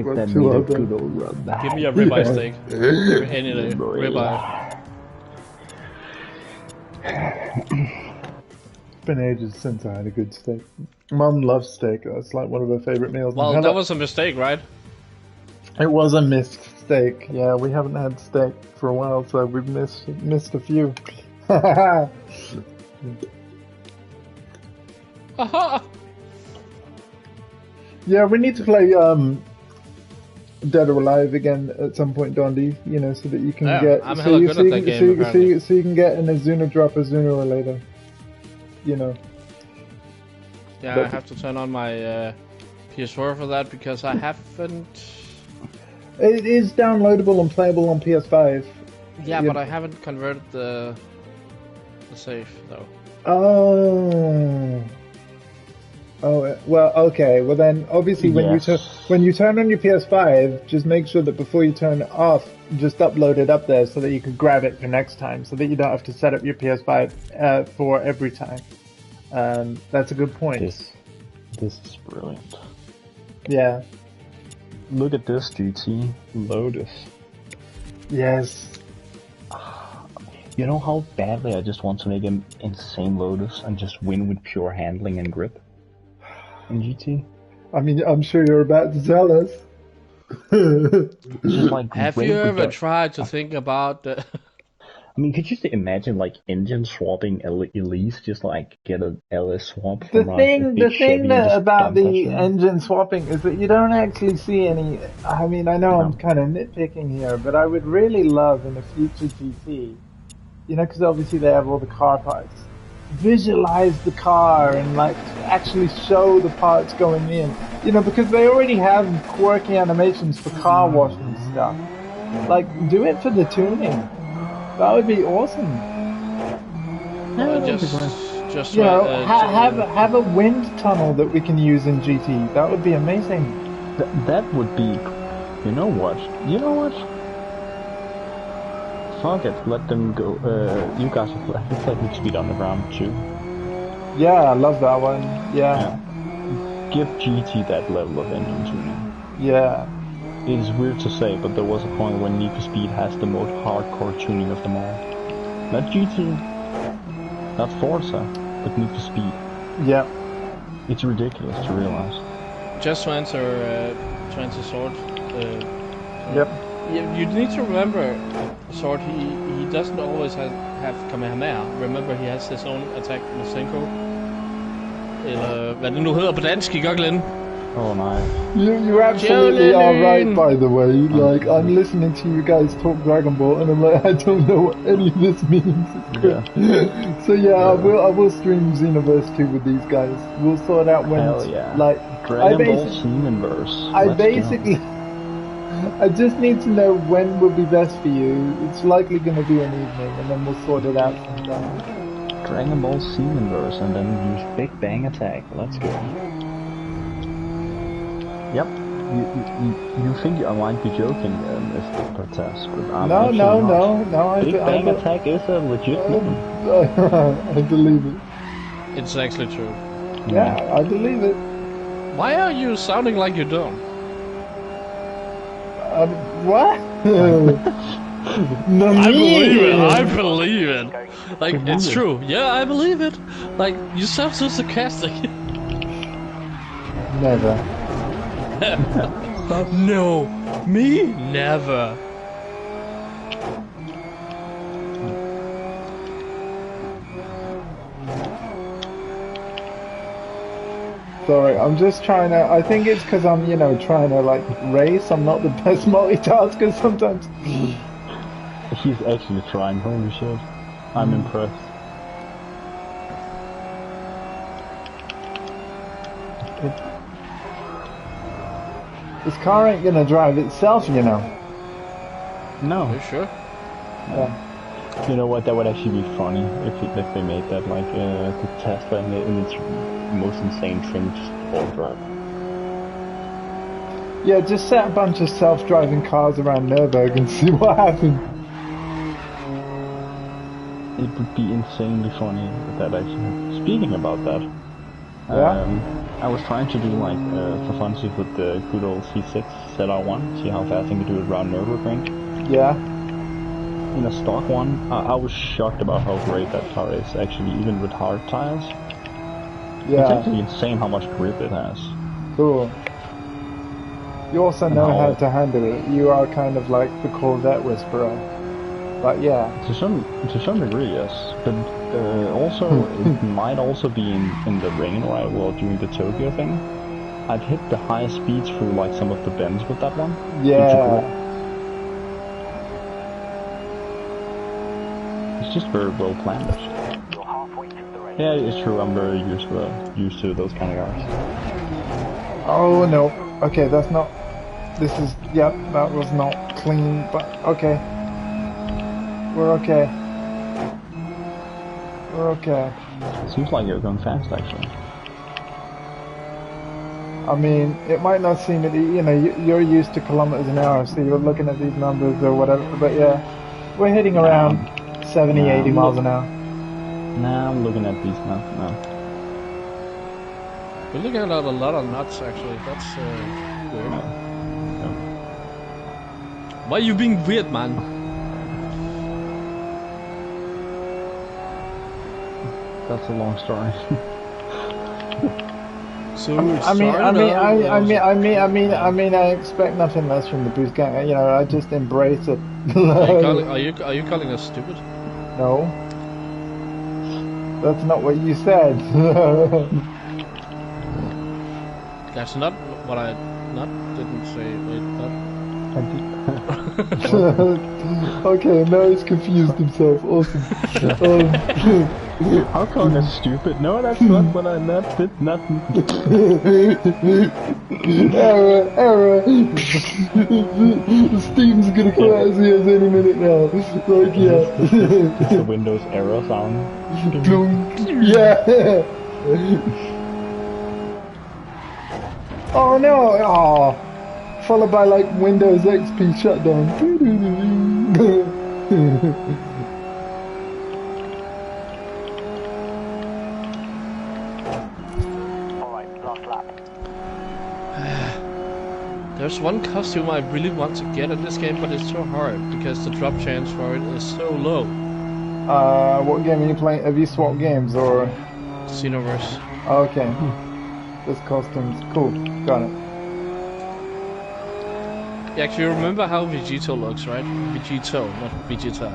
a hard. good old rub. Give me a ribeye steak. Give me any day. Ribeye. It's been ages since I had a good steak. Mum loves steak. That's like one of her favorite meals. Well, And that was a mistake, right? it was a missed steak. Yeah, we haven't had steak for a while, so we've missed a few. Aha! Yeah, we need to play Dead or Alive again at some point, Dondi. You know, so that you can Yeah, get I'm hella good at that game, apparently. so you can get an Azuna dropper sooner or later. You know. Yeah, I have to turn on my PS4 for that because I haven't. It is downloadable and playable on PS5. Yeah, Yeah. but I haven't converted the save though. Oh, well, okay. Well, then, obviously, when you turn on your PS5, just make sure that before you turn it off, just upload it up there so that you can grab it for next time, so that you don't have to set up your PS5 for every time. That's a good point. This is brilliant. Yeah. Look at this, GT. Lotus. Yes. You know how badly I just want to make an insane Lotus and just win with pure handling and grip in GT? I mean, I'm sure you're about to tell us. Just like Have great you with ever the- tried to think about the? I mean, could you just imagine like engine swapping Elise, just like get an LS swap The from a thing big Chevy and just about dump that the shit? engine swapping is that you don't actually see any. I mean, I know I'm No. kind of nitpicking here, but I would really love in a future GT, you know, because obviously they have all the car parts. Visualize the car and like actually show the parts going in, you know, because they already have quirky animations for car wash and stuff. Like, do it for the tuning. That would be awesome. Just You know, right, have a wind tunnel that we can use in GT. That would be amazing. That would be. You know what? Fuck it, let them go. You guys have let me speed underground too. Yeah, I love that one. Yeah. Give GT that level of engine tuning. Yeah. It is weird to say, but there was a point when Need for Speed has the most hardcore tuning of them all. Not GT, not Forza, but Need for Speed. Yeah. It's ridiculous to realize. just to answer Sword. Yep. You need to remember, Sword. He doesn't always have Kamehameha. Remember, he has his own attack, Masenko. Eller hvad det nu hedder på dansk, ikke Glenn? Oh my. You absolutely are right, by the way. Like, I'm listening to you guys talk Dragon Ball, and I'm like, I don't know what any of this means. Yeah. So yeah, I will stream Xenoverse 2 with these guys. We'll sort out when, Hell yeah. like, Dragon Ball Xenoverse. I Let's basically, I just need to know when will be best for you. It's likely going to be an evening, and then we'll sort it out sometime. go. Dragon Ball Xenoverse and then use Big Bang Attack. Let's go. Yep. You think I might be joking, Mr. Protest, but I'm actually not. Big Bang Attack is a legit thing. I believe it. It's actually true. Yeah, I believe it. Why are you sounding like you don't? What? No, I believe it. I believe it. Like, it's true. Yeah, I believe it. Like, you sound so sarcastic. Never. No, me? Never. Sorry, I'm just trying to. I think it's because I'm, you know, trying to like race. I'm not the best multitasker sometimes. He's actually trying. Holy shit! I'm impressed. This car ain't gonna drive itself, you know. No. Are you sure? Yeah. You know what? That would actually be funny if they made that like the Tesla in its most insane trim just all drive. Yeah, just set a bunch of self-driving cars around Nürburgring and see what happens. It would be insanely funny if that actually. Speaking about that, I was trying to do like for funsies with the good old C6 ZR1, see how fast I can do it around Nürburgring. Yeah. In a stock one, I was shocked about how great that car is, actually, even with hard tires. Yeah. It's actually insane how much grip it has. Cool. You also know how to handle it. You are kind of like the Corvette whisperer. But yeah. To some degree, yes. But also, it might also be in the rain, right? Well, during the Tokyo thing, I've hit the highest speeds through like some of the bends with that one. Yeah. It's just very well planned, actually. You're halfway through the race. Yeah, it's true. I'm very used to those kind of cars. Oh no. Okay, that's not. This is. Yep, that was not clean. But okay. We're okay. We're okay. Seems like you're going fast, actually. I mean, it might not seem it. You know, you're used to kilometers an hour, so you're looking at these numbers or whatever. But yeah, we're hitting around 70, 80 miles an hour. Nah, I'm looking at these now. No. We're looking at a lot of nuts, actually. That's weird. No. Why are you being weird, man? That's a long story. So I expect nothing less from the boost gang. You know, I just embrace it. Are you calling us stupid? No, that's not what you said. That's not what I didn't say. Wait, what? Okay, now he's confused himself. Awesome. How come that's stupid? No, that's not what I did nothing. Error. Steam's gonna come out his ears any minute now. Like, yeah. It's the Windows error sound. Yeah. Oh no! Oh. Followed by like Windows XP shutdown. Alright, last lap. There's one costume I really want to get in this game, but it's so hard because the drop chance for it is so low. What game are you playing? Have you swapped games or? Xenoverse. Okay. This costume's cool. Got it. Yeah, actually, remember how Vegito looks, right? Vegito, not Vegeta.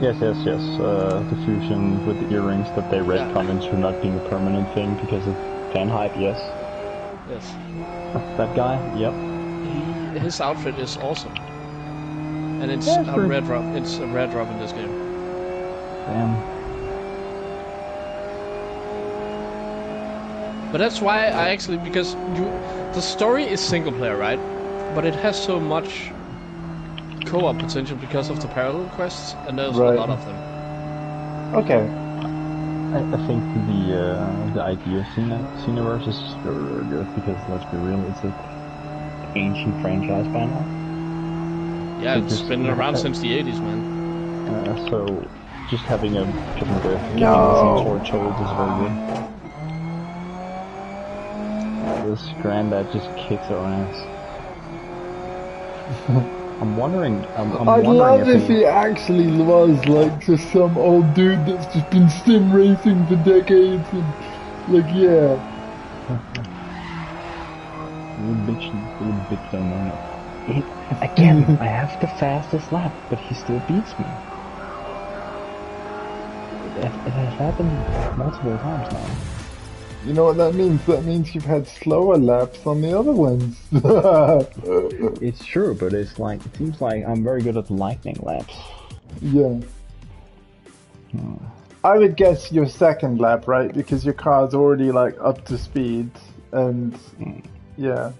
Yes. The fusion with the earrings that they retcon into not being a permanent thing because of fan hype, yes. Yes. That guy, yep. His outfit is awesome. And it's Yeah, a red drop. It's a red drop in this game. Damn. But that's why I actually, because the story is single player, right? But it has so much co-op potential because of the parallel quests, and there's a lot of them. Okay. I think the idea of Xenoverse is very good because, let's be real, it's an ancient franchise by now. Yeah, it's been around since the 80s, man. So just having a different way of getting the same sort of told is very good. This granddad just kicks our ass. I'm wondering. I'd love if he actually was like just some old dude that's just been sim racing for decades and like, yeah. Little bitch don't know. Again, I have the fastest lap, but he still beats me. It has happened multiple times now. You know what that means? That means you've had slower laps on the other ones. It's true, but it's like it seems like I'm very good at lightning laps. Yeah. I would guess your second lap, right? Because your car's already like up to speed, and yeah.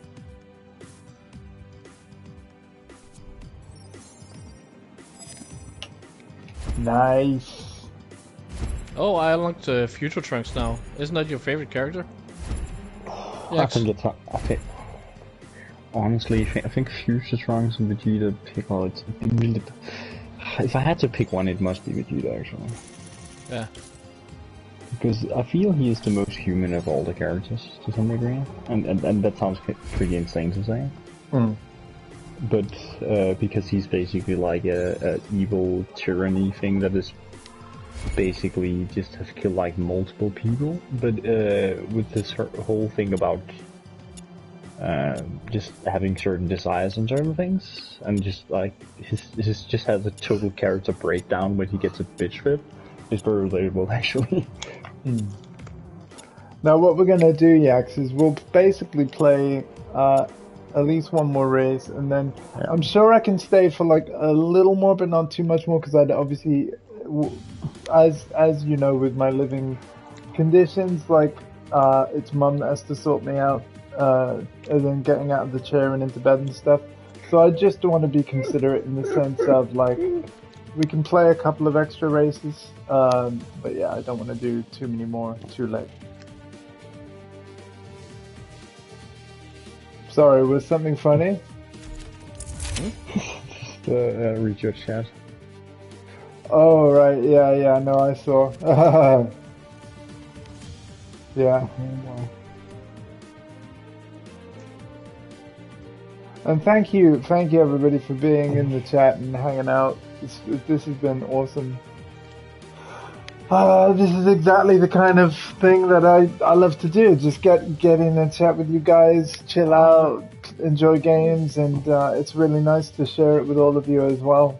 Nice. Oh, I unlocked Future Trunks now. Isn't that your favorite character? I think it's. I think, honestly, I think Future Trunks and Vegeta Piccolo. It's really. If I had to pick one, it must be Vegeta actually. Yeah. Because I feel he is the most human of all the characters to some degree, and that sounds pretty insane to say. But because he's basically like a evil tyranny thing that is basically just has killed like multiple people, but with this whole thing about just having certain desires on certain things, and just like his just has a total character breakdown when he gets a bitch whip. It's very relatable actually. Now what we're gonna do, Yax, is we'll basically play at least one more race, and then I'm sure I can stay for like a little more, but not too much more, because I'd obviously, as you know, with my living conditions, like it's mum that has to sort me out, and then getting out of the chair and into bed and stuff. So I just want to be considerate in the sense of like, we can play a couple of extra races, but yeah, I don't want to do too many more too late. Sorry, was something funny? Just read your chat. Oh, right, yeah, no, I saw. Yeah. Wow. And thank you everybody for being in the chat and hanging out. This has been awesome. This is exactly the kind of thing that I love to do. Just get in and chat with you guys, chill out, enjoy games, and it's really nice to share it with all of you as well.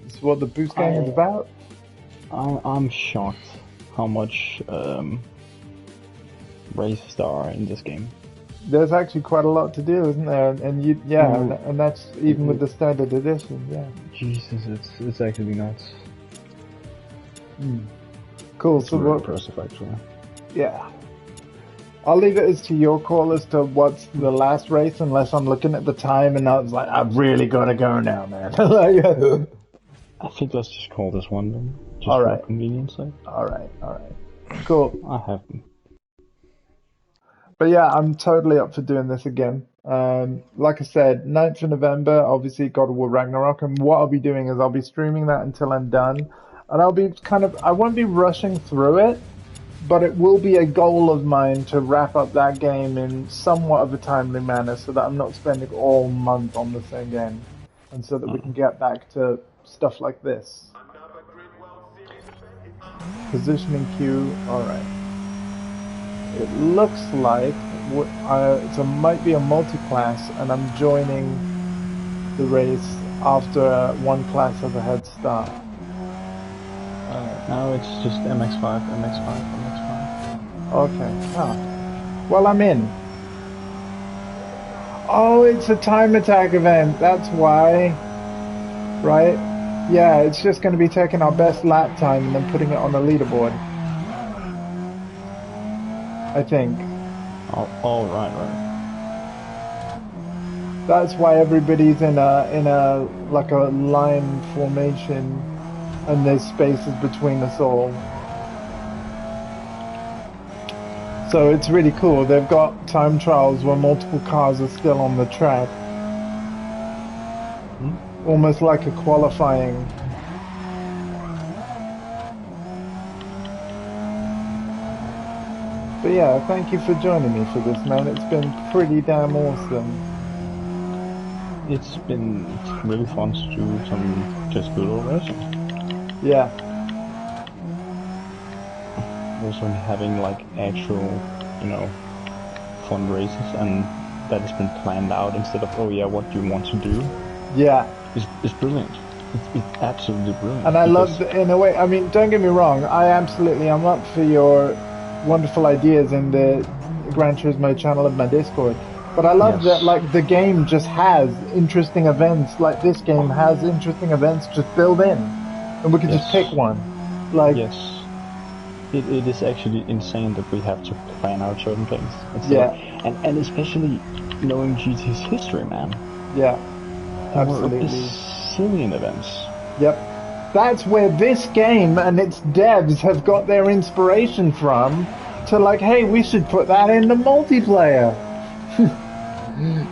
It's what the Boost Gang is about. I'm shocked how much races there are in this game. There's actually quite a lot to do, isn't there? And and that's even with the standard edition. Yeah. Jesus, it's actually nuts. Cool. It's So really what? impressive, actually. Yeah. I'll leave it as to your call as to what's the last race, unless I'm looking at the time and I was like, I've really got to go now, man. I think let's just call this one then. Just All for right. convenience sake. All right. Cool. I have them. But yeah, I'm totally up for doing this again. Like I said, 9th of November, obviously God of War Ragnarok, and what I'll be doing is I'll be streaming that until I'm done. And I'll be I won't be rushing through it, but it will be a goal of mine to wrap up that game in somewhat of a timely manner so that I'm not spending all month on the same game. And so that we can get back to stuff like this. Positioning queue, alright. It looks like it might be a multi-class, and I'm joining the race after one class has a head start. No, it's just MX5. Okay. Well, I'm in. Oh, it's a time attack event. That's why. Right? Yeah, it's just going to be taking our best lap time and then putting it on the leaderboard. I think. Oh, right. That's why everybody's in a like a line formation, and there's spaces between us all. So it's really cool. They've got time trials where multiple cars are still on the track. Almost like a qualifying. But yeah, thank you for joining me for this, man. It's been pretty damn awesome. It's been really fun to do some just good old racing. Yeah. Also having like actual, fun races, and that has been planned out instead of, oh yeah, what do you want to do? Yeah. It's brilliant. It's absolutely brilliant. And I love, in a way, I mean, don't get me wrong, I'm up for your wonderful ideas in the Gran Turismo channel of my Discord. But I love that, like, the game just has interesting events. Like, this game has interesting events just built in, and we can just pick one. Like, it is actually insane that we have to plan out certain things. And especially knowing GT's history, man. Yeah, absolutely. Zillion events. Yep. That's where this game and its devs have got their inspiration from to, like, hey, we should put that in the multiplayer.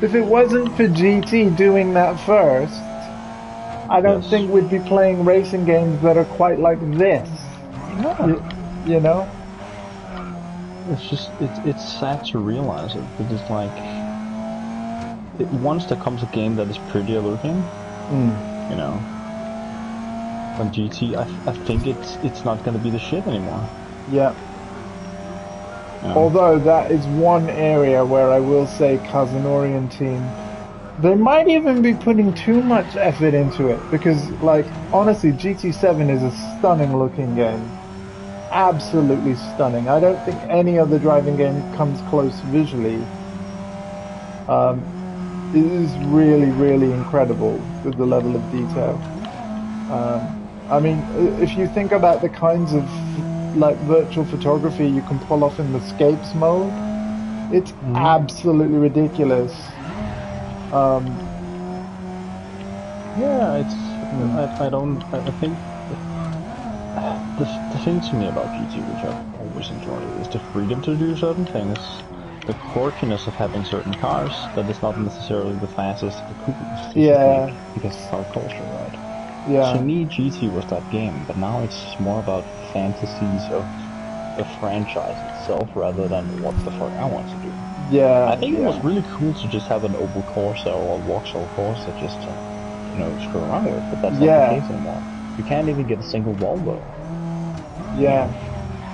If it wasn't for GT doing that first, I don't think we'd be playing racing games that are quite like this. You know? It's just, it's sad to realize it, because like, once there comes a game that is prettier looking, you know, on GT, I think it's not going to be the shit anymore. Yeah. You know? Although that is one area where I will say Kazunorian team, they might even be putting too much effort into it, because, like, honestly, GT7 is a stunning looking game. Absolutely stunning. I don't think any other driving game comes close visually. It is really, really incredible with the level of detail. I mean, if you think about the kinds of, like, virtual photography you can pull off in the Scapes mode, it's absolutely ridiculous. Yeah, I think the thing to me about GT, which I've always enjoyed, is the freedom to do certain things, the quirkiness of having certain cars that is not necessarily the fastest or the coolest. Because it's our culture, right? Yeah. To me, GT was that game, but now it's more about fantasies of the franchise itself rather than what the fuck I want to do. Yeah. I think it was really cool to just have an Opel Corsa or a Vauxhall Corsa just to, you know, screw around with, but that's not the case anymore. You can't even get a single Volvo. Yeah.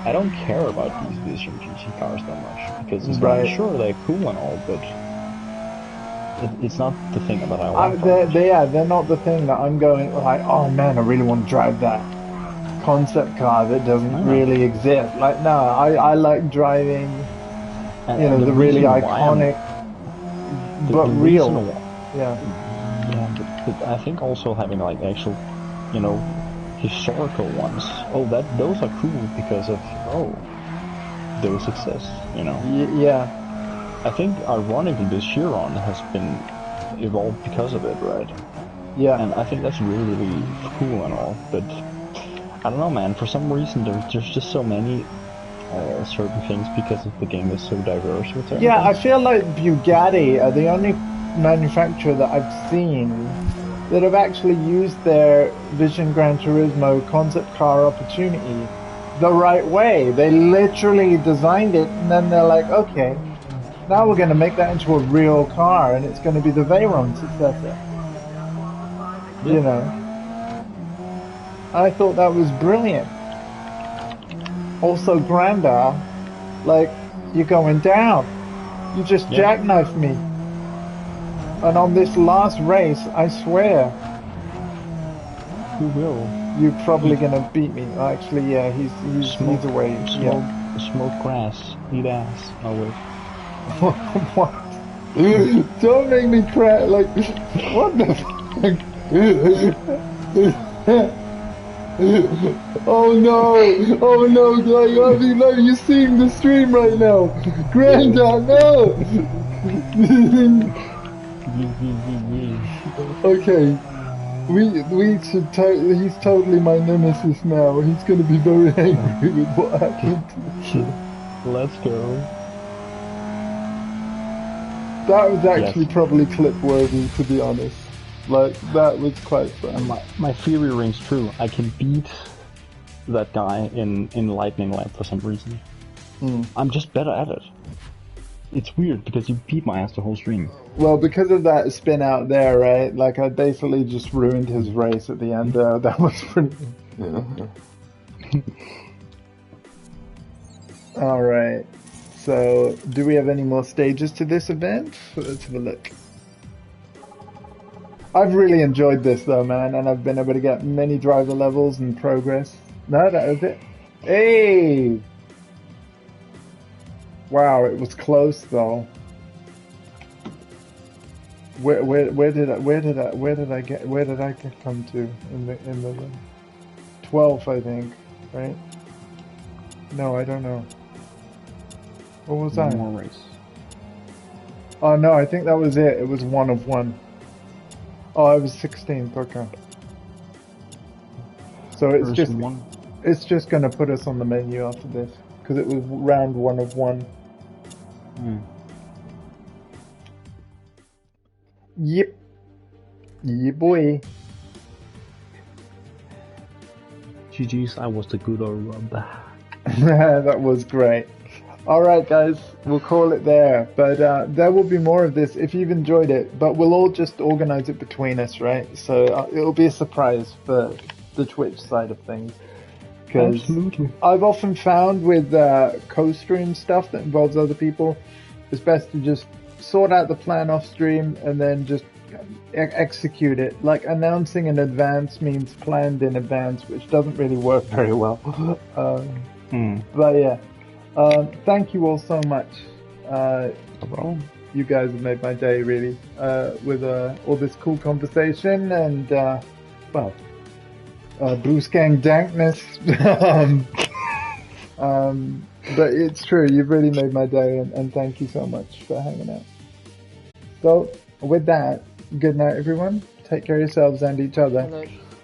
I don't care about these Vision GT cars that much, because it's like, sure, they're cool and all, but it's not the thing that I want. They're not the thing that I'm going, like, oh man, I really want to drive that concept car that doesn't really exist. Like, no, I like driving, you know, the really iconic, but real. But I think also having, like, actual, you know, historical ones. Those are cool because of those exist, you know. Yeah. I think ironically the Chiron has been evolved because of it, right? Yeah. And I think that's really, really cool and all, but I don't know, man. For some reason, there's just so many certain things because of the game is so diverse with certain things. I feel like Bugatti are the only manufacturer that I've seen that have actually used their Vision Gran Turismo concept car opportunity the right way. They literally designed it, and then they're like, okay, now we're going to make that into a real car, and it's going to be the Veyron successor. You know, I thought that was brilliant. Also, Granda, like, you're going down. You just jackknifed me. And on this last race, I swear, who will? You're probably gonna beat me. Actually, yeah, he's away. Smoke grass, eat ass. Oh wait. What? Don't make me cry. Like, what the fuck? Oh no, like, I mean, like, you're seeing the stream right now. Granddad, no! Okay, we should he's totally my nemesis now. He's gonna be very angry with what happened. Let's go. That was actually probably clip worthy, to be honest. Like, that was quite fun. My theory rings true. I can beat that guy in Lightning Lab for some reason. I'm just better at it. It's weird because you beat my ass the whole stream. Well, because of that spin out there, right? Like, I basically just ruined his race at the end there. That was pretty... Alright. So, do we have any more stages to this event? Let's have a look. I've really enjoyed this though, man, and I've been able to get many driver levels and progress. No, that was it. Hey! Wow, it was close though. Where did I come to in the 12, I think, right? No, I don't know. What was One I? more race. Oh no, I think that was it. It was 1 of 1. Oh, I was 16th. Okay. So it's just gonna put us on the menu after this because it was round 1 of 1. Yep. Yeah, boy. GG's, I was the good old rub. That was great. Alright guys, we'll call it there. But there will be more of this if you've enjoyed it. But we'll all just organize it between us, right? So it'll be a surprise for the Twitch side of things. Absolutely. I've often found with co-stream stuff that involves other people, it's best to just sort out the plan off stream and then just execute it. Like announcing in advance means planned in advance, which doesn't really work very well. But yeah, thank you all so much. You guys have made my day really with all this cool conversation and Bruce Gang dankness. But it's true, you've really made my day and thank you so much for hanging out. So with that, good night everyone. Take care of yourselves and each other. Good night.